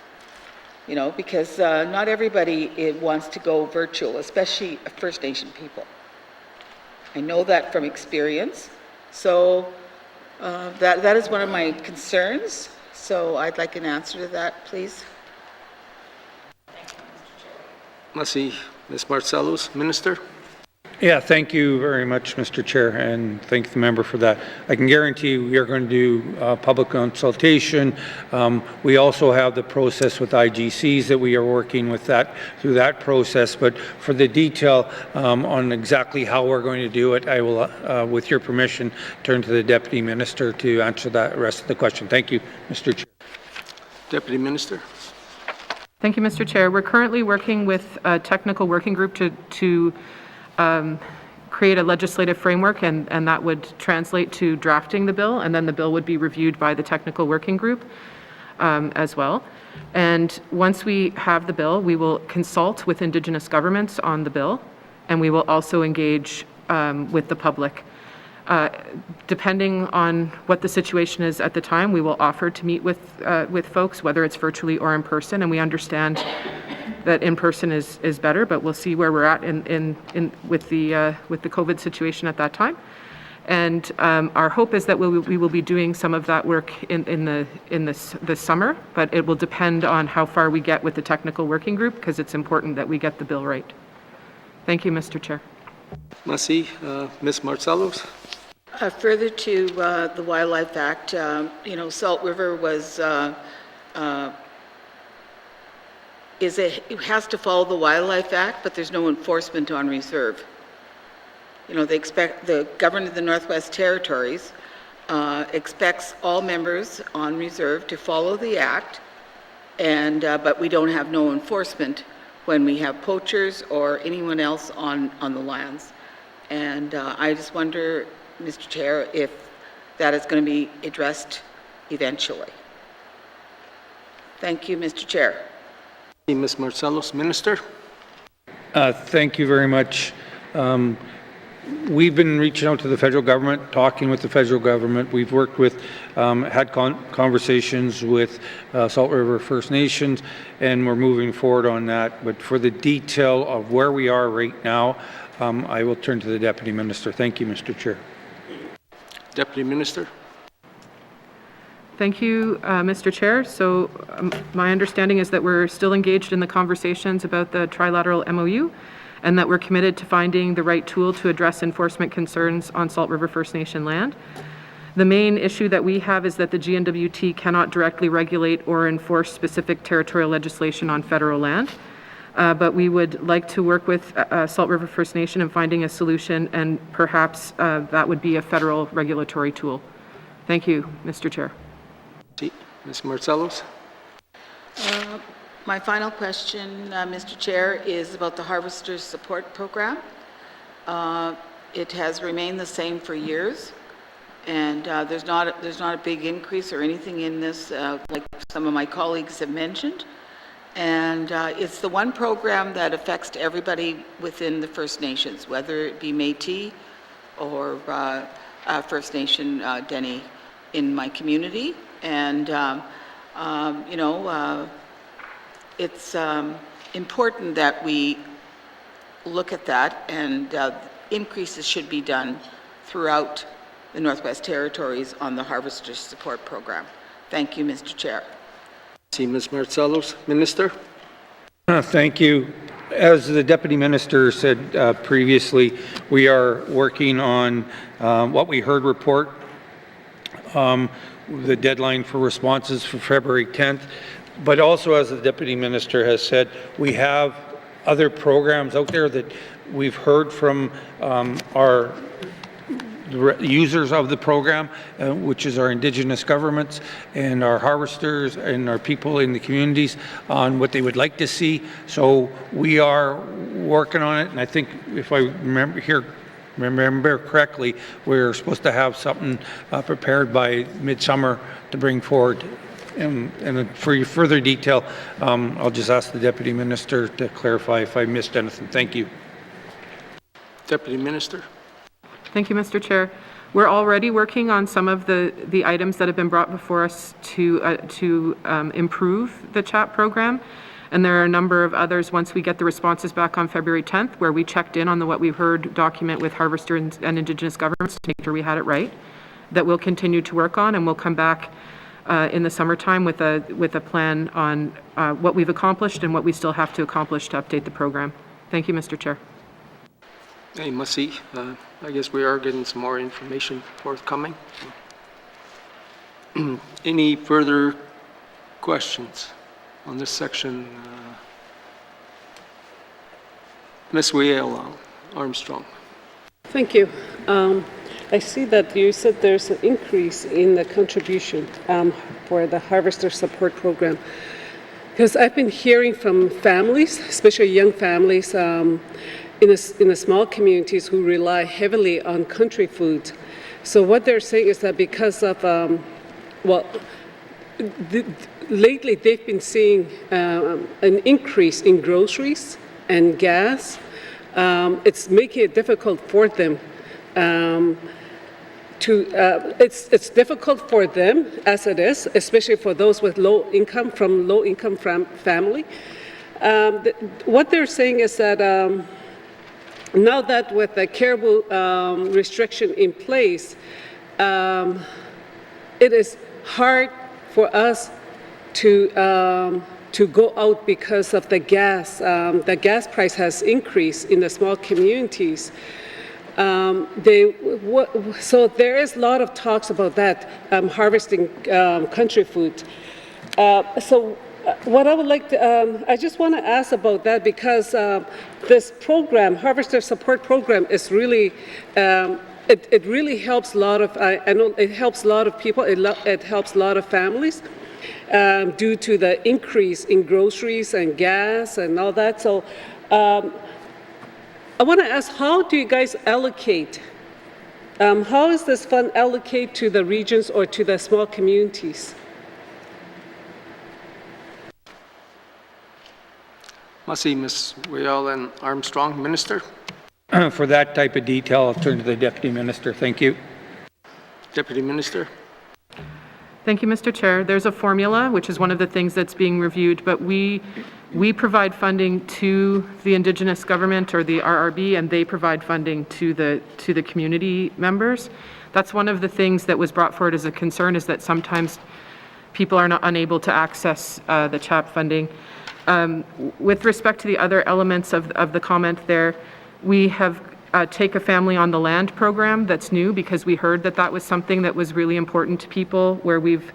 because not everybody wants to go virtual, especially First Nation people. I know that from experience. So that is one of my concerns. So I'd like an answer to that, please. Merci. Ms. Marcellos. Minister? Yeah, thank you very much, Mr. Chair, and thank the member for that. I can guarantee you we are going to do public consultation. We also have the process with IGCs that we are working with through that process. But for the detail on exactly how we're going to do it, I will, with your permission, turn to the Deputy Minister to answer that rest of the question. Thank you, Mr. Chair. Deputy Minister. Thank you, Mr. Chair. We're currently working with a technical working group to create a legislative framework, and that would translate to drafting the bill, and then the bill would be reviewed by the technical working group as well. And once we have the bill, we will consult with Indigenous governments on the bill, and we will also engage with the public. Depending on what the situation is at the time, we will offer to meet with folks, whether it's virtually or in person, and we understand that in person is better, but we'll see where we're at with the COVID situation at that time. And our hope is that we will be doing some of that work in this summer, but it will depend on how far we get with the technical working group, because it's important that we get the bill right. Thank you, Mr. Chair. Merci. Ms. Marcellos? Further to the Wildlife Act, Salt River was, it has to follow the Wildlife Act, but there's no enforcement on reserve. They expect, the government of the Northwest Territories expects all members on reserve to follow the act, but we don't have no enforcement when we have poachers or anyone else on the lands. And I just wonder, Mr. Chair, if that is going to be addressed eventually. Thank you, Mr. Chair. Ms. Marcellos, Minister. Thank you very much. We've been reaching out to the federal government, talking with the federal government. We've worked with, had conversations with Salt River First Nations, and we're moving forward on that. But for the detail of where we are right now, I will turn to the Deputy Minister. Thank you, Mr. Chair. Deputy Minister. Thank you, Mr. Chair. So my understanding is that we're still engaged in the conversations about the trilateral MOU, and that we're committed to finding the right tool to address enforcement concerns on Salt River First Nation land. The main issue that we have is that the N.W.T cannot directly regulate or enforce specific territorial legislation on federal land, but we would like to work with Salt River First Nation in finding a solution, and perhaps that would be a federal regulatory tool. Thank you, Mr. Chair. Ms. Marcellos. My final question, Mr. Chair, is about the Harvesters Support Program. It has remained the same for years, and there's not a big increase or anything in this, like some of my colleagues have mentioned. And it's the one program that affects everybody within the First Nations, whether it be Métis or First Nation Dene in my community. And it's important that we look at that, and increases should be done throughout the Northwest Territories on the Harvesters Support Program. Thank you, Mr. Chair. See Ms. Marcellos. Minister. Thank you. As the Deputy Minister said previously, we are working on what we heard report. The deadline for responses for February 10th. But also, as the Deputy Minister has said, we have other programs out there that we've heard from our users of the program, which is our Indigenous governments and our harvesters and our people in the communities, on what they would like to see. So we are working on it, and I think, if I remember correctly, we're supposed to have something prepared by midsummer to bring forward. And for further detail, I'll just ask the Deputy Minister to clarify if I missed anything. Thank you. Deputy Minister. Thank you, Mr. Chair. We're already working on some of the items that have been brought before us to improve the CHAP program. And there are a number of others once we get the responses back on February 10th, where we checked in on the what we've heard document with harvesters and Indigenous governments to make sure we had it right, that we'll continue to work on, and we'll come back in the summertime with a plan on what we've accomplished and what we still have to accomplish to update the program. Thank you, Mr. Chair. Hey, Masi, I guess we are getting some more information forthcoming. Any further questions on this section? Ms. Wiel Armstrong. Thank you. I see that you said there's an increase in the contribution for the Harvester Support Program. Because I've been hearing from families, especially young families, in the small communities who rely heavily on country foods. So what they're saying is that because of, lately they've been seeing an increase in groceries and gas. It's making it difficult for them. it's difficult for them as it is, especially for those with low income, from low income family. What they're saying is that now that with the caribou restriction in place, it is hard for us to go out because of the gas. The gas price has increased in the small communities. So there is a lot of talks about that, harvesting country food. What I would like to, I just want to ask about that because this program, Harvester Support Program, is really, it really helps a lot of, I know it helps a lot of people, it helps a lot of families due to the increase in groceries and gas and all that. So I want to ask, how do you guys allocate? How is this fund allocated to the regions or to the small communities? Must Ms. Whale and Armstrong, Minister. For that type of detail, I'll turn to the Deputy Minister. Thank you. Deputy Minister. Thank you, Mr. Chair. There's a formula, which is one of the things that's being reviewed, but we provide funding to the Indigenous government or the RRB, and they provide funding to the community members. That's one of the things that was brought forward as a concern, is that sometimes people are not unable to access the CHAP funding. With respect to the other elements of the comment there, we have Take a Family on the Land program that's new, because we heard that that was something that was really important to people, where we've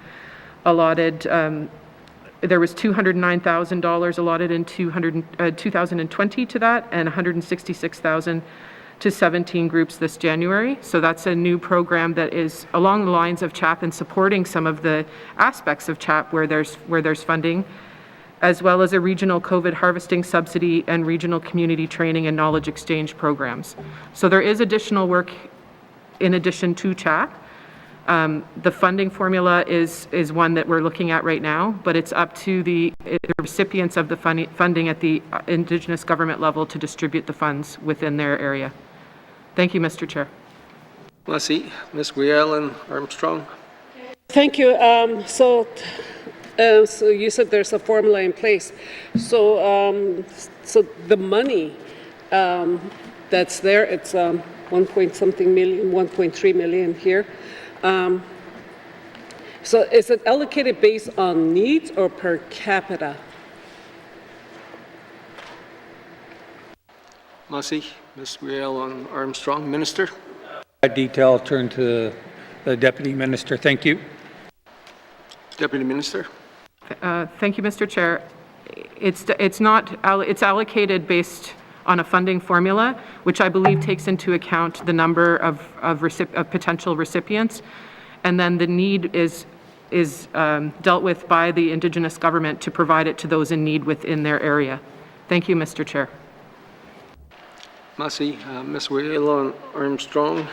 allotted, there was $209,000 allotted in 2020 to that, and $166,000 to 17 groups this January. So that's a new program that is along the lines of CHAP and supporting some of the aspects of CHAP where there's funding, as well as a regional COVID harvesting subsidy and regional community training and knowledge exchange programs. So there is additional work in addition to CHAP. The funding formula is one that we're looking at right now, but it's up to the recipients of the funding at the Indigenous government level to distribute the funds within their area. Thank you, Mr. Chair. Ms. Whale and Armstrong. Thank you. So you said there's a formula in place. So the money that's there, it's 1.something million, 1.3 million here. So is it allocated based on needs or per capita? Ms. Whale and Armstrong, Minister. That detail, I'll turn to the Deputy Minister. Thank you. Deputy Minister. Thank you, Mr. Chair. It's allocated based on a funding formula, which I believe takes into account the number of potential recipients, and then the need is dealt with by the Indigenous government to provide it to those in need within their area. Thank you, Mr. Chair. Ms. Whale Armstrong.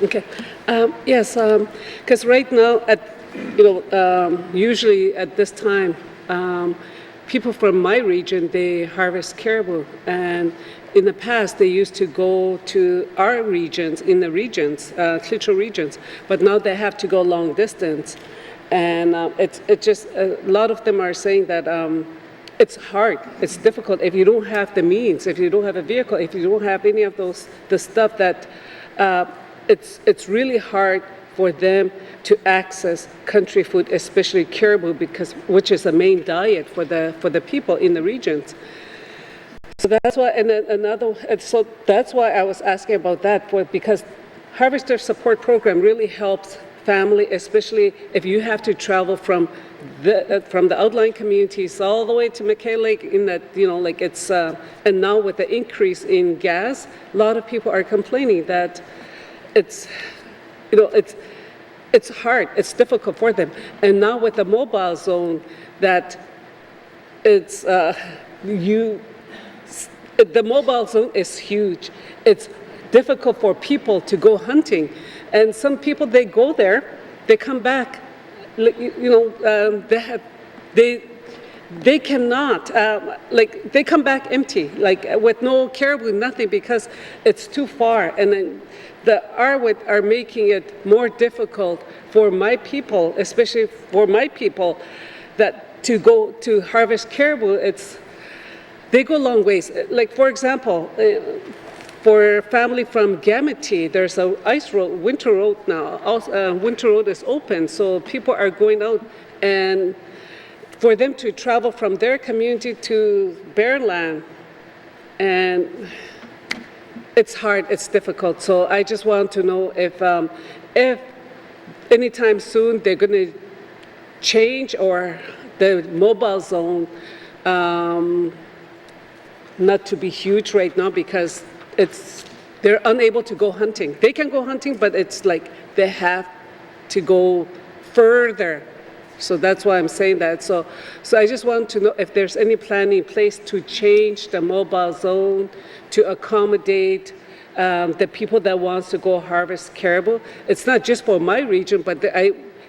Okay. Yes, because right now, usually at this time, people from my region, they harvest caribou, and in the past they used to go to our regions, Klitschko regions, but now they have to go long distance, and it just a lot of them are saying that it's hard, it's difficult if you don't have the means, if you don't have a vehicle, if you don't have any of the stuff that it's really hard for them to access country food, especially caribou, which is the main diet for the people in the regions. So that's why, so that's why I was asking about that, because Harvester Support Program really helps family, especially if you have to travel from the outlying communities all the way to McKay Lake. In that, it's and now with the increase in gas, a lot of people are complaining that it's hard, it's difficult for them. And now with the mobile zone, that it's, the mobile zone is huge. It's difficult for people to go hunting. And some people, they go there, they come back, they cannot, like, they come back empty, like, with no caribou, nothing, because it's too far. And then the RWIT are making it more difficult for my people, especially for my people, that to go to harvest caribou, they go long ways. Like, for example, for family from N.W.T, there's a ice road, winter road now. Winter road is open, so people are going out, and for them to travel from their community to barren land, and it's hard, it's difficult. So I just want to know if anytime soon they're going to change, or the mobile zone not to be huge right now, because they're unable to go hunting. They can go hunting, but it's like they have to go further. So that's why I'm saying that. So I just want to know if there's any plan in place to change the mobile zone to accommodate the people that wants to go harvest caribou. It's not just for my region, but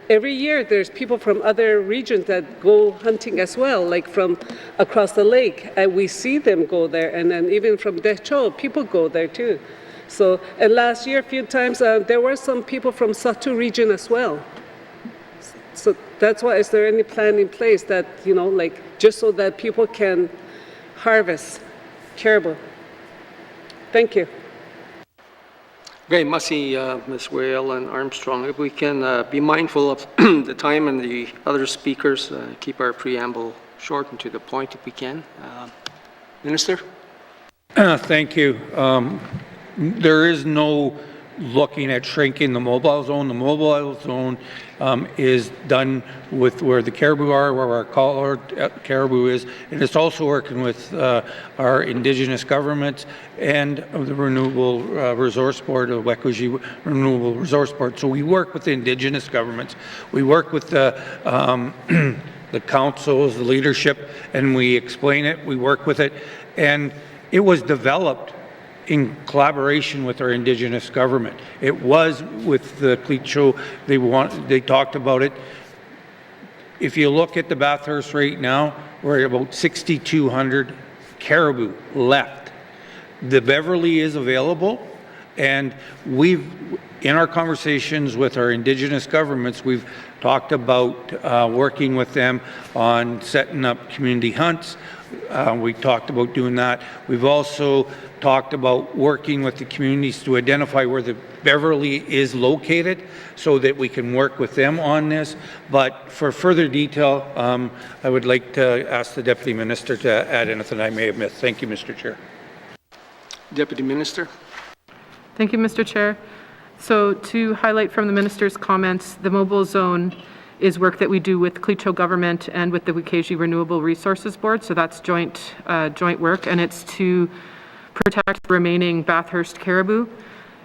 every year there's people from other regions that go hunting as well, like from across the lake. We see them go there, and then even from Decho, people go there too. So, and last year a few times there were some people from Statute region as well. So that's why, is there any plan in place that, like, just so that people can harvest caribou? Thank you. Very mussy, Ms. Whale and Armstrong. If we can be mindful of the time and the other speakers, keep our preamble short and to the point if we can. Minister? Thank you. There is no looking at shrinking the mobile zone. The mobile zone is done with where the caribou are, where our collared caribou is, and it's also working with our Indigenous governments and the Renewable Resource Board, the Wekuji Renewable Resource Board. So we work with the Indigenous governments. We work with the councils, the leadership, and we explain it. We work with it, and it was developed in collaboration with our Indigenous government. It was with the Clecho, they talked about it. If you look at the Bathurst right now, we're at about 6,200 caribou left. The Beverly is available, and in our conversations with our Indigenous governments, we've talked about working with them on setting up community hunts. We talked about doing that. We've also talked about working with the communities to identify where the Beverly is located so that we can work with them on this. But for further detail, I would like to ask the Deputy Minister to add anything I may have missed. Thank you, Mr. Chair. Deputy Minister. Thank you, Mr. Chair. So to highlight from the Minister's comments, the mobile zone is work that we do with Clecho government and with the Wekuji Renewable Resources Board. So that's joint work, and it's to protect the remaining Bathurst caribou.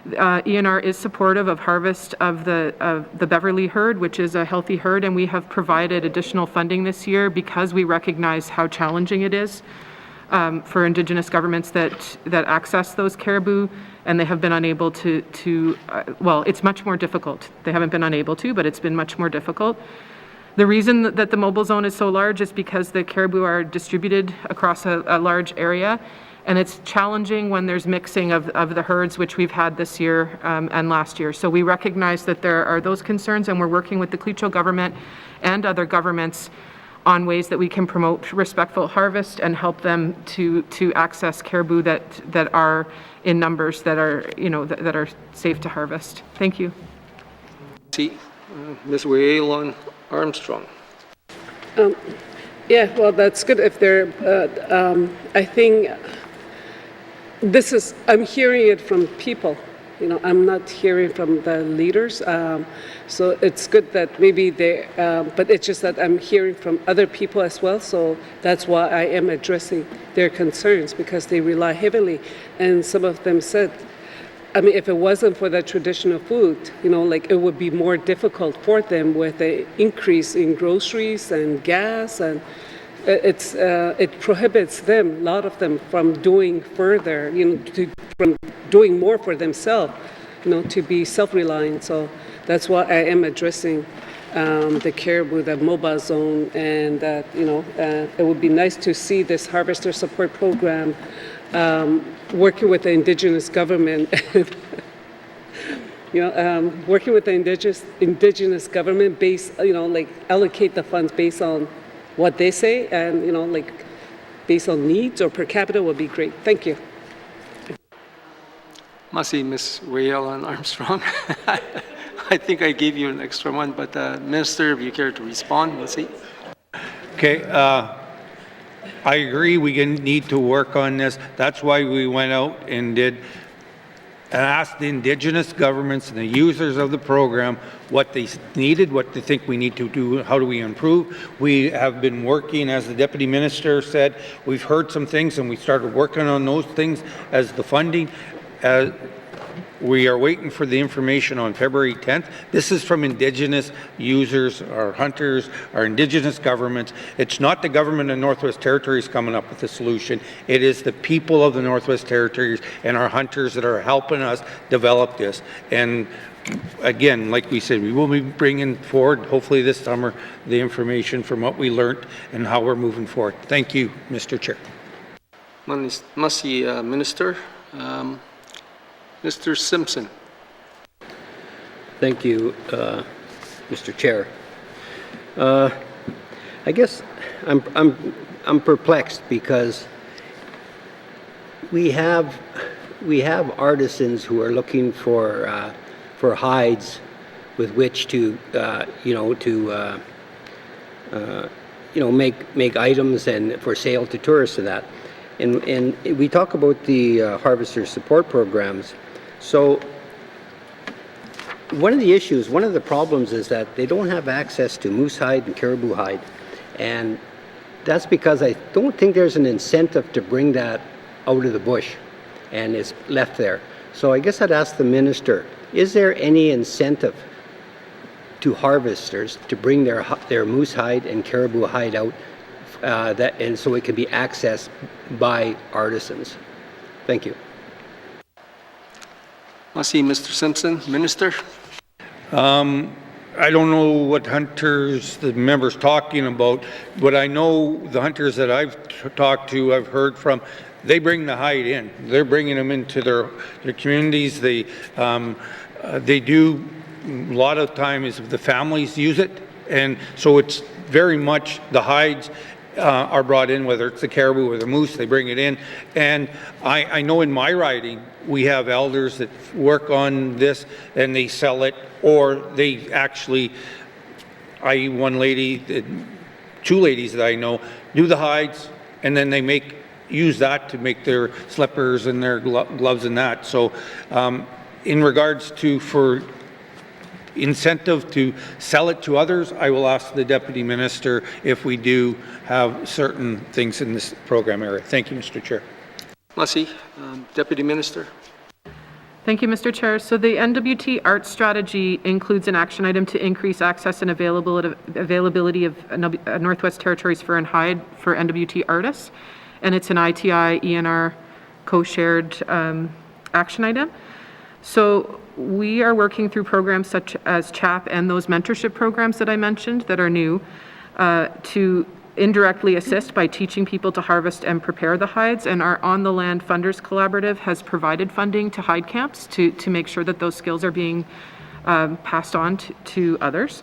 ENR is supportive of harvest of the Beverly herd, which is a healthy herd, and we have provided additional funding this year because we recognize how challenging it is for Indigenous governments that access those caribou, and they have been unable to well, it's much more difficult. They haven't been unable to, but it's been much more difficult. The reason that the mobile zone is so large is because the caribou are distributed across a large area, and it's challenging when there's mixing of the herds, which we've had this year and last year. So we recognize that there are those concerns, and we're working with the Clecho government and other governments on ways that we can promote respectful harvest and help them to access caribou that are in numbers that are, that are safe to harvest. Thank you. Ms. Whale Armstrong. Yeah, well, that's good if they're, I think I'm hearing it from people, I'm not hearing from the leaders. So it's good that maybe but it's just that I'm hearing from other people as well. So that's why I am addressing their concerns, because they rely heavily. And some of them said, if it wasn't for the traditional food, it would be more difficult for them with the increase in groceries and gas, and it prohibits them, a lot of them, from doing further, from doing more for themselves, to be self-reliant. So that's why I am addressing the caribou, the mobile zone, and that, it would be nice to see this harvester support program working with the Indigenous government. Working with the indigenous government based, like allocate the funds based on what they say, and like based on needs or per capita would be great. Thank you. Must see Ms. Ray-Ellen Armstrong. I think I gave you an extra one, but Minister, if you care to respond, we'll see. Okay, I agree we need to work on this. That's why we went out and asked the Indigenous governments and the users of the program what they needed, what they think we need to do, how do we improve. We have been working, as the Deputy Minister said, we've heard some things and we started working on those things as the funding. We are waiting for the information on February 10th. This is from Indigenous users, our hunters, our Indigenous governments. It's not the government of Northwest Territories coming up with the solution. It is the people of the Northwest Territories and our hunters that are helping us develop this. And again, like we said, we will be bringing forward, hopefully this summer, the information from what we learned and how we're moving forward. Thank you, Mr. Chair. Must see Minister. Mr. Simpson. Thank you, Mr. Chair. I guess I'm perplexed because we have artisans who are looking for hides with which to make items and for sale to tourists and that. And we talk about the harvester support programs. So one of the problems is that they don't have access to moose hide and caribou hide. And that's because I don't think there's an incentive to bring that out of the bush and it's left there. So I guess I'd ask the minister, is there any incentive to harvesters to bring their moose hide and caribou hide out and so it can be accessed by artisans? Thank you. I see Mr. Simpson. Minister? I don't know what hunters the member's talking about, but I know the hunters that I've talked to, I've heard from, they bring the hide in. They're bringing them into their communities. They do, a lot of times the families use it, and so it's very much the hides are brought in, whether it's the caribou or the moose, they bring it in. And I know in my riding, we have elders that work on this and they sell it, or they actually, one lady, two ladies that I know, do the hides and then they use that to make their slippers and their gloves and that. So in regards to for incentive to sell it to others, I will ask the Deputy Minister if we do have certain things in this program area. Thank you, Mr. Chair. Masi, Deputy Minister. Thank you, Mr. Chair. So the N.W.T art strategy includes an action item to increase access and availability of Northwest Territories fur and hide for N.W.T artists, and it's an ITI ENR co-shared action item. So we are working through programs such as CHAP and those mentorship programs that I mentioned that are new to indirectly assist by teaching people to harvest and prepare the hides, and our On the Land Funders Collaborative has provided funding to hide camps to make sure that those skills are being passed on to others.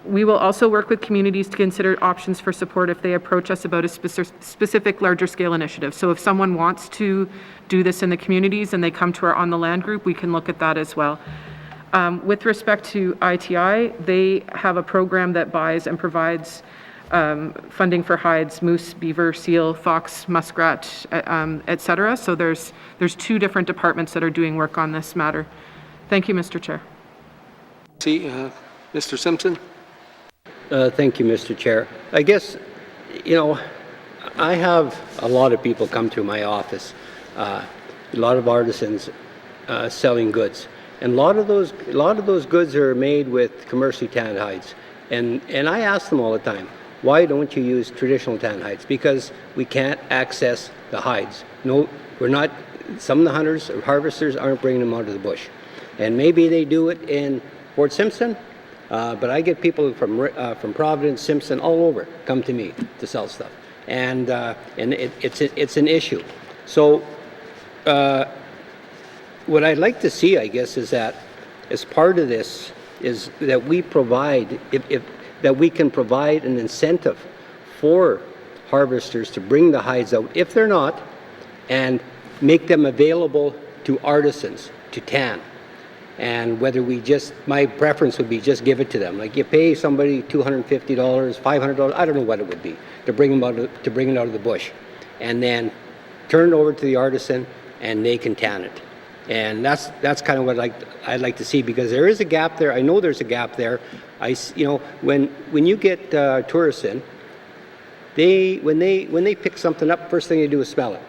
We will also work with communities to consider options for support if they approach us about a specific larger scale initiative. So if someone wants to do this in the communities and they come to our On the Land group, we can look at that as well. With respect to ITI, they have a program that buys and provides funding for hides, moose, beaver, seal, fox, muskrat, et cetera. So there's two different departments that are doing work on this matter. Thank you, Mr. Chair. Mr. Simpson. Thank you, Mr. Chair. I guess, I have a lot of people come to my office, a lot of artisans selling goods, and a lot of those goods are made with commercial tan hides, and I ask them all the time, why don't you use traditional tan hides? Because we can't access the hides. No, we're not. Some of the hunters or harvesters aren't bringing them out of the bush, and maybe they do it in Fort Simpson. But I get people from Providence, Simpson, all over come to me to sell stuff, and it's an issue. So what I'd like to see, I guess, is that as part of this is that we provide that we can provide an incentive for harvesters to bring the hides out if they're not, and make them available to artisans to tan. And whether we just, my preference would be just give it to them. Like you pay somebody $250, $500, I don't know what it would be, to bring them out of the bush, and then turn it over to the artisan, and they can tan it. And that's kind of what I'd like to see, because there is a gap there. I know there's a gap there. When you get tourists in, when they pick something up, first thing they do is smell it.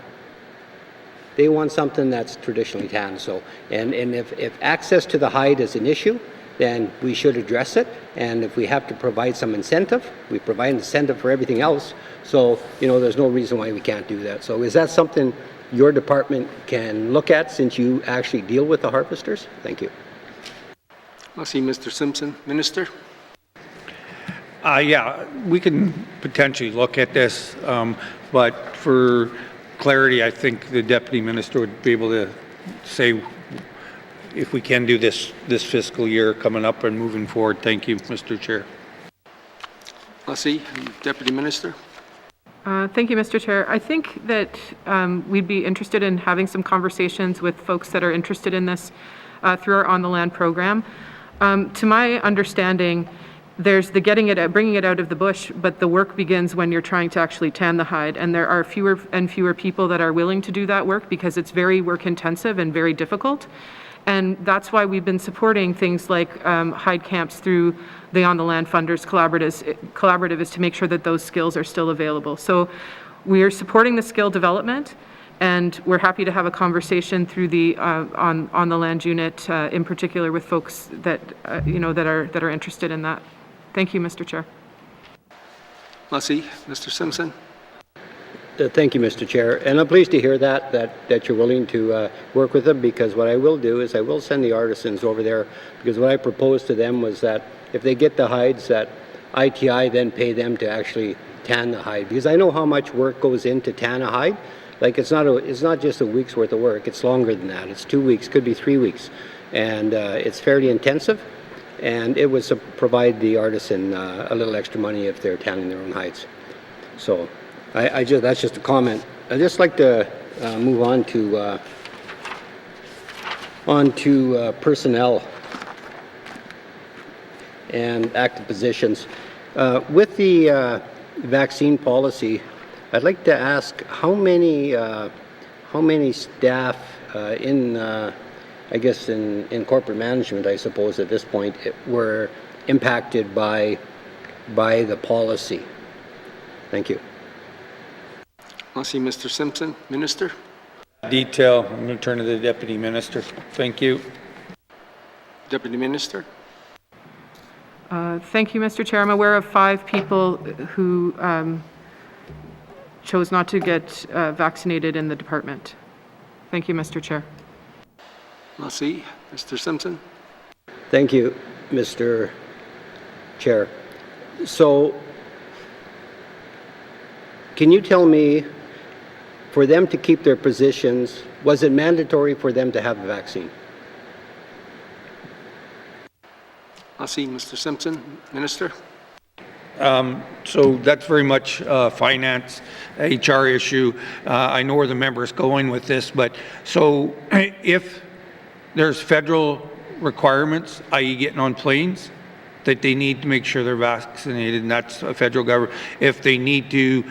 They want something that's traditionally tanned. So, and if access to the hide is an issue, then we should address it. And if we have to provide some incentive, we provide incentive for everything else. So, there's no reason why we can't do that. So is that something your department can look at, since you actually deal with the harvesters? Thank you. I'll see Mr. Simpson. Minister? Yeah, we can potentially look at this, but for clarity, I think the Deputy Minister would be able to say if we can do this fiscal year coming up and moving forward. Thank you, Mr. Chair. I'll see Deputy Minister. Thank you, Mr. Chair. I think that we'd be interested in having some conversations with folks that are interested in this through our On the Land program. To my understanding, there's the bringing it out of the bush, but the work begins when you're trying to actually tan the hide, and there are fewer and fewer people that are willing to do that work because it's very work intensive and very difficult. And that's why we've been supporting things like hide camps through the On the Land Funders Collaborative is to make sure that those skills are still available. So we are supporting the skill development, and we're happy to have a conversation through the on the land unit, in particular with folks that that are interested in that. Thank you, Mr. Chair. I'll see Mr. Simpson. Thank you, Mr. Chair, and I'm pleased to hear that you're willing to work with them, because what I will do is I will send the artisans over there, because what I proposed to them was that if they get the hides, that ITI then pay them to actually tan the hide, because I know how much work goes into tan a hide. Like it's not just a week's worth of work, it's longer than that. It's 2 weeks, could be 3 weeks, and it's fairly intensive, and it would provide the artisan a little extra money if they're tanning their own hides. So that's just a comment. I'd just like to move on to personnel and active positions. With the vaccine policy, I'd like to ask how many staff in corporate management, I suppose at this point, were impacted by the policy. Thank you. I'll see Mr. Simpson. Minister? Detail, I'm going to turn to the Deputy Minister. Thank you. Deputy Minister? Thank you, Mr. Chair. I'm aware of 5 people who chose not to get vaccinated in the department. Thank you, Mr. Chair. I'll see Mr. Simpson. Thank you, Mr. Chair. So, can you tell me, for them to keep their positions, was it mandatory for them to have the vaccine? I'll see Mr. Simpson. Minister? So that's very much finance, HR issue. I know where the member is going with this, but so if there's federal requirements, i.e. getting on planes, that they need to make sure they're vaccinated, and that's a federal government. If they need to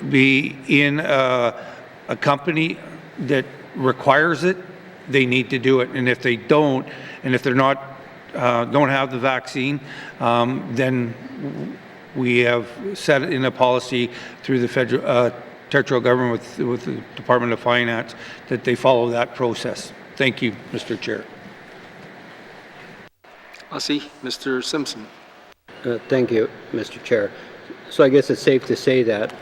be in a company that requires it, they need to do it. And if they don't, and if they're not, don't have the vaccine, then we have set in a policy through the federal government with the Department of Finance that they follow that process. Thank you, Mr. Chair. I'll see Mr. Simpson. Thank you, Mr. Chair. So I guess it's safe to say that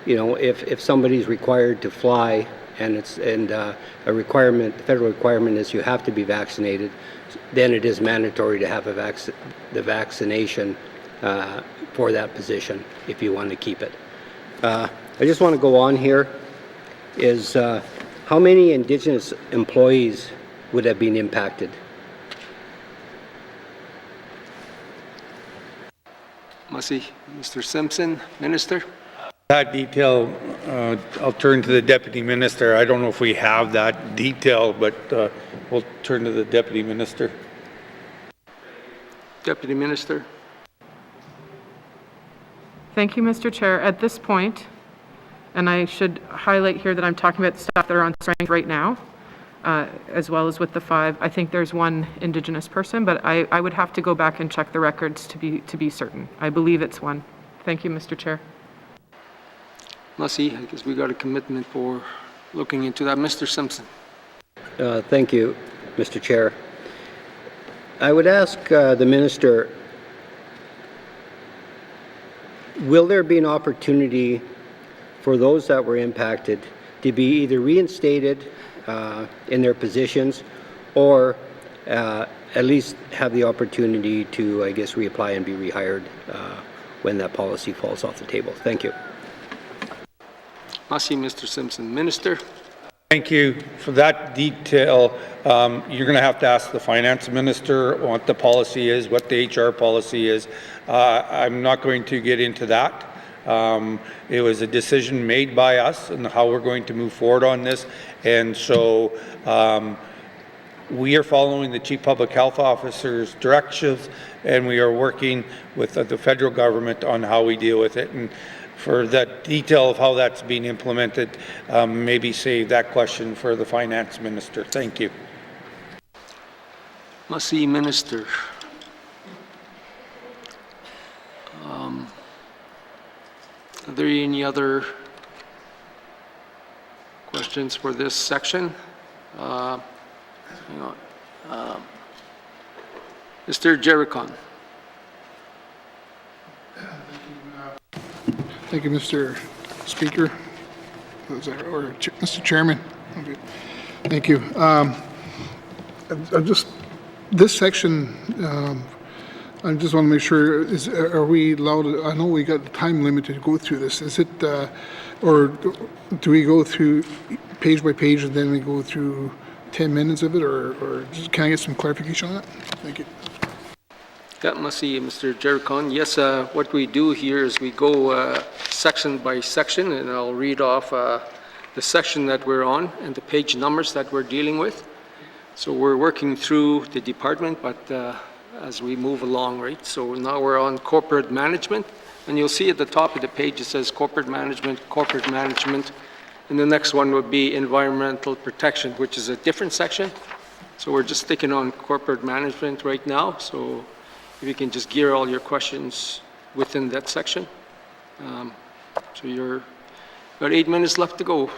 if somebody's required to fly and a requirement, the federal requirement is you have to be vaccinated. Then it is mandatory to have the vaccination for that position if you want to keep it. I just want to go on here. Is how many Indigenous employees would have been impacted? Must Mr. Simpson, Minister. That detail, I'll turn to the Deputy Minister. I don't know if we have that detail, but we'll turn to the Deputy Minister. Deputy Minister. Thank you, Mr. Chair. At this point, and I should highlight here that I'm talking about the staff that are on strike right now, as well as with the 5. I think there's 1 Indigenous person, but I would have to go back and check the records to be certain. I believe it's 1. Thank you, Mr. Chair. I guess we got a commitment for looking into that. Mr. Simpson. Thank you, Mr. Chair. I would ask the Minister, will there be an opportunity for those that were impacted to be either reinstated in their positions or at least have the opportunity to, I guess, reapply and be rehired when that policy falls off the table? Thank you. Mr. Simpson. Minister. Thank you for that detail. You're going to have to ask the Finance Minister what the policy is, what the HR policy is. I'm not going to get into that. It was a decision made by us and how we're going to move forward on this. And so we are following the Chief Public Health Officer's directions, and we are working with the federal government on how we deal with it. And for that detail of how that's being implemented, maybe save that question for the Finance Minister. Thank you. Minister. Are there any other questions for this section? Hang on. Mr. Jericon. Thank you, Mr. Speaker, or Mr. Chairman. Okay. Thank you. This section, I just want to make sure, are we allowed, I know we got the time limit to go through this. Is it, or do we go through page by page and then we go through 10 minutes of it, or can I get some clarification on that? Thank you. That must be Mr. Jericon. Yes, what we do here is we go section by section, and I'll read off the section that we're on and the page numbers that we're dealing with. So we're working through the department, but as we move along, right? So now we're on corporate management, and you'll see at the top of the page it says corporate management, and the next one would be environmental protection, which is a different section. So we're just sticking on corporate management right now. So if you can just gear all your questions within that section. So you're about 8 minutes left to go.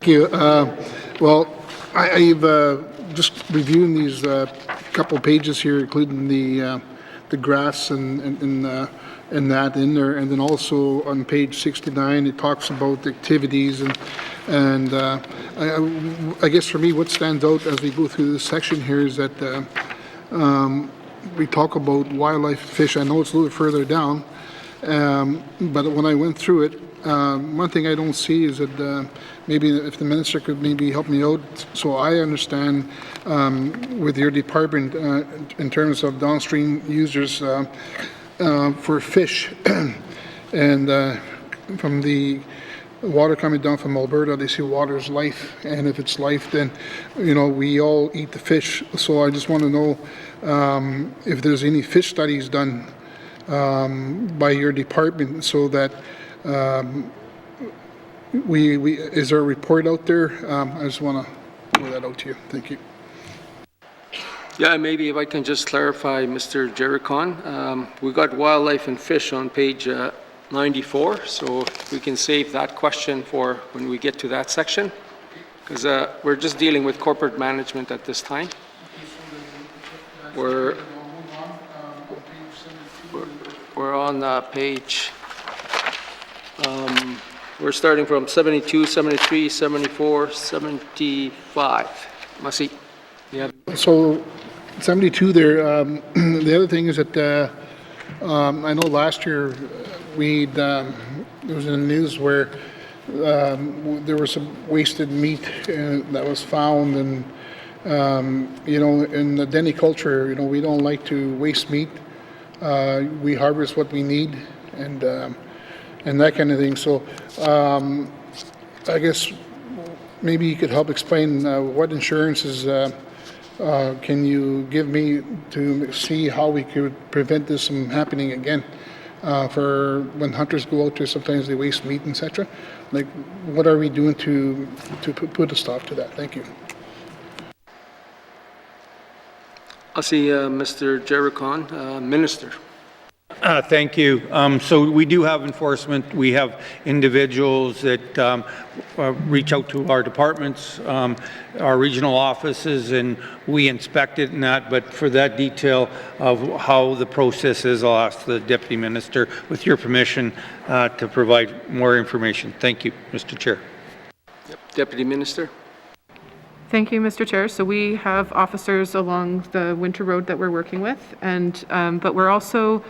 Thank you. Well, I've just reviewing these couple pages here, including the graphs and that in there, and then also on page 69 it talks about the activities and I guess for me what stands out as we go through this section here is that we talk about wildlife, fish. I know it's a little further down, but when I went through it, one thing I don't see is that maybe if the minister could maybe help me out so I understand with your department in terms of downstream users for fish and from the water coming down from Alberta, they say water is life, and if it's life, then we all eat the fish. So I just want to know if there's any fish studies done by your department so that is there a report out there? I just want to throw that out to you. Thank you. Yeah, maybe if I can just clarify, Mr. Jericon, we got wildlife and fish on page 94, so we can save that question for when we get to that section, because we're just dealing with corporate management at this time. We're on page We're starting from 72, 73, 74, 75. Masi. Yeah. So 72 there. The other thing is that I know last year it was in the news where there was some wasted meat that was found, and in the Dene culture, we don't like to waste meat. We harvest what we need, and that kind of thing. So I guess maybe you could help explain what insurances can you give me to see how we could prevent this from happening again? For when hunters go out there, sometimes they waste meat, etc. Like, what are we doing to put a stop to that? Thank you. I see Mr. Jericon, Minister. Thank you. So we do have enforcement. We have individuals that reach out to our departments, our regional offices, and we inspect it and that. But for that detail of how the process is, I'll ask the Deputy Minister, with your permission, to provide more information. Thank you, Mr. Chair. Yep. Deputy Minister. Thank you, Mr. Chair. So we have officers along the Winter Road that we're working with, and but we're also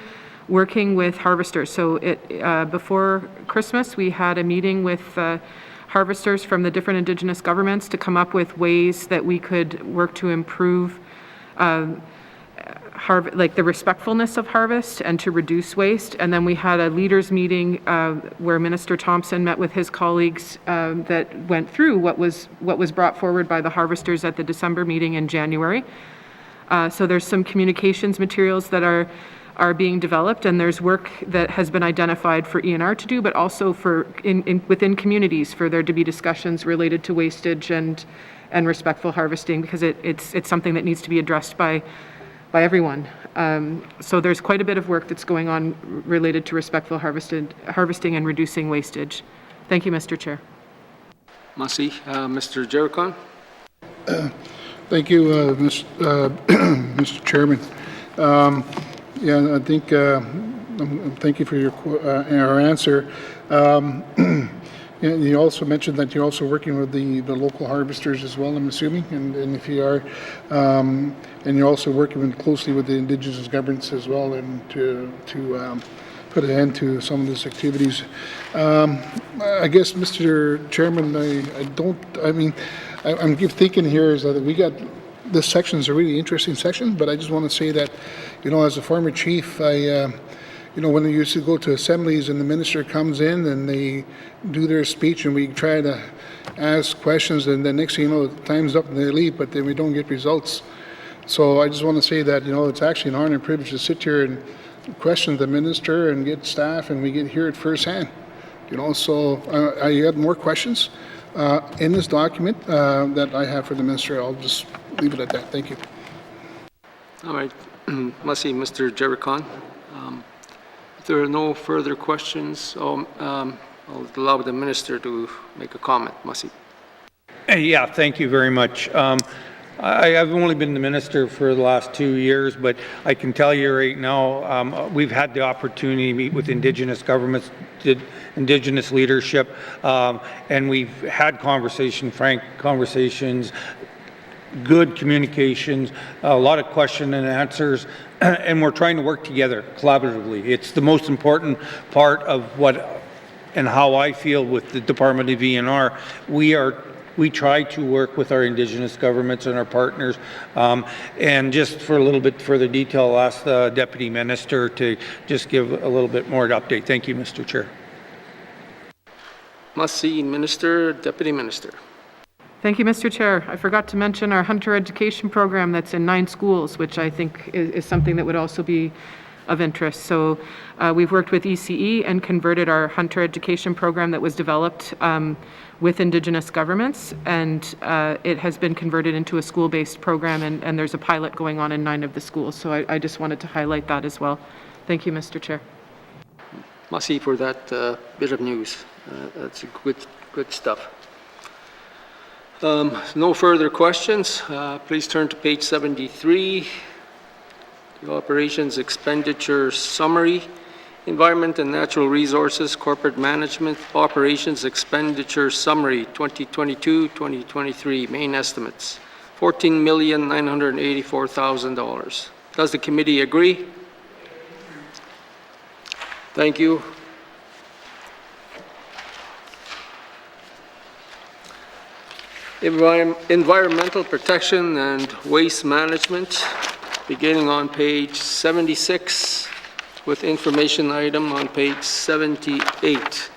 working with harvesters. So before Christmas, we had a meeting with harvesters from the different Indigenous governments to come up with ways that we could work to improve the respectfulness of harvest and to reduce waste. And then we had a leaders meeting where Minister Thompson met with his colleagues that went through what was brought forward by the harvesters at the December meeting in January. So there's some communications materials that are being developed, and there's work that has been identified for ENR to do, but also for within communities for there to be discussions related to wastage and respectful harvesting, because it's something that needs to be addressed by everyone. So there's quite a bit of work that's going on related to respectful harvesting and reducing wastage. Thank you, Mr. Chair. Masi, Mr. Jericon. Thank you, Mr. Chairman. I think thank you for your answer. You also mentioned that you're also working with the local harvesters as well, I'm assuming, and if you are, and you're also working closely with the Indigenous governments as well, and to put an end to some of these activities. I guess, Mr. Chairman, I'm thinking here is that we got. This section is a really interesting section, but I just want to say that, as a former chief, when we used to go to assemblies and the minister comes in and they do their speech and we try to ask questions, and the next thing you know, time's up and they leave, but then we don't get results. So I just want to say that, it's actually an honor and privilege to sit here and question the minister and get staff, and we get hear it firsthand. So I have more questions in this document that I have for the minister. I'll just leave it at that. Thank you. All right. Masi, Mr. Jericon. If there are no further questions, I'll allow the minister to make a comment. Masi. Yeah, thank you very much. I've only been the minister for the last 2 years, but I can tell you right now, we've had the opportunity to meet with Indigenous governments, Indigenous leadership, and we've had frank conversations, good communications, a lot of question and answers, and we're trying to work together collaboratively. It's the most important part of what and how I feel with the Department of ENR. We try to work with our Indigenous governments and our partners. And just for a little bit further detail, I'll ask the Deputy Minister to just give a little bit more update. Thank you, Mr. Chair. Masi, Minister, Deputy Minister. Thank you, Mr. Chair. I forgot to mention our hunter education program that's in 9 schools, which I think is something that would also be of interest. So we've worked with ECE and converted our hunter education program that was developed with Indigenous governments, and it has been converted into a school-based program, and there's a pilot going on in 9 of the schools. So I just wanted to highlight that as well. Thank you, Mr. Chair. Masi, for that bit of news. That's good stuff. No further questions. Please turn to page 73. The operations expenditure summary. Environment and Natural Resources Corporate Management Operations Expenditure Summary 2022-2023 main estimates, $14,984,000. Does the committee agree? Thank you. Environmental Protection and Waste Management, beginning on page 76 with information item on page 78.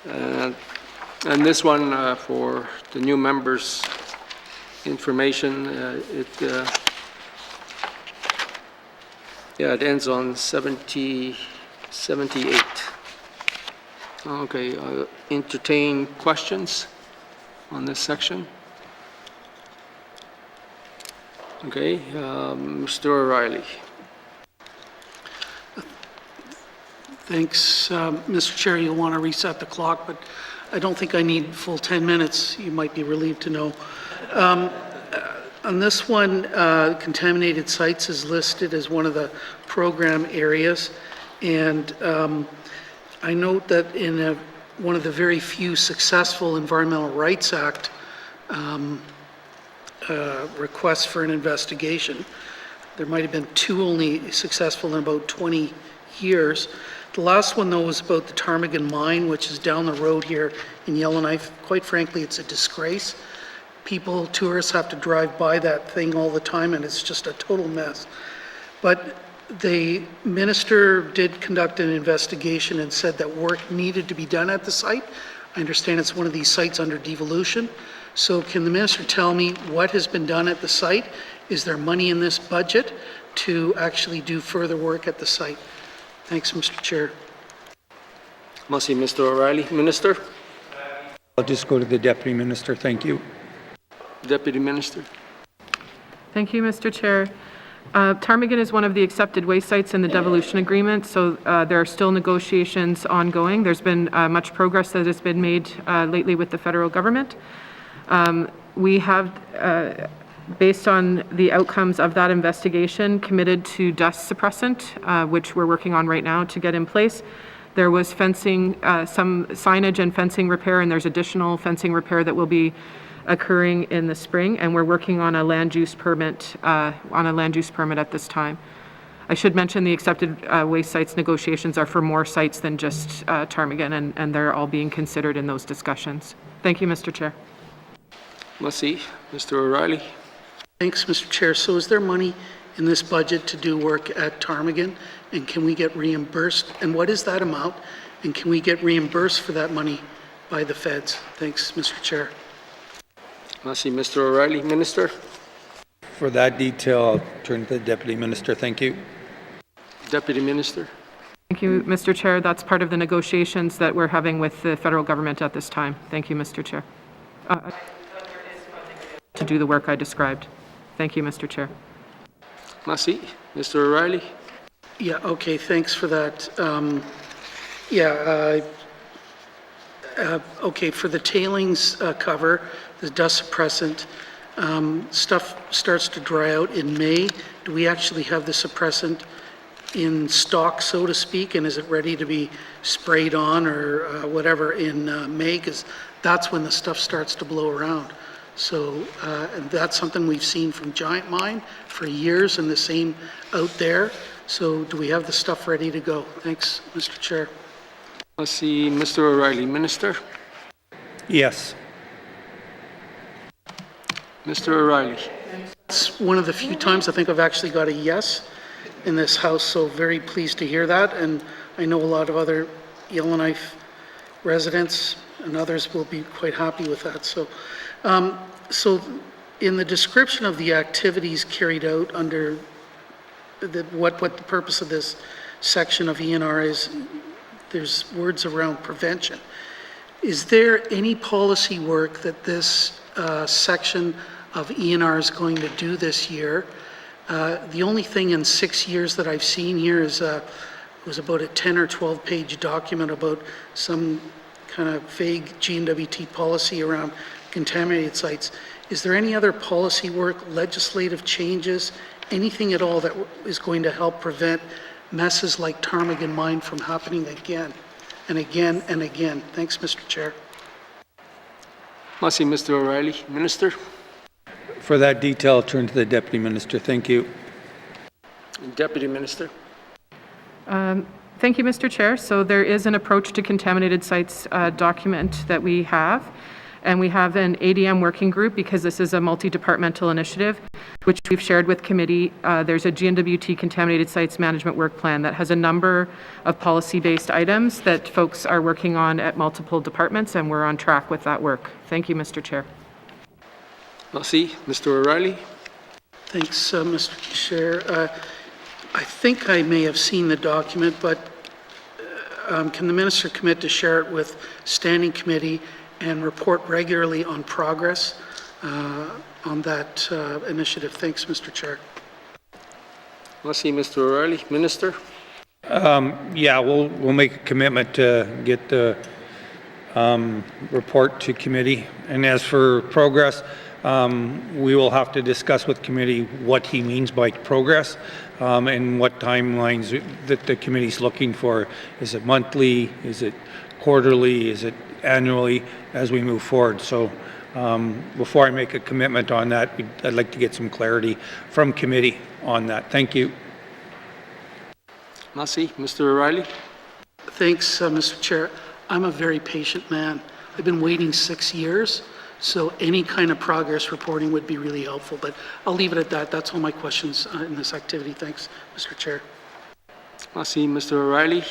And this one for the new members' information, it ends on 78. Okay, entertain questions on this section. Okay, Mr. O'Reilly. Thanks, Mr. Chair. You'll want to reset the clock, but I don't think I need full 10 minutes. You might be relieved to know. On this one, contaminated sites is listed as one of the program areas, and I note that in one of the very few successful Environmental Rights Act requests for an investigation, there might have been 2 only successful in about 20 years. The last one, though, was about the Ptarmigan mine, which is down the road here in Yellowknife. Quite frankly, it's a disgrace. People, tourists, have to drive by that thing all the time, and it's just a total mess. But the minister did conduct an investigation and said that work needed to be done at the site. I understand it's one of these sites under devolution. So can the minister tell me what has been done at the site? Is there money in this budget to actually do further work at the site? Thanks, Mr. Chair. Must see Mr. O'Reilly. Minister? I'll just go to the Deputy Minister. Thank you. Deputy Minister. Thank you, Mr. Chair. Ptarmigan is one of the accepted waste sites in the devolution agreement, so there are still negotiations ongoing. There's been much progress that has been made lately with the federal government. We have, based on the outcomes of that investigation, committed to dust suppressant, which we're working on right now to get in place. There was fencing, some signage and fencing repair, and there's additional fencing repair that will be occurring in the spring, and we're working on a land use permit at this time. I should mention the accepted waste sites negotiations are for more sites than just Ptarmigan, and they're all being considered in those discussions. Thank you, Mr. Chair. Must see Mr. O'Reilly. Thanks, Mr. Chair. So is there money in this budget to do work at Ptarmigan, and can we get reimbursed? And what is that amount? And can we get reimbursed for that money by the feds? Thanks, Mr. Chair. Must see Mr. O'Reilly. Minister? For that detail, I'll turn to the Deputy Minister. Thank you. Deputy Minister. Thank you, Mr. Chair. That's part of the negotiations that we're having with the federal government at this time. Thank you, Mr. Chair. To do the work I described. Thank you, Mr. Chair. Must see Mr. O'Reilly. Yeah, okay, thanks for that. Okay, for the tailings cover, the dust suppressant, stuff starts to dry out in May. Do we actually have the suppressant in stock, so to speak, and is it ready to be sprayed on or whatever in May? Because that's when the stuff starts to blow around. So, and that's something we've seen from Giant Mine for years, and the same out there. So do we have the stuff ready to go? Thanks, Mr. Chair. Let's see, Mr. O'Reilly. Minister? Yes. Mr. O'Reilly. It's one of the few times I think I've actually got a yes in this House, so very pleased to hear that. And I know a lot of other Yellowknife residents and others will be quite happy with that. So, so in the description of the activities carried out under what the purpose of this section of ENR is, there's words around prevention. Is there any policy work that this section of ENR is going to do this year? The only thing in 6 years that I've seen here is was about a 10 or 12 page document about some kind of vague N.W.T policy around contaminated sites. Is there any other policy work, legislative changes, anything at all that is going to help prevent messes like Ptarmigan Mine from happening again and again and again. Thanks, Mr. Chair. Merci, Mr. O'Reilly. Minister? For that detail, I'll turn to the Deputy Minister. Thank you. Deputy Minister? Thank you, Mr. Chair. So there is an approach to contaminated sites document that we have, and we have an ADM working group because this is a multi-departmental initiative, which we've shared with committee. There's a N.W.T contaminated sites management work plan that has a number of policy-based items that folks are working on at multiple departments, and we're on track with that work. Thank you, Mr. Chair. Merci. Mr. O'Reilly? Thanks, Mr. Chair. I think I may have seen the document, but can the minister commit to share it with standing committee and report regularly on progress on that initiative? Thanks, Mr. Chair. Merci, Mr. O'Reilly. Minister? Yeah, we'll make a commitment to get the report to committee. And as for progress, we will have to discuss with committee what he means by progress and what timelines that the committee's looking for. Is it monthly? Is it quarterly? Is it annually as we move forward? So before I make a commitment on that, I'd like to get some clarity from committee on that. Thank you. Merci. Mr. O'Reilly? Thanks, Mr. Chair. I'm a very patient man. I've been waiting 6 years, so any kind of progress reporting would be really helpful, but I'll leave it at that. That's all my questions in this activity. Thanks, Mr. Chair. Merci, Mr. O'Reilly.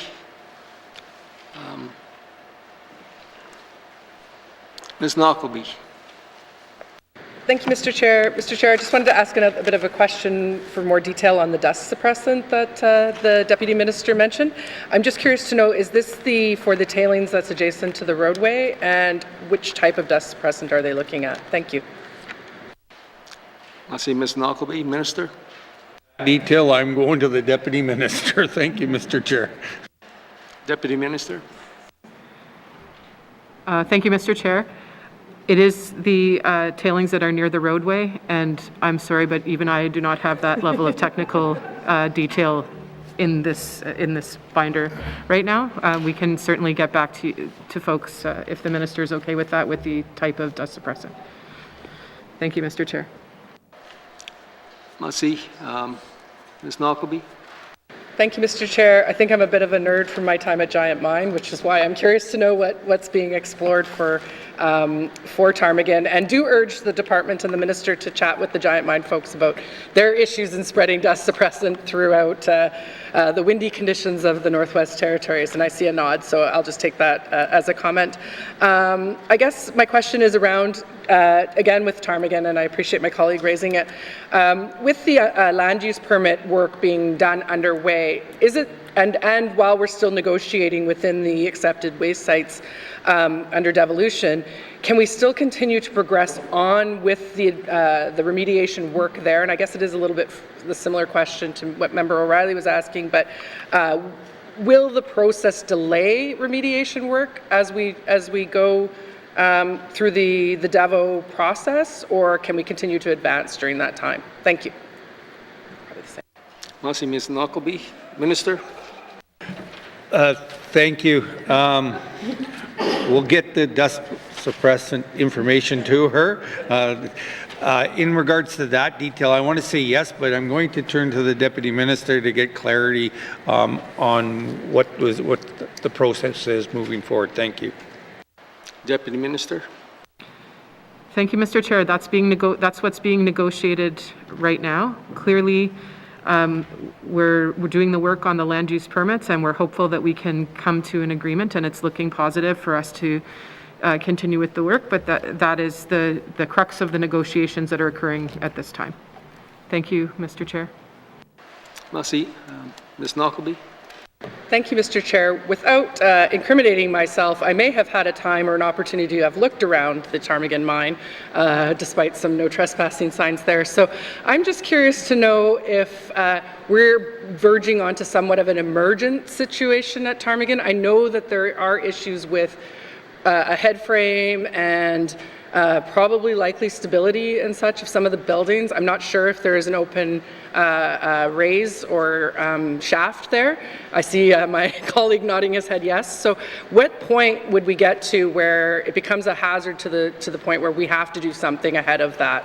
Ms. Knockleby. Thank you, Mr. Chair. Mr. Chair, I just wanted to ask a bit of a question for more detail on the dust suppressant that the Deputy Minister mentioned. I'm just curious to know, is this for the tailings that's adjacent to the roadway, and which type of dust suppressant are they looking at? Thank you. I see Ms. Knockleby. Minister? Detail, I'm going to the Deputy Minister. Thank you, Mr. Chair. Deputy Minister? Thank you, Mr. Chair. It is the tailings that are near the roadway, and I'm sorry, but even I do not have that level of technical detail in this binder right now. We can certainly get back to folks if the minister is okay with that, with the type of dust suppressant. Thank you, Mr. Chair. Merci. Ms. Knockleby? Thank you, Mr. Chair. I think I'm a bit of a nerd from my time at Giant Mine, which is why I'm curious to know what's being explored for Ptarmigan, and do urge the department and the minister to chat with the Giant Mine folks about their issues in spreading dust suppressant throughout the windy conditions of the Northwest Territories. And I see a nod, so I'll just take that as a comment. I guess my question is around, again with Ptarmigan, and I appreciate my colleague raising it. With the land use permit work being done underway, is it, and while we're still negotiating within the accepted waste sites under devolution, can we still continue to progress on with the remediation work there? And I guess it is a little bit the similar question to what Member O'Reilly was asking, but will the process delay remediation work as we go through the Devo process, or can we continue to advance during that time? Thank you. Merci, Ms. Knockleby. Minister? Thank you. We'll get the dust suppressant information to her. In regards to that detail, I want to say yes, but I'm going to turn to the Deputy Minister to get clarity on what the process is moving forward. Thank you. Deputy Minister? Thank you, Mr. Chair. That's what's being negotiated right now. Clearly, we're doing the work on the land use permits, and we're hopeful that we can come to an agreement, and it's looking positive for us to continue with the work, but that is the crux of the negotiations that are occurring at this time. Thank you, Mr. Chair. Merci. Ms. Knockleby? Thank you, Mr. Chair. Without incriminating myself, I may have had a time or an opportunity to have looked around the Ptarmigan mine, despite some no trespassing signs there. So I'm just curious to know if we're verging onto somewhat of an emergent situation at Ptarmigan. I know that there are issues with a head frame and probably likely stability and such of some of the buildings. I'm not sure if there is an open raise or shaft there? I see my colleague nodding his head yes. So what point would we get to where it becomes a hazard to the point where we have to do something ahead of that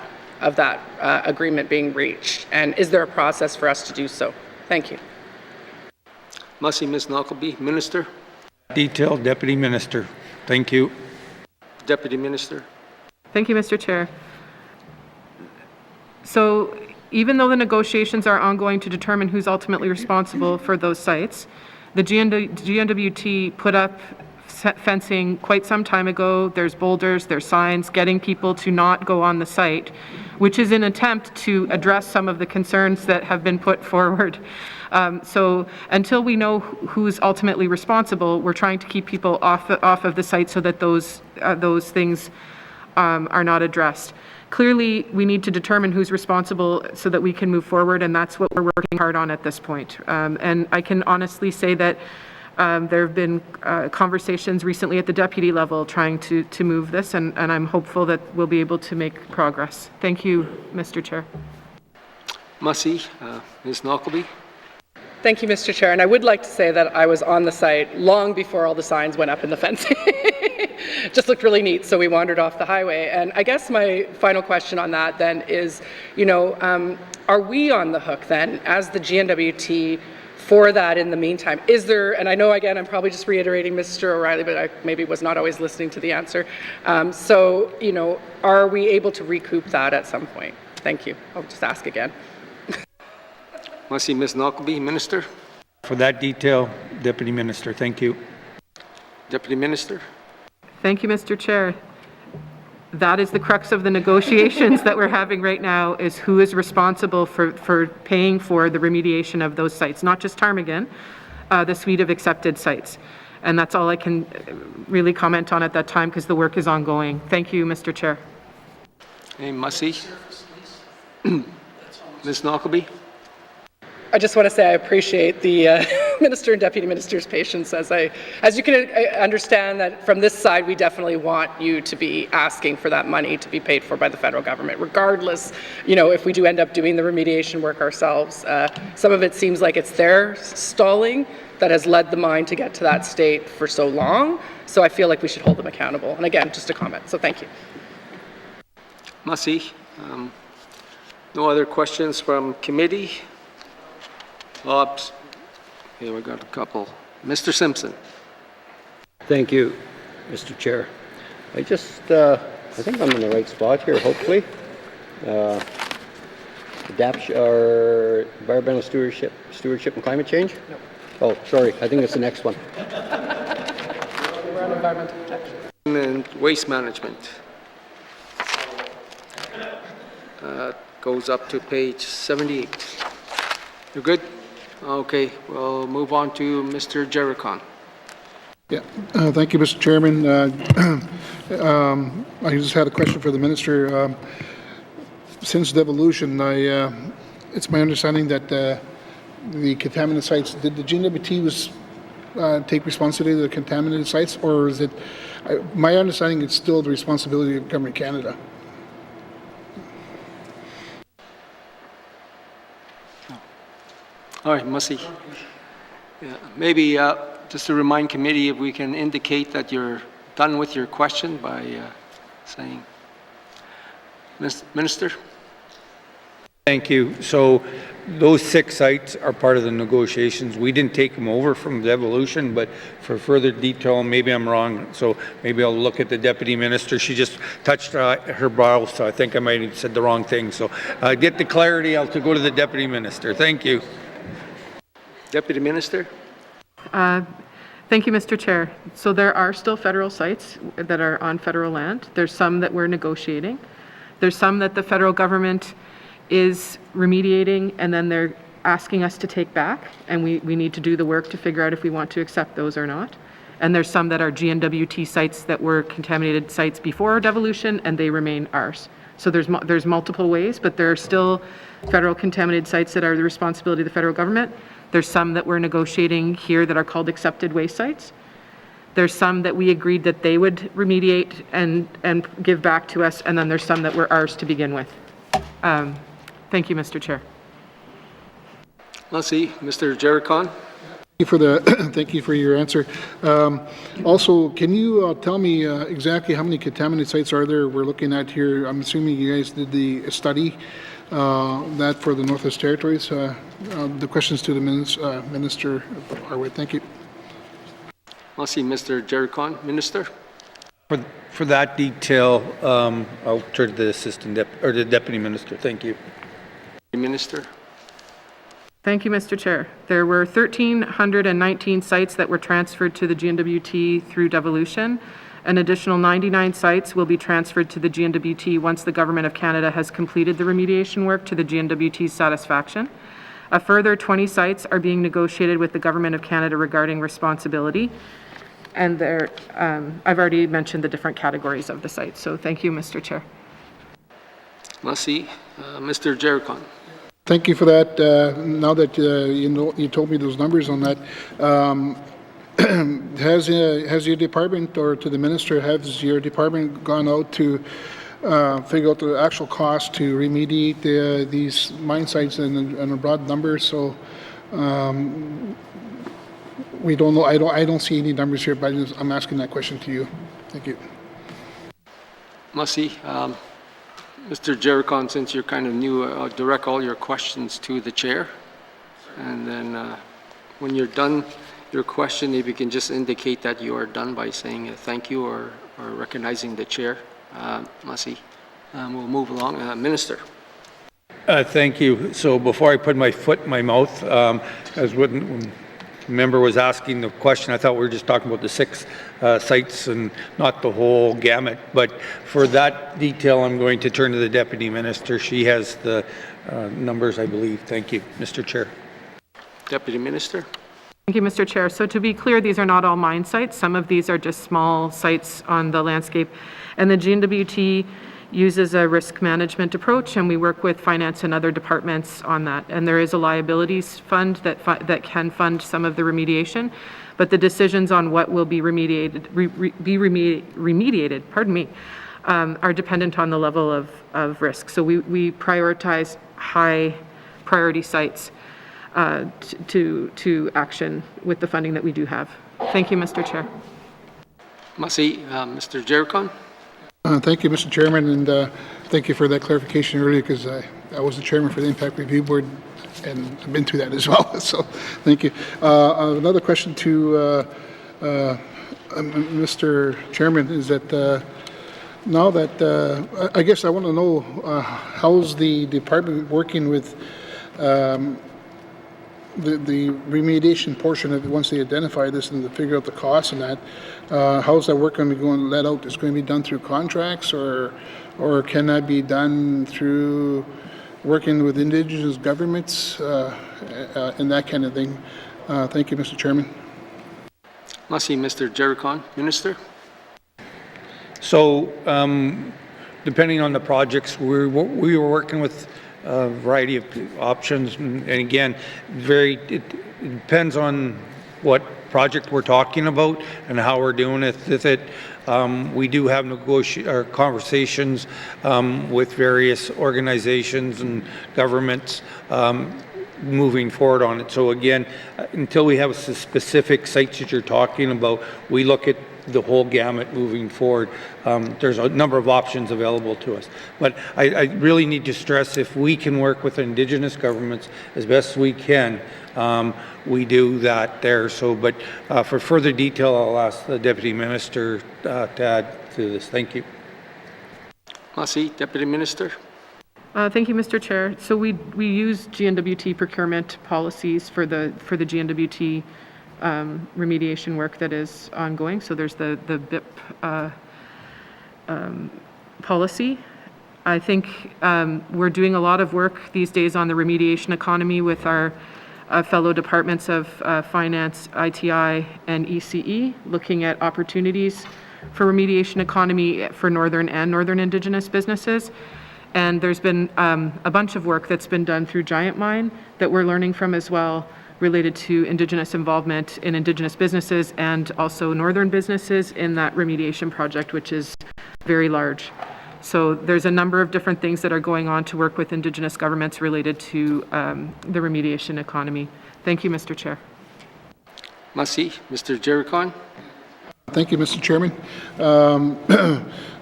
agreement being reached? And is there a process for us to do so? Thank you. Ms. Knockleby, Minister. Detailed, Deputy Minister. Thank you. Deputy Minister. Thank you, Mr. Chair. So even though the negotiations are ongoing to determine who's ultimately responsible for those sites, the GNWT put up fencing quite some time ago. There's boulders, there's signs, getting people to not go on the site, which is an attempt to address some of the concerns that have been put forward. So until we know who's ultimately responsible, we're trying to keep people off of the site so that those things are not addressed. Clearly, we need to determine who's responsible so that we can move forward, and that's what we're working hard on at this point. And I can honestly say that there have been conversations recently at the deputy level trying to move this, and I'm hopeful that we'll be able to make progress. Thank you, Mr. Chair. Ms. Knockleby. Thank you, Mr. Chair. And I would like to say that I was on the site long before all the signs went up in the fencing. Just looked really neat, so we wandered off the highway. And I guess my final question on that then is, are we on the hook then as the GNWT for that in the meantime? Is there, and I know again, I'm probably just reiterating Mr. O'Reilly, but I maybe was not always listening to the answer. So, are we able to recoup that at some point? Thank you. I'll just ask again. Ms. Knockleby, Minister. For that detail, Deputy Minister, thank you. Deputy Minister. Thank you, Mr. Chair. That is the crux of the negotiations that we're having right now, is who is responsible for paying for the remediation of those sites, not just Ptarmigan, the suite of accepted sites. And that's all I can really comment on at that time because the work is ongoing. Thank you, Mr. Chair. Hey, Ms. Knockleby. I just want to say I appreciate the Minister and Deputy Minister's patience as you can understand that from this side we definitely want you to be asking for that money to be paid for by the federal government, regardless, if we do end up doing the remediation work ourselves. Some of it seems like it's their stalling that has led the mine to get to that state for so long, so I feel like we should hold them accountable. And again, just a comment, so thank you. Ms. No other questions from committee? Ops. Okay, we got a couple. Mr. Simpson. Thank you, Mr. Chair. I think I'm in the right spot here, hopefully. Environmental stewardship and climate change? No. Oh, sorry, I think it's the next one. We're on environmental protection. And waste management. Goes up to page 78. You're good? Okay, we'll move on to Mr. Jericon. Yeah, thank you, Mr. Chairman. I just had a question for the Minister. Since devolution, it's my understanding that the contaminated sites, did the GNWT take responsibility of the contaminated sites, or is it, my understanding it's still the responsibility of Government Canada? All right, Mussy. Yeah, maybe just to remind committee if we can indicate that you're done with your question by saying, Minister? Thank you. So those 6 sites are part of the negotiations. We didn't take them over from devolution, but for further detail, maybe I'm wrong, so maybe I'll look at the Deputy Minister. She just touched her brow, so I think I might have said the wrong thing. So get the clarity, I'll go to the Deputy Minister. Thank you. Deputy Minister? Thank you, Mr. Chair. So there are still federal sites that are on federal land. There's some that we're negotiating. There's some that the federal government is remediating and then they're asking us to take back, and we need to do the work to figure out if we want to accept those or not. And there's some that are GNWT sites that were contaminated sites before devolution and they remain ours. So there's multiple ways, but there are still federal contaminated sites that are the responsibility of the federal government. There's some that we're negotiating here that are called accepted waste sites. There's some that we agreed that they would remediate and give back to us, and then there's some that were ours to begin with. Thank you, Mr. Chair. Let's see, Mr. Jericon. Thank you for your answer. Also, can you tell me exactly how many contaminated sites are there we're looking at here? I'm assuming you guys did the study that for the Northwest Territories. The questions to the Minister are with. Thank you. I'll see Mr. Jericon. Minister. For that detail, I'll turn to the the Deputy Minister. Thank you. Minister. Thank you, Mr. Chair. There were 1,319 sites that were transferred to the GNWT through devolution. An additional 99 sites will be transferred to the GNWT once the Government of Canada has completed the remediation work to the GNWT's satisfaction. A further 20 sites are being negotiated with the Government of Canada regarding responsibility. And I've already mentioned the different categories of the sites. So thank you, Mr. Chair. Merci. Mr. Jericon. Thank you for that. Now that you told me those numbers on that, has your department, or to the minister, has your department gone out to figure out the actual cost to remediate these mine sites in a broad number? So we don't know. I don't see any numbers here, but I'm asking that question to you. Thank you. Merci. Mr. Jericon, since you're kind of new, I'll direct all your questions to the chair. And then when you're done your question, if you can just indicate that you are done by saying thank you or recognizing the chair. Merci. We'll move along. Minister. Thank you. So before I put my foot in my mouth, as when the member was asking the question, I thought we were just talking about the 6 sites and not the whole gamut. But for that detail, I'm going to turn to the Deputy Minister. She has the numbers, I believe. Thank you, Mr. Chair. Deputy Minister. Thank you, Mr. Chair. So to be clear, these are not all mine sites. Some of these are just small sites on the landscape. And the GNWT uses a risk management approach, and we work with finance and other departments on that. And there is a liabilities fund that can fund some of the remediation, but the decisions on what will be remediated, are dependent on the level of risk. So we prioritize high priority sites to action with the funding that we do have. Thank you, Mr. Chair. Merci. Mr. Jericon. Thank you, Mr. Chairman, and thank you for that clarification earlier, because I was the chairman for the Impact Review Board, and I've been through that as well. So, thank you. Another question to Mr. Chairman is that now that I guess I want to know how's the department working with the remediation portion of it once they identify this and to figure out the costs and that. How's that work going to be going let out? Is it going to be done through contracts, or can that be done through working with Indigenous governments and that kind of thing? Thank you, Mr. Chairman. Merci, Mr. Jericon. Minister. So, depending on the projects, we were working with a variety of options, and again, it depends on what project we're talking about and how we're doing it with it. We do have conversations with various organizations and governments moving forward on it. So again, until we have specific sites that you're talking about, we look at the whole gamut moving forward. There's a number of options available to us. But I really need to stress, if we can work with Indigenous governments as best we can, we do that there. So, but for further detail, I'll ask the Deputy Minister to add to this. Thank you. Merci, Deputy Minister. Thank you, Mr. Chair. So we use GNWT procurement policies for the GNWT remediation work that is ongoing. So there's the BIP policy. I think we're doing a lot of work these days on the remediation economy with our fellow departments of Finance, ITI, and ECE, looking at opportunities for remediation economy for Northern and Northern Indigenous businesses. And there's been a bunch of work that's been done through Giant Mine that we're learning from as well, related to Indigenous involvement in Indigenous businesses and also Northern businesses in that remediation project, which is very large. So there's a number of different things that are going on to work with Indigenous governments related to the remediation economy. Thank you, Mr. Chair. Merci. Mr. Jericon. Thank you, Mr. Chairman.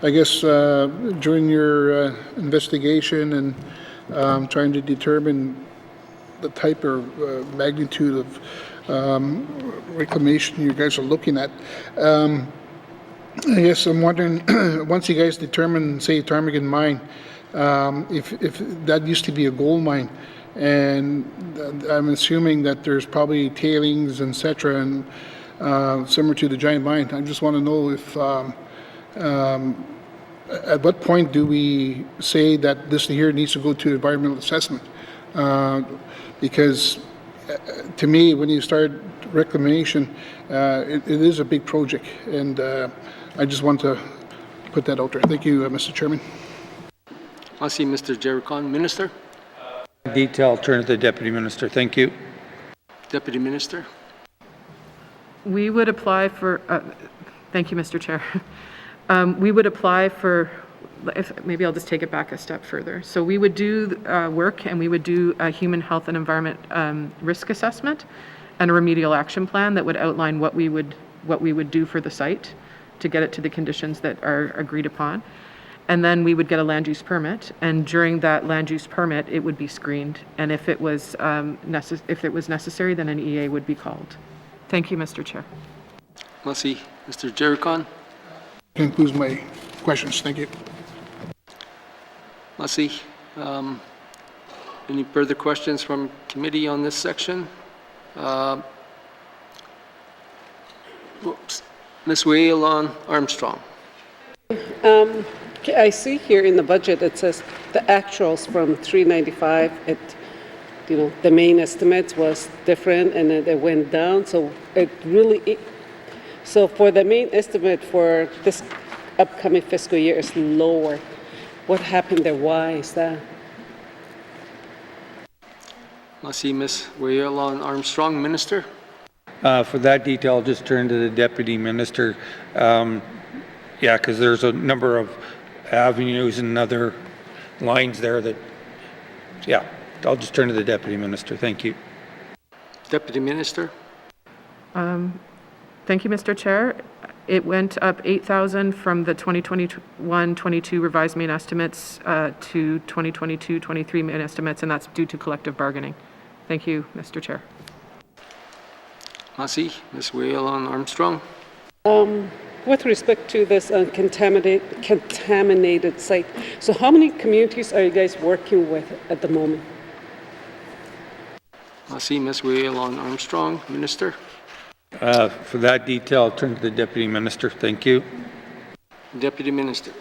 I guess during your investigation and trying to determine the type or magnitude of reclamation you guys are looking at, I guess I'm wondering, once you guys determine, say, Ptarmigan Mine, if that used to be a gold mine, and I'm assuming that there's probably tailings, et cetera, and similar to the giant mine. I just want to know if, at what point do we say that this here needs to go to environmental assessment? Because to me, when you start reclamation, it is a big project, and I just want to put that out there. Thank you, Mr. Chairman. I see Mr. Jericon. Minister. Detail, turn to the Deputy Minister. Thank you. Deputy Minister. We would apply for, thank you, Mr. Chair. We would apply for, maybe I'll just take it back a step further. So we would do work, and we would do a human health and environment risk assessment and a remedial action plan that would outline what we would do for the site to get it to the conditions that are agreed upon. And then we would get a land use permit, and during that land use permit, it would be screened. And if it was necessary, then an EA would be called. Thank you, Mr. Chair. Merci. Mr. Jericon. Concludes my questions. Thank you. Merci. Any further questions from committee on this section? Ms. Whelan Armstrong. I see here in the budget, it says the actuals from 395, the main estimates was different and then it went down. So so for the main estimate for this upcoming fiscal year is lower. What happened there? Why is that? I see Ms. Whelan Armstrong. Minister. For that detail, I'll just turn to the Deputy Minister. Yeah, because there's a number of avenues and other lines there that, yeah, I'll just turn to the Deputy Minister. Thank you. Deputy Minister. Thank you, Mr. Chair. It went up 8,000 from the 2021-22 revised main estimates to 2022-23 main estimates, and that's due to collective bargaining. Thank you, Mr. Chair. Merci. Ms. Whelan Armstrong. With respect to this contaminated site, so how many communities are you guys working with at the moment? Merci. Ms. Whelan Armstrong. Minister. For that detail, I'll turn to the Deputy Minister. Thank you. Deputy Minister.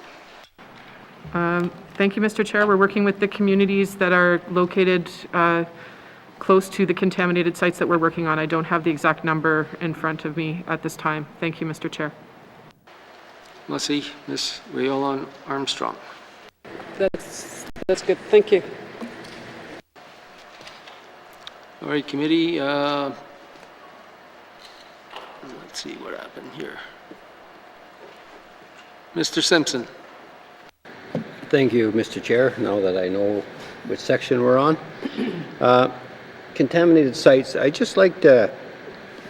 Thank you, Mr. Chair. We're working with the communities that are located close to the contaminated sites that we're working on. I don't have the exact number in front of me at this time. Thank you, Mr. Chair. Merci. Ms. Whelan Armstrong. That's good. Thank you. All right, committee. Let's see what happened here. Mr. Simpson. Thank you, Mr. Chair. Now that I know which section we're on. Contaminated sites, I'd just like to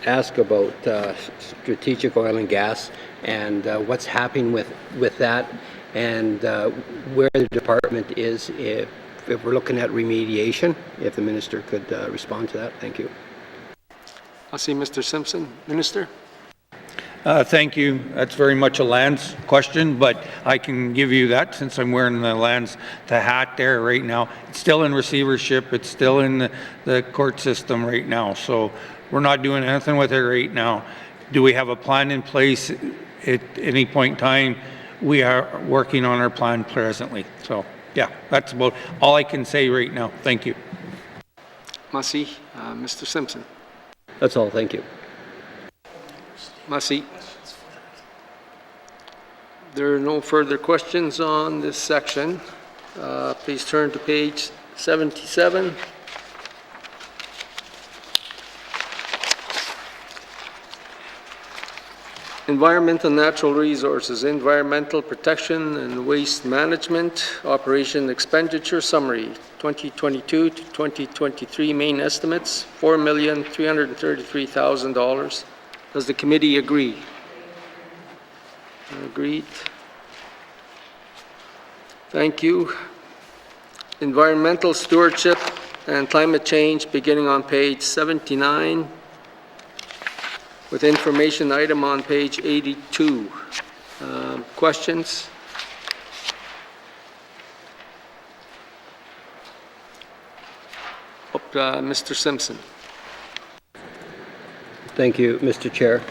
ask about strategic oil and gas and what's happening with that, and where the department is if we're looking at remediation. If the minister could respond to that. Thank you. I'll see Mr. Simpson. Minister. Thank you. That's very much a lands question, but I can give you that since I'm wearing the hat there right now. It's still in receivership. It's still in the court system right now. So we're not doing anything with it right now. Do we have a plan in place at any point in time? We are working on our plan presently. So yeah, that's about all I can say right now. Thank you. Merci. Mr. Simpson. That's all. Thank you. Merci. There are no further questions on this section. Please turn to page 77. Environmental Natural Resources, Environmental Protection and Waste Management, Operation Expenditure Summary, 2022 to 2023 main estimates, $4,333,000. Does the committee agree? Agreed. Thank you. Environmental Stewardship and Climate Change, beginning on page 79. With information item on page 82. Questions? Mr. Simpson. Thank you, Mr. Chair.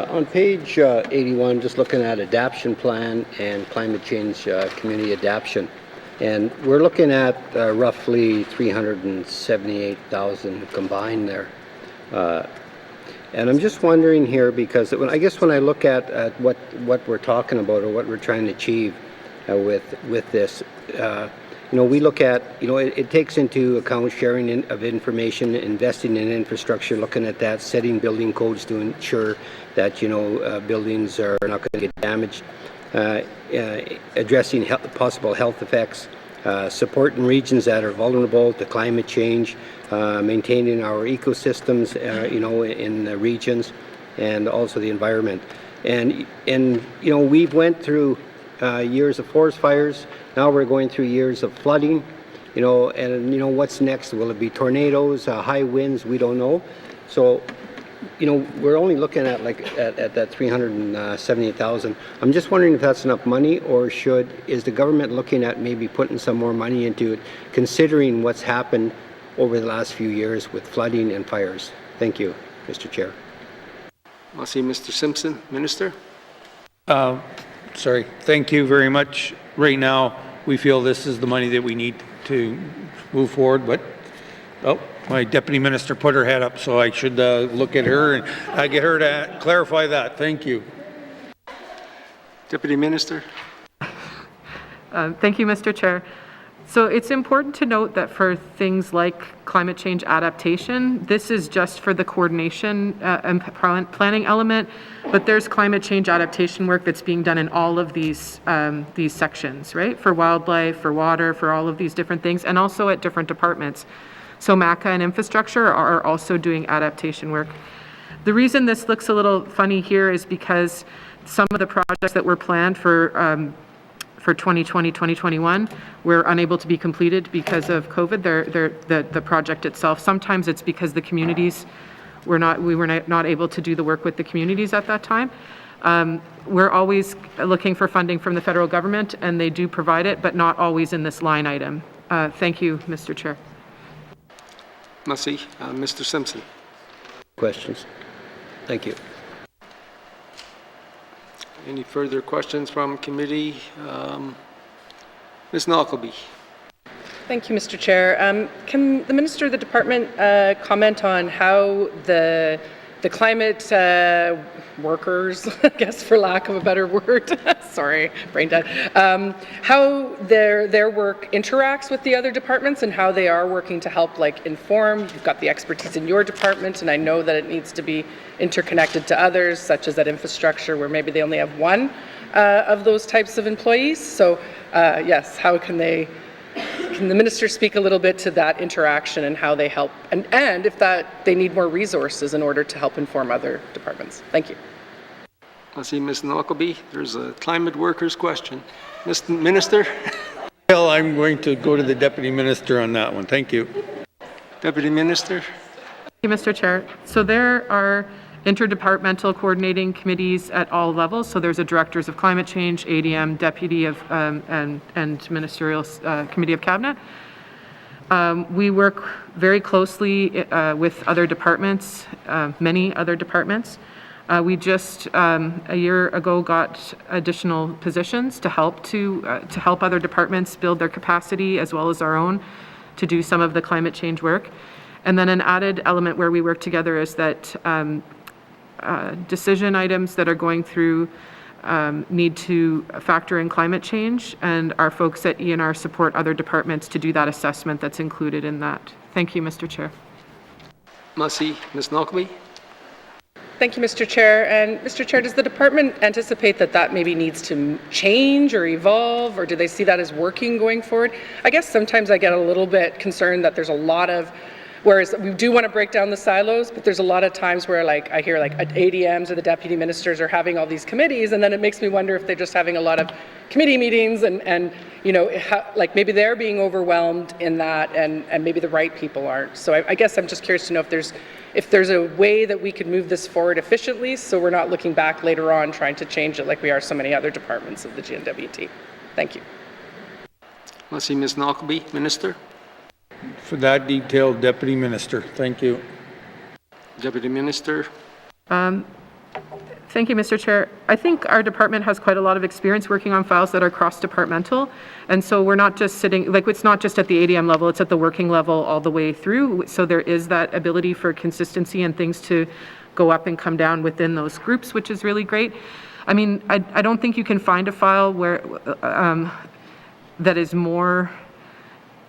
On page 81, just looking at adaptation plan and climate change community adaptation, and we're looking at roughly 378,000 combined there. And I'm just wondering here, because I guess when I look at what we're talking about or what we're trying to achieve with this, we look at, it takes into account sharing of information, investing in infrastructure, looking at that, setting building codes to ensure that, buildings are not going to get damaged, addressing possible health effects, supporting regions that are vulnerable to climate change, maintaining our ecosystems, in the regions, and also the environment. And we've went through years of forest fires. Now we're going through years of flooding. And what's next? Will it be tornadoes, high winds? We don't know. So, we're only looking at at that 378,000. I'm just wondering if that's enough money, or is the government looking at maybe putting some more money into it, considering what's happened over the last few years with flooding and fires? Thank you, Mr. Chair. I'll see Mr. Simpson. Minister? Sorry. Thank you very much. Right now, we feel this is the money that we need to move forward, but my deputy minister put her head up, so I should look at her and get her to clarify that. Thank you. Deputy Minister? Thank you, Mr. Chair. So it's important to note that for things like climate change adaptation, this is just for the coordination and planning element, but there's climate change adaptation work that's being done in all of these sections, right? For wildlife, for water, for all of these different things, and also at different departments. So MACA and infrastructure are also doing adaptation work. The reason this looks a little funny here is because some of the projects that were planned for 2020, 2021 were unable to be completed because of COVID, the project itself. Sometimes it's because the communities we were not able to do the work with the communities at that time. We're always looking for funding from the federal government, and they do provide it, but not always in this line item. Thank you, Mr. Chair. Merci. Mr. Simpson. Questions? Thank you. Any further questions from committee? Ms. Knockleby. Thank you, Mr. Chair. Can the Minister of the Department comment on how the climate workers, I guess for lack of a better word, sorry, brain dead, how their work interacts with the other departments and how they are working to help inform? You've got the expertise in your department, and I know that it needs to be interconnected to others, such as that infrastructure where maybe they only have one of those types of employees. So yes, how can the Minister speak a little bit to that interaction and how they help, and if that they need more resources in order to help inform other departments? Thank you. I see Ms. Knockleby. There's a climate workers question. Mr. Minister? Well, I'm going to go to the Deputy Minister on that one. Thank you. Deputy Minister? Thank you, Mr. Chair. So there are interdepartmental coordinating committees at all levels. So there's a Directors of Climate Change, ADM, Deputy of and Ministerial Committee of Cabinet. We work very closely with other departments, many other departments. We just a year ago got additional positions to help other departments build their capacity as well as our own to do some of the climate change work. And then an added element where we work together is that decision items that are going through need to factor in climate change, and our folks at ENR support other departments to do that assessment that's included in that. Thank you, Mr. Chair. Merci. Ms. Knockleby? Thank you, Mr. Chair. And Mr. Chair, does the department anticipate that that maybe needs to change or evolve, or do they see that as working going forward? I guess sometimes I get a little bit concerned that there's a lot of, whereas we do want to break down the silos, but there's a lot of times where like I hear like ADMs or the deputy ministers are having all these committees, and then it makes me wonder if they're just having a lot of committee meetings and you know, like maybe they're being overwhelmed in that, and maybe the right people aren't. So I guess I'm just curious to know if there's a way that we could move this forward efficiently, so we're not looking back later on trying to change it like we are so many other departments of the N.W.T. Thank you. Let's see, Ms. Knockleby, Minister. For that detail, Deputy Minister. Thank you. Deputy Minister. Thank you, Mr. Chair. I think our department has quite a lot of experience working on files that are cross-departmental, and so we're not just sitting, like it's not just at the ADM level, it's at the working level all the way through, so there is that ability for consistency and things to go up and come down within those groups, which is really great. I mean, I don't think you can find a file where that is more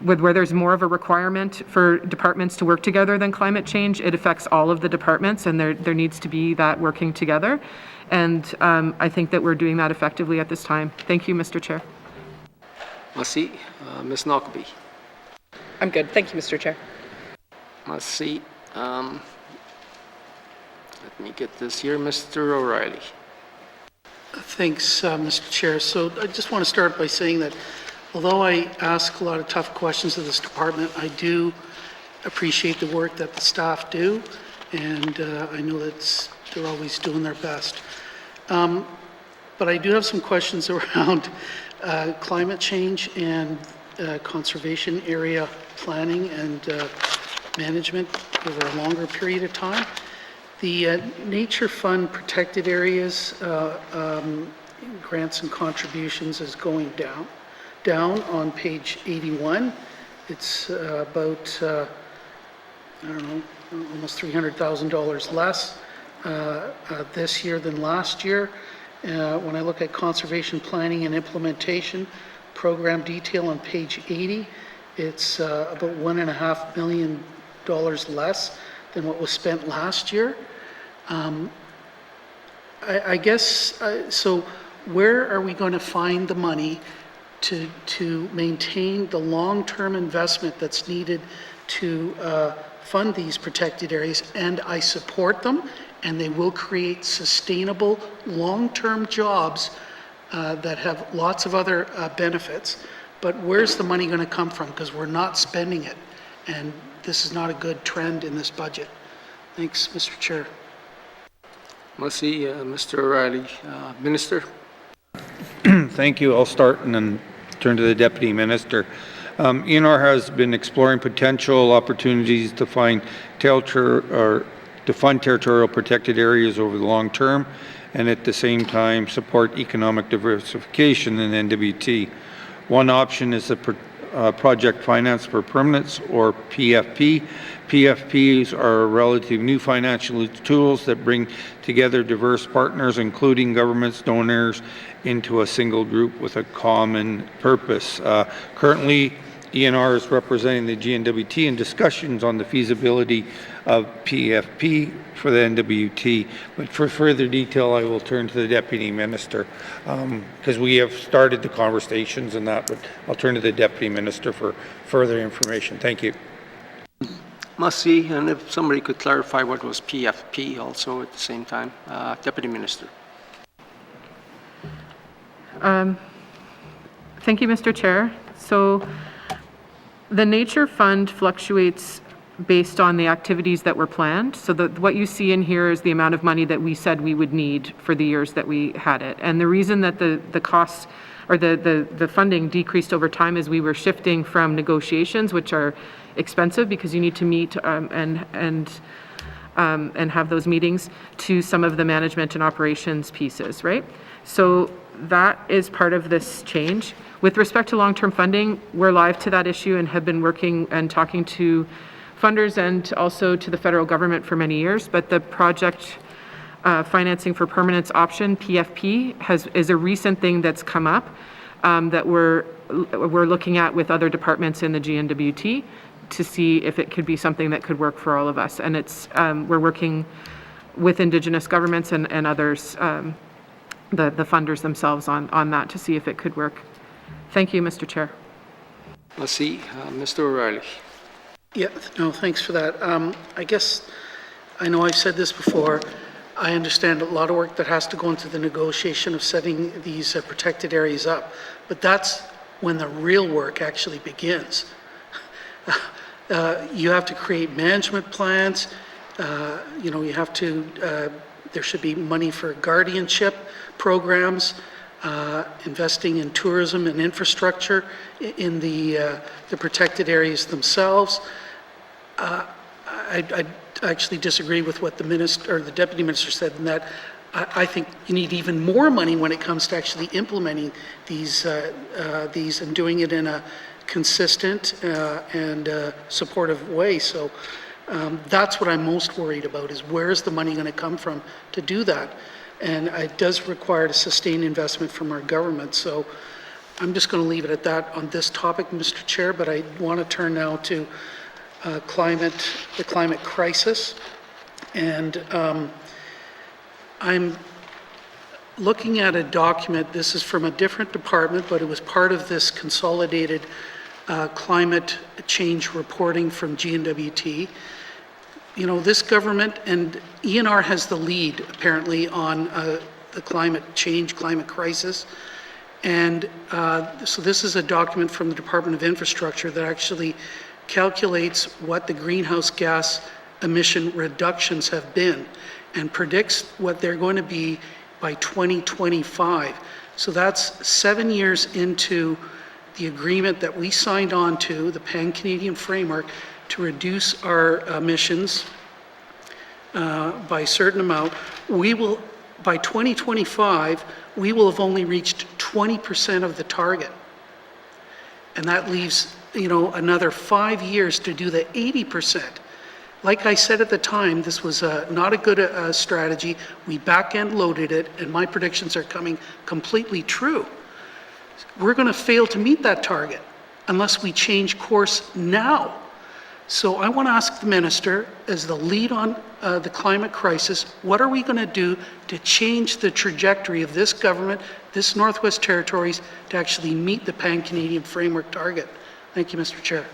where there's more of a requirement for departments to work together than climate change. It affects all of the departments, and there needs to be that working together. And I think that we're doing that effectively at this time. Thank you, Mr. Chair. Let's see, Ms. Knockleby. I'm good. Thank you, Mr. Chair. Let's see. Let me get this here. Mr. O'Reilly. Thanks, Mr. Chair. So I just want to start by saying that although I ask a lot of tough questions of this department, I do appreciate the work that the staff do, and I know that they're always doing their best. But I do have some questions around climate change and conservation area planning and management over a longer period of time. The Nature Fund protected areas, grants and contributions is going down on page 81. It's about, I don't know, almost $300,000 less this year than last year. When I look at conservation planning and implementation, program detail on page 80, it's about $1.5 million less than what was spent last year. I guess, so where are we going to find the money to maintain the long-term investment that's needed to fund these protected areas? And I support them, and they will create sustainable long-term jobs that have lots of other benefits. But where's the money going to come from? Because we're not spending it, and this is not a good trend in this budget. Thanks, Mr. Chair. Let's see, Mr. O'Reilly. Minister. Thank you. I'll start and then turn to the Deputy Minister. ENR has been exploring potential opportunities to fund territorial protected areas over the long term, and at the same time support economic diversification in N.W.T. One option is the Project Finance for Permanence, or PFP. PFPs are relative new financial tools that bring together diverse partners, including governments, donors, into a single group with a common purpose. Currently, ENR is representing the N.W.T in discussions on the feasibility of PFP for the N.W.T. But for further detail, I will turn to the Deputy Minister, because we have started the conversations and that, but I'll turn to the Deputy Minister for further information. Thank you. Must see, and if somebody could clarify what was PFP also at the same time. Deputy Minister. Thank you, Mr. Chair. So the Nature Fund fluctuates based on the activities that were planned. So what you see in here is the amount of money that we said we would need for the years that we had it. And the reason that the costs or the funding decreased over time is we were shifting from negotiations, which are expensive because you need to meet and have those meetings, to some of the management and operations pieces, right? So that is part of this change. With respect to long-term funding, we're live to that issue and have been working and talking to funders and also to the federal government for many years, but the project financing for permanence option, PFP, is a recent thing that's come up that we're looking at with other departments in the N.W.T to see if it could be something that could work for all of us. And it's we're working with Indigenous governments and others, the funders themselves on that to see if it could work. Thank you, Mr. Chair. Let's see, Mr. O'Reilly. Yeah, no, thanks for that. I guess, I know I've said this before, I understand a lot of work that has to go into the negotiation of setting these protected areas up, but that's when the real work actually begins. You have to create management plans, you have to, there should be money for guardianship programs, investing in tourism and infrastructure in the protected areas themselves. I actually disagree with what the minister or the deputy minister said in that I think you need even more money when it comes to actually implementing these and doing it in a consistent and supportive way. So that's what I'm most worried about, is where is the money going to come from to do that? And it does require a sustained investment from our government. So I'm just going to leave it at that on this topic, Mr. Chair, but I want to turn now to the climate crisis. And I'm looking at a document. This is from a different department, but it was part of this consolidated climate change reporting from N.W.T. You know, this government and ENR has the lead apparently on the climate change, climate crisis. And so this is a document from the Department of Infrastructure that actually calculates what the greenhouse gas emission reductions have been and predicts what they're going to be by 2025. So that's 7 years into the agreement that we signed on to, the Pan-Canadian Framework, to reduce our emissions by a certain amount. We will, by 2025, we will have only reached 20% of the target. And that leaves, you know, another 5 years to do the 80%. Like I said at the time, this was not a good strategy. We back-end loaded it, and my predictions are coming completely true. We're going to fail to meet that target unless we change course now. So I want to ask the minister, as the lead on the climate crisis, what are we going to do to change the trajectory of this government, this Northwest Territories, to actually meet the Pan-Canadian Framework target? Thank you, Mr. Chair.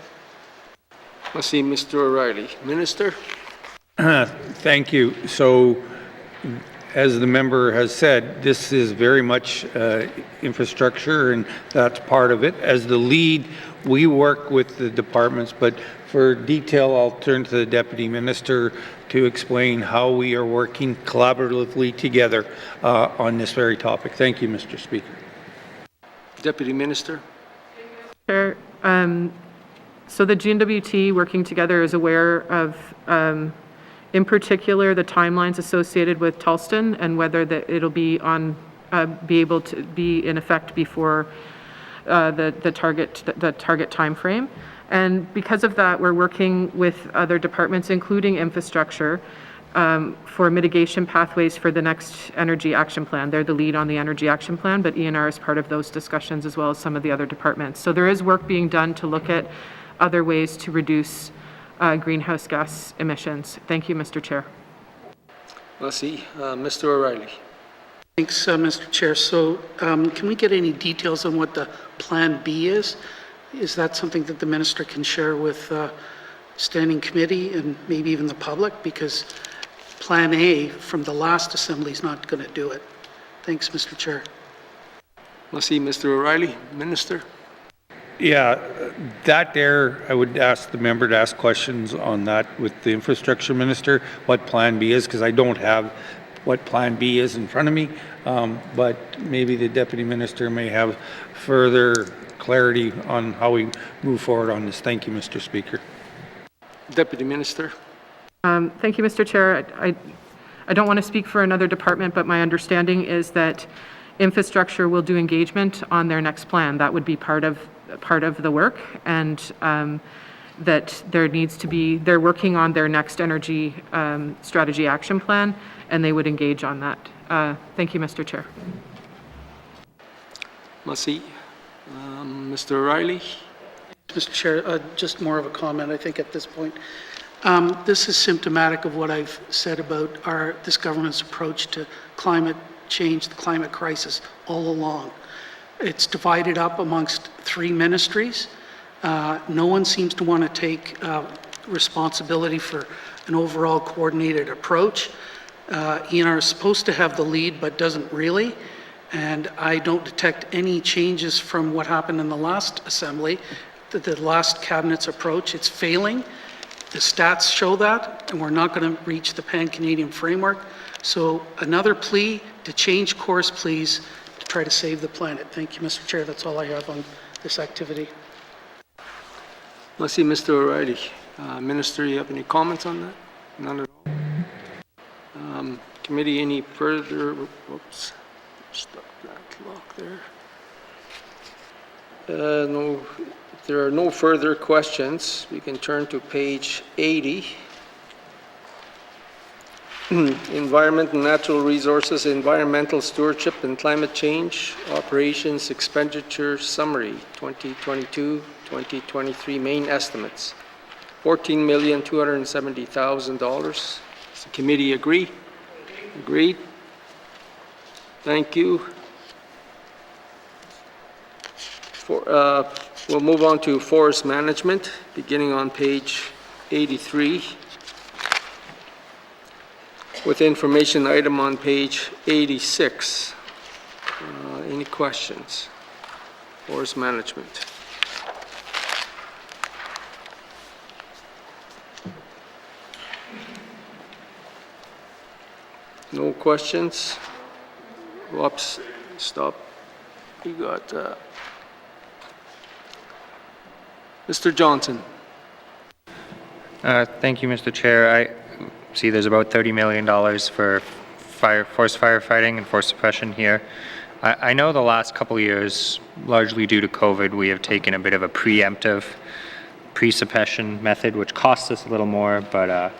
Let's see, Mr. O'Reilly. Minister? Thank you. So, as the member has said, this is very much infrastructure, and that's part of it. As the lead, we work with the departments, but for detail, I'll turn to the Deputy Minister to explain how we are working collaboratively together on this very topic. Thank you, Mr. Speaker. Deputy Minister? Chair, so the N.W.T working together is aware of, in particular, the timelines associated with Tolston and whether that it'll be on, be able to be in effect before the target time frame. And because of that, we're working with other departments, including infrastructure, for mitigation pathways for the next energy action plan. They're the lead on the energy action plan, but ENR is part of those discussions as well as some of the other departments. So there is work being done to look at other ways to reduce greenhouse gas emissions. Thank you, Mr. Chair. Let's see, Mr. O'Reilly. Thanks, Mr. Chair. So can we get any details on what the Plan B is? Is that something that the minister can share with standing committee and maybe even the public? Because Plan A from the last assembly is not going to do it. Thanks, Mr. Chair. Let's see, Mr. O'Reilly. Minister? Yeah, that there, I would ask the member to ask questions on that with the infrastructure minister, what Plan B is, because I don't have what Plan B is in front of me, but maybe the deputy minister may have further clarity on how we move forward on this. Thank you, Mr. Speaker. Deputy Minister. Thank you, Mr. Chair. I don't want to speak for another department, but my understanding is that infrastructure will do engagement on their next plan. That would be part of the work, and that there needs to be, they're working on their next energy strategy action plan, and they would engage on that. Thank you, Mr. Chair. Let's see, Mr. O'Reilly. Mr. Chair, just more of a comment, I think, at this point. This is symptomatic of what I've said about this government's approach to climate change, the climate crisis all along. It's divided up amongst 3 ministries. No one seems to want to take responsibility for an overall coordinated approach. ENR is supposed to have the lead, but doesn't really. And I don't detect any changes from what happened in the last assembly, the last cabinet's approach. It's failing. The stats show that, and we're not going to reach the Pan-Canadian framework. So another plea to change course, please, to try to save the planet. Thank you, Mr. Chair. That's all I have on this activity. Let's see, Mr. O'Reilly. Minister, you have any comments on that? None at all. Committee, any further? Whoops. Stop that clock there. No, if there are no further questions, we can turn to page 80. Environment and Natural Resources, Environmental Stewardship and Climate Change, Operations Expenditure Summary, 2022-2023 main estimates, $14,270,000. Does the committee agree? Agreed. Thank you. We'll move on to forest management, beginning on page 83, with information item on page 86. Any questions? Forest management. No questions? Whoops, stop. You got Mr. Johnson. Thank you, Mr. Chair. I see there's about $30 million for forest firefighting and forest suppression here. I know the last couple of years, largely due to COVID, we have taken a bit of a preemptive pre-suppression method, which costs us a little more, but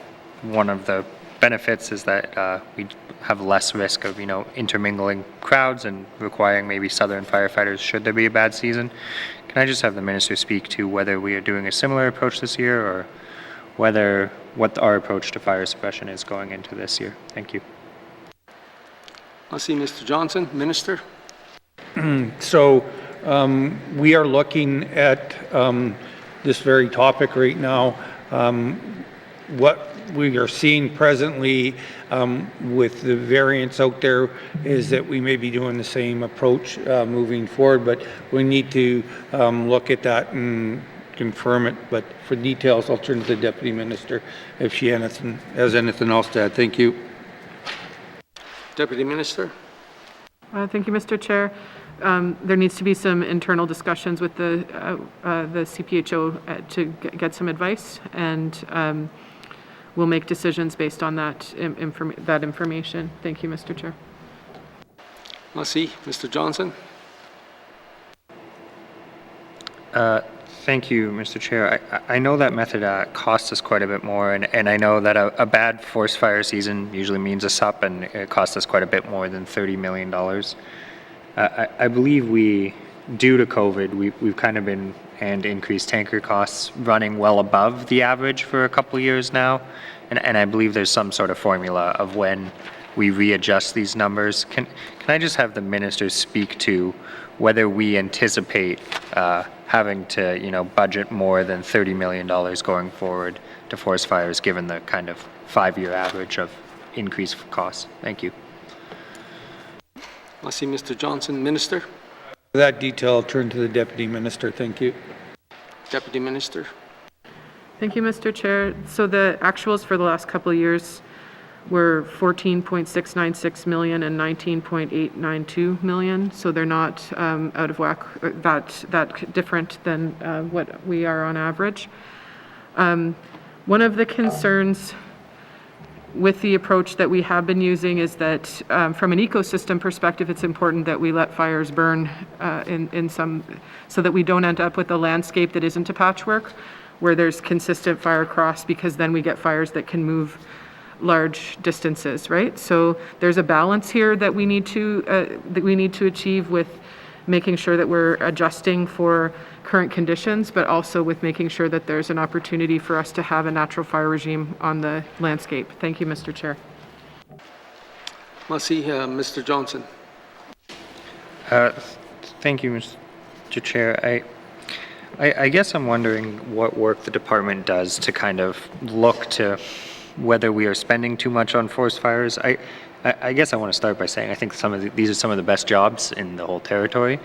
one of the benefits is that we have less risk of, intermingling crowds and requiring maybe southern firefighters should there be a bad season. Can I just have the minister speak to whether we are doing a similar approach this year or what our approach to fire suppression is going into this year? Thank you. I'll see Mr. Johnson. Minister. So we are looking at this very topic right now. What we are seeing presently with the variants out there is that we may be doing the same approach moving forward, but we need to look at that and confirm it. But for details, I'll turn to the Deputy Minister if she has anything else to add. Thank you. Deputy Minister. Thank you, Mr. Chair. There needs to be some internal discussions with the CPHO to get some advice, and we'll make decisions based on that information. Thank you, Mr. Chair. I'll see Mr. Johnson. Thank you, Mr. Chair. I know that method costs us quite a bit more, and I know that a bad forest fire season usually means a SUP, and it costs us quite a bit more than $30 million. I believe due to COVID, we've kind of been, and increased tanker costs, running well above the average for a couple of years now, and I believe there's some sort of formula of when we readjust these numbers. Can I just have the minister speak to whether we anticipate having to, budget more than $30 million going forward to forest fires, given the kind of 5-year average of increased costs? Thank you. I'll see Mr. Johnson. Minister. For that detail, I'll turn to the Deputy Minister. Thank you. Deputy Minister. Thank you, Mr. Chair. So the actuals for the last couple of years were $14.696 million and $19.892 million. So they're not out of whack, that different than what we are on average. One of the concerns with the approach that we have been using is that from an ecosystem perspective, it's important that we let fires burn in some, so that we don't end up with a landscape that isn't a patchwork, where there's consistent fire across, because then we get fires that can move large distances, right? So there's a balance here that we need to achieve with making sure that we're adjusting for current conditions, but also with making sure that there's an opportunity for us to have a natural fire regime on the landscape. Thank you, Mr. Chair. Merci, Mr. Johnson. Thank you, Mr. Chair. I guess I'm wondering what work the department does to kind of look to whether we are spending too much on forest fires. I guess I want to start by saying I think these are some of the best jobs in the whole territory.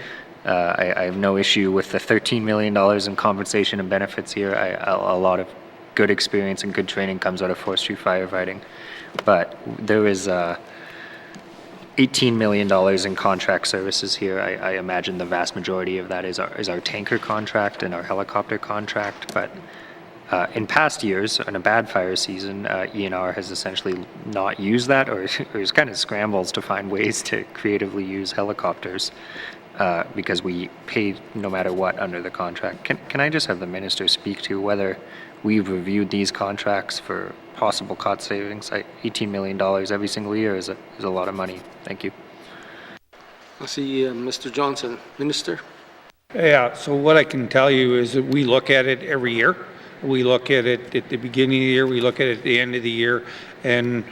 I have no issue with the $13 million in compensation and benefits here. A lot of good experience and good training comes out of forestry firefighting. But there is $18 million in contract services here. I imagine the vast majority of that is our tanker contract and our helicopter contract. But in past years, in a bad fire season, ENR has essentially not used that, or is kind of scrambles to find ways to creatively use helicopters because we pay no matter what under the contract. Can I just have the minister speak to whether we've reviewed these contracts for possible cost savings? $18 million every single year is a lot of money. Thank you. I see Mr. Johnson. Minister? Yeah, so what I can tell you is that we look at it every year. We look at it at the beginning of the year, we look at it at the end of the year, and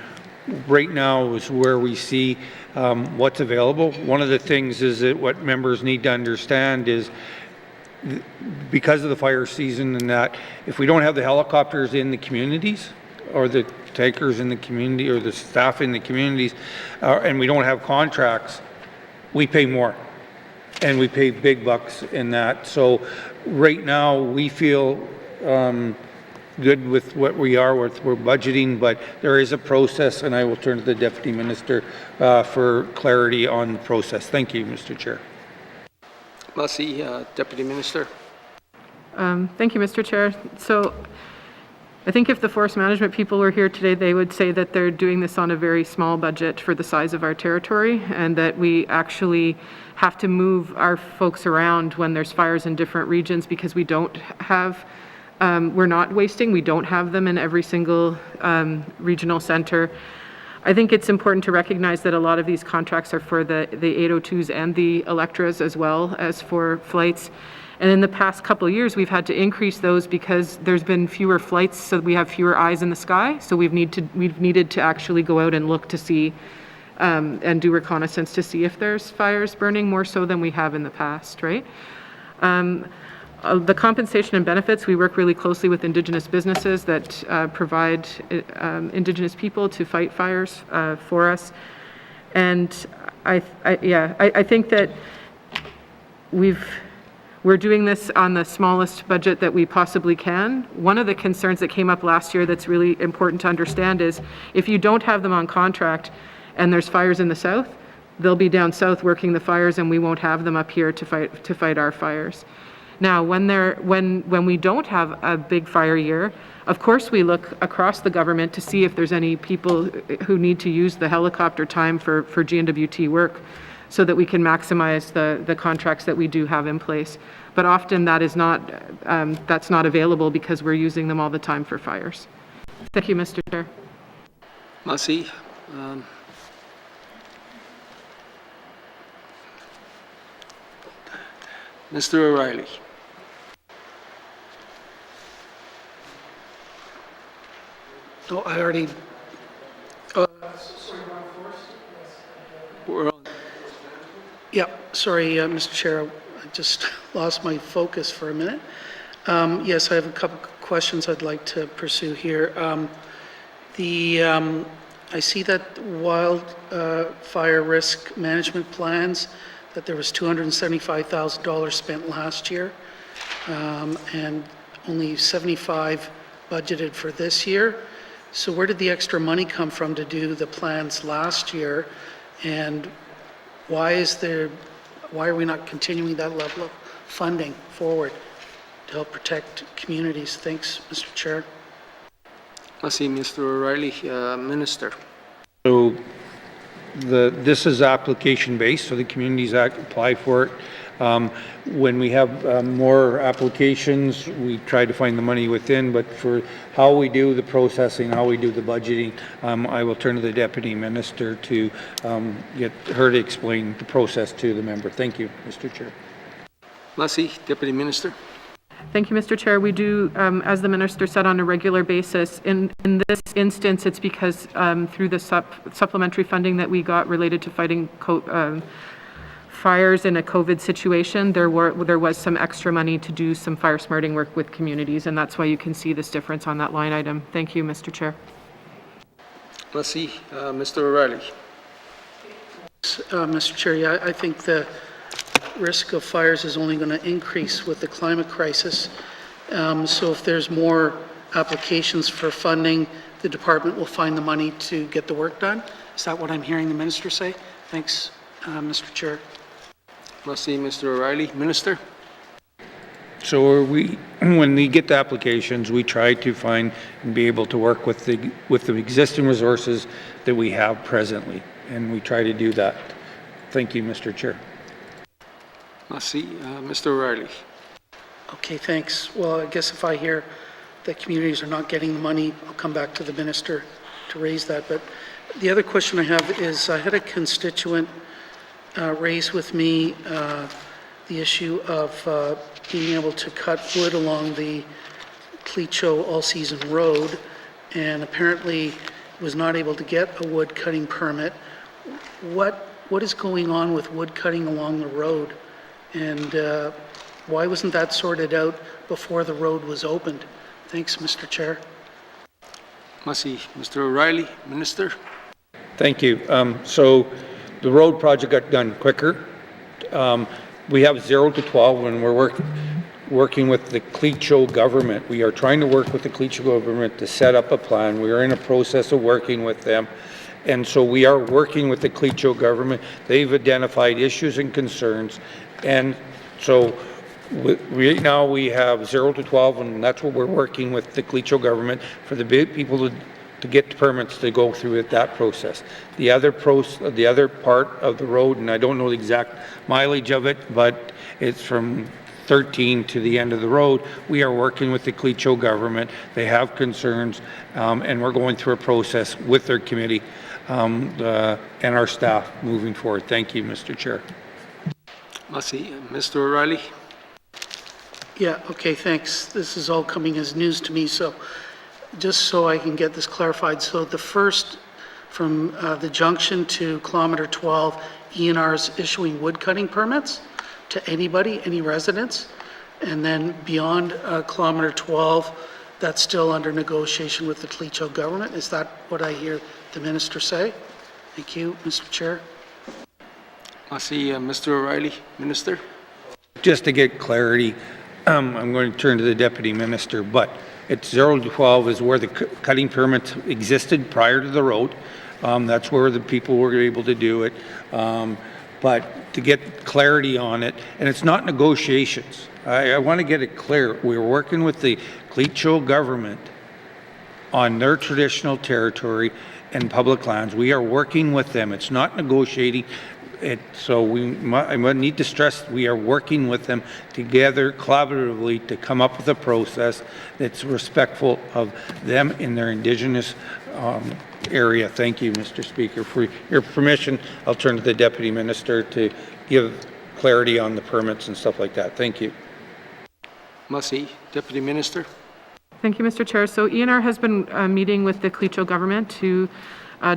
right now is where we see what's available. One of the things is that what members need to understand is because of the fire season and that, if we don't have the helicopters in the communities or the tankers in the community or the staff in the communities and we don't have contracts, we pay more and we pay big bucks in that. So right now we feel good with what we are, we're budgeting, but there is a process, and I will turn to the Deputy Minister for clarity on the process. Thank you, Mr. Chair. Merci, Deputy Minister. Thank you, Mr. Chair. So I think if the forest management people were here today, they would say that they're doing this on a very small budget for the size of our territory, and that we actually have to move our folks around when there's fires in different regions because we don't have we're not wasting. We don't have them in every single regional center. I think it's important to recognize that a lot of these contracts are for the 802s and the Electras as well as for flights. And in the past couple of years, we've had to increase those because there's been fewer flights, so we have fewer eyes in the sky. So we've needed to actually go out and look to see and do reconnaissance to see if there's fires burning more so than we have in the past, right? The compensation and benefits, we work really closely with Indigenous businesses that provide Indigenous people to fight fires for us. And I think that we're doing this on the smallest budget that we possibly can. One of the concerns that came up last year that's really important to understand is if you don't have them on contract and there's fires in the south, they'll be down south working the fires and we won't have them up here to fight our fires. Now, when we don't have a big fire year, of course we look across the government to see if there's any people who need to use the helicopter time for N.W.T work so that we can maximize the contracts that we do have in place. But often that is that's not available because we're using them all the time for fires. Thank you, Mr. Chair. Merci. Mr. O'Reilly. No, I already. Yeah, sorry, Mr. Chair, I just lost my focus for a minute. Yes, I have a couple questions I'd like to pursue here. I see that wildfire risk management plans, that there was $275,000 spent last year, and only 75 budgeted for this year. So where did the extra money come from to do the plans last year? And why are we not continuing that level of funding forward to help protect communities? Thanks, Mr. Chair. I see Mr. O'Reilly. Minister. So this is application based, so the communities apply for it. When we have more applications, we try to find the money within, but for how we do the processing, how we do the budgeting, I will turn to the Deputy Minister to get her to explain the process to the member. Thank you, Mr. Chair. Massey, Deputy Minister. Thank you, Mr. Chair. We do, as the Minister said, on a regular basis. In this instance, it's because through the supplementary funding that we got related to fighting fires in a COVID situation, there was some extra money to do some fire smarting work with communities, and that's why you can see this difference on that line item. Thank you, Mr. Chair. Massey, Mr. O'Reilly. Mr. Chair, yeah, I think the risk of fires is only going to increase with the climate crisis. So if there's more applications for funding, the department will find the money to get the work done. Is that what I'm hearing the minister say? Thanks, Mr. Chair. Massey, Mr. O'Reilly. Minister. So when we get the applications, we try to find and be able to work with the existing resources that we have presently, and we try to do that. Thank you, Mr. Chair. Massey, Mr. O'Reilly. Okay, thanks. Well, I guess if I hear that communities are not getting the money, I'll come back to the minister to raise that. But the other question I have is, I had a constituent raise with me the issue of being able to cut wood along the Clecho All-Season Road, and apparently was not able to get a wood cutting permit. What is going on with wood cutting along the road? And why wasn't that sorted out before the road was opened? Thanks, Mr. Chair. Massey, Mr. O'Reilly. Minister. Thank you. So the road project got done quicker. We have 0 to 12 when we're working with the Clecho government. We are trying to work with the Clecho government to set up a plan. We are in a process of working with them. And so we are working with the Clecho government. They've identified issues and concerns. And so right now we have 0 to 12, and that's what we're working with the Clecho government for the people to get permits to go through that process. The other part of the road, and I don't know the exact mileage of it, but it's from 13 to the end of the road. We are working with the Clecho government. They have concerns, and we're going through a process with their committee and our staff moving forward. Thank you, Mr. Chair. Massey, Mr. O'Reilly. Yeah, okay, thanks. This is all coming as news to me, so just so I can get this clarified. So the first, from the junction to kilometer 12, ENR is issuing wood cutting permits to anybody, any residents, and then beyond kilometer 12, that's still under negotiation with the Clecho government. Is that what I hear the minister say? Thank you, Mr. Chair. Massey, Mr. O'Reilly. Minister. Just to get clarity, I'm going to turn to the Deputy Minister, but it's 0 to 12 is where the cutting permits existed prior to the road. That's where the people were able to do it. But to get clarity on it, and it's not negotiations. I want to get it clear. We're working with the Clecho government on their traditional territory and public lands. We are working with them. It's not negotiating. So I need to stress we are working with them together collaboratively to come up with a process that's respectful of them in their Indigenous area. Thank you, Mr. Speaker. For your permission, I'll turn to the Deputy Minister to give clarity on the permits and stuff like that. Thank you. Massey, Deputy Minister. Thank you, Mr. Chair. So ENR has been meeting with the Clecho government to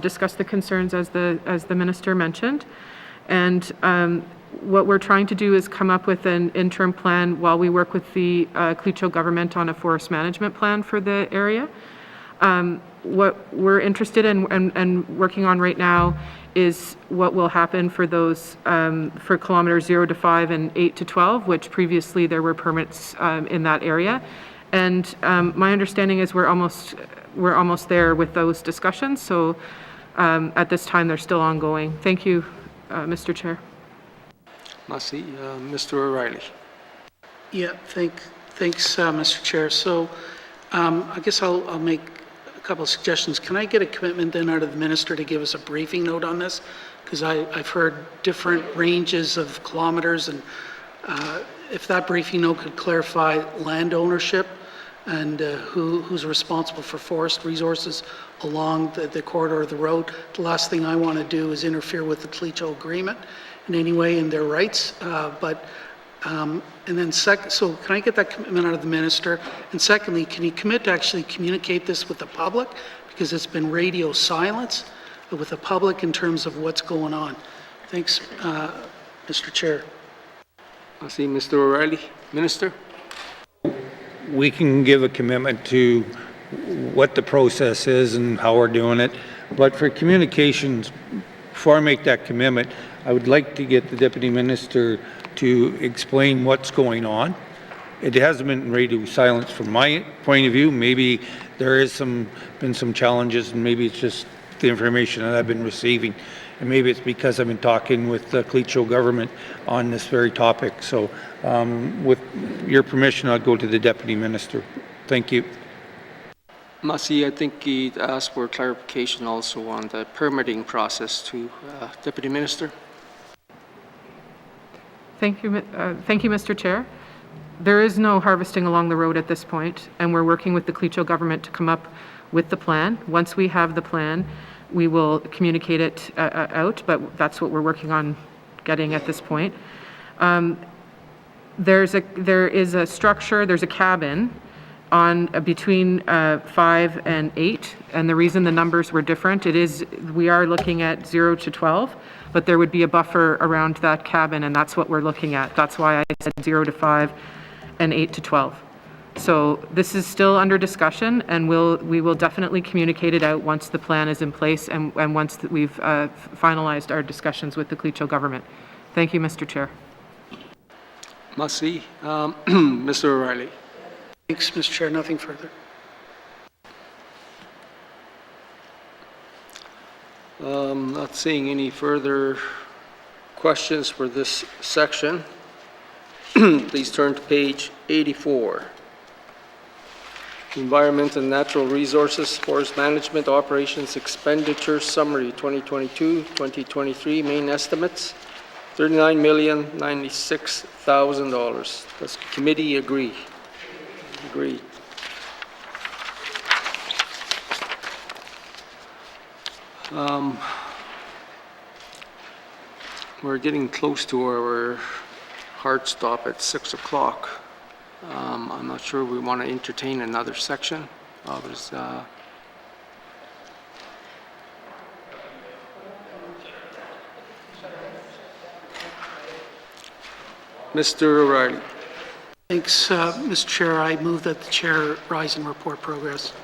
discuss the concerns as the minister mentioned. And what we're trying to do is come up with an interim plan while we work with the Clecho government on a forest management plan for the area. What we're interested in and working on right now is what will happen for those for kilometers 0 to 5 and 8 to 12, which previously there were permits in that area. And my understanding is we're almost there with those discussions. So at this time, they're still ongoing. Thank you, Mr. Chair. Massey, Mr. O'Reilly. Yeah, thanks, Mr. Chair. So I guess I'll make a couple of suggestions. Can I get a commitment then out of the minister to give us a briefing note on this? Because I've heard different ranges of kilometers, and if that briefing note could clarify land ownership and who's responsible for forest resources along the corridor of the road. The last thing I want to do is interfere with the Clecho agreement in any way in their rights, but And then so can I get that commitment out of the minister? And secondly, can you commit to actually communicate this with the public? Because it's been radio silence with the public in terms of what's going on. Thanks, Mr. Chair. I see Mr. O'Reilly. Minister? We can give a commitment to what the process is and how we're doing it. But for communications, before I make that commitment, I would like to get the Deputy Minister to explain what's going on. It hasn't been radio silence from my point of view. Maybe there is been some challenges, and maybe it's just the information that I've been receiving. And maybe it's because I've been talking with the Clecho government on this very topic. So with your permission, I'll go to the Deputy Minister. Thank you. Masi, I think he asked for clarification also on the permitting process to Deputy Minister. Thank you, Mr. Chair. There is no harvesting along the road at this point, and we're working with the Clecho government to come up with the plan. Once we have the plan, we will communicate it out, but that's what we're working on getting at this point. There is a structure, there's a cabin on between 5 and 8, and the reason the numbers were different, we are looking at 0 to 12, but there would be a buffer around that cabin, and that's what we're looking at. That's why I said 0 to 5 and 8 to 12. So this is still under discussion, and we will definitely communicate it out once the plan is in place and once we've finalized our discussions with the Clecho government. Thank you, Mr. Chair. Masi. Mr. O'Reilly. Thanks, Mr. Chair. Nothing further. Not seeing any further questions for this section. Please turn to page 84. Environment and Natural Resources, Forest Management Operations Expenditure Summary 2022-2023 main estimates, $39,096,000. Does the committee agree? Agreed. We're getting close to our hard stop at 6 o'clock. I'm not sure we want to entertain another section. Mr. O'Reilly. Thanks, Mr. Chair. I move that the chair rise and report progress.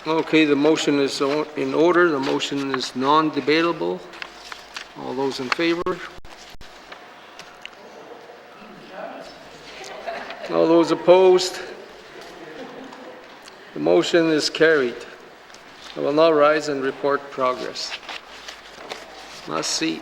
Okay, the motion is in order. The motion is non-debatable. All those in favor? All those opposed? The motion is carried. I will now rise and report progress. Must see.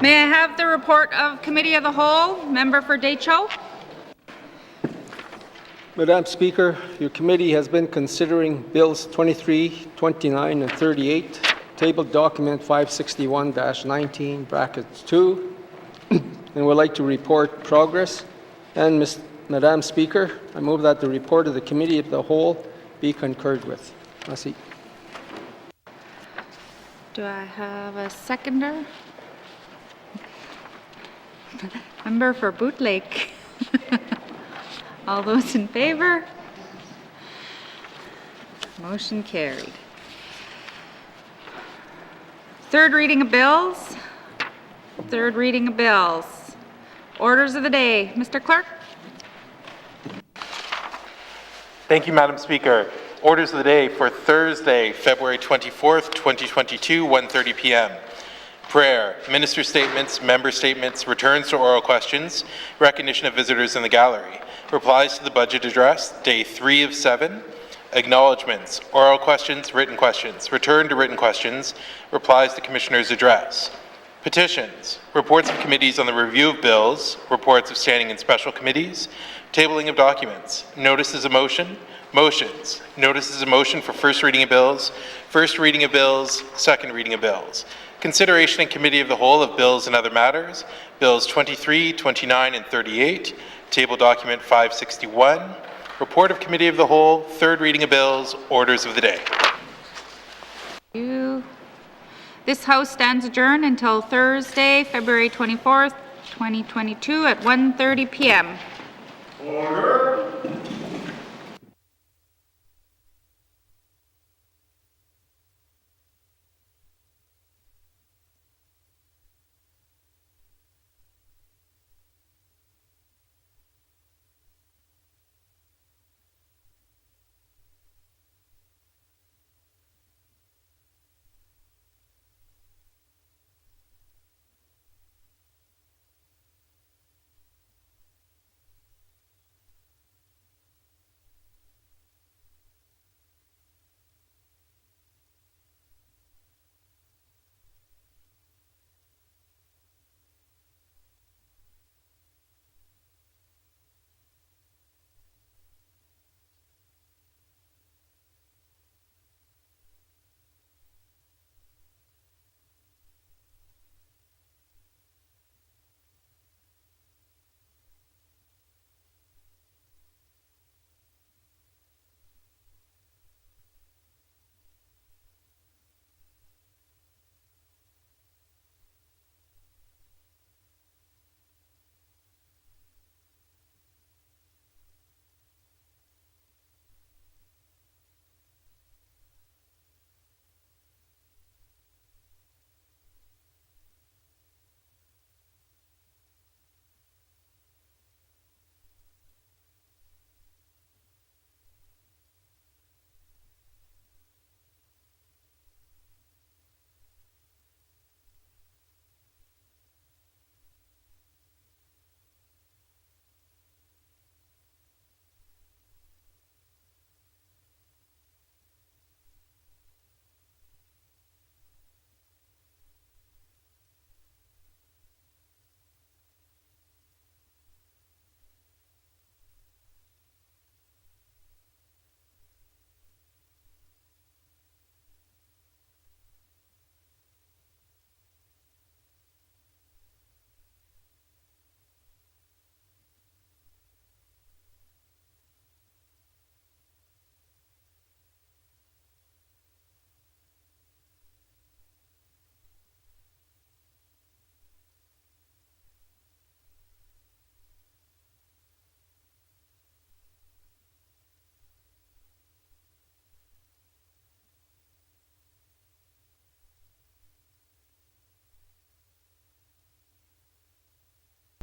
May I have the report of Committee of the Whole? Member for Deschaux. Madam Speaker, your committee has been considering Bills 23, 29, and 38, tabled document 561-19, brackets 2, and would like to report progress. And Madam Speaker, I move that the report of the Committee of the Whole be concurred with. Merci. Do I have a seconder? Member for Bootlegg. All those in favor? Motion carried. Third reading of bills. Third reading of bills. Orders of the day. Mr. Clerk? Thank you, Madam Speaker. Orders of the day for Thursday, February 24th, 2022, 1:30 p.m. Prayer, minister statements, member statements, returns to oral questions, recognition of visitors in the gallery, replies to the budget address, day 3 of 7, acknowledgements, oral questions, return to written questions, replies to commissioner's address. Petitions, reports of committees on the review of bills, reports of standing and special committees, tabling of documents, notices of motion, motions, notices of motion for first reading of bills, second reading of bills. Consideration in Committee of the Whole of bills and other matters, Bills 23, 29, and 38, table document 561, report of Committee of the Whole, third reading of bills, orders of the day. This House stands adjourned until Thursday, February 24th, 2022 at 1:30 p.m. Order.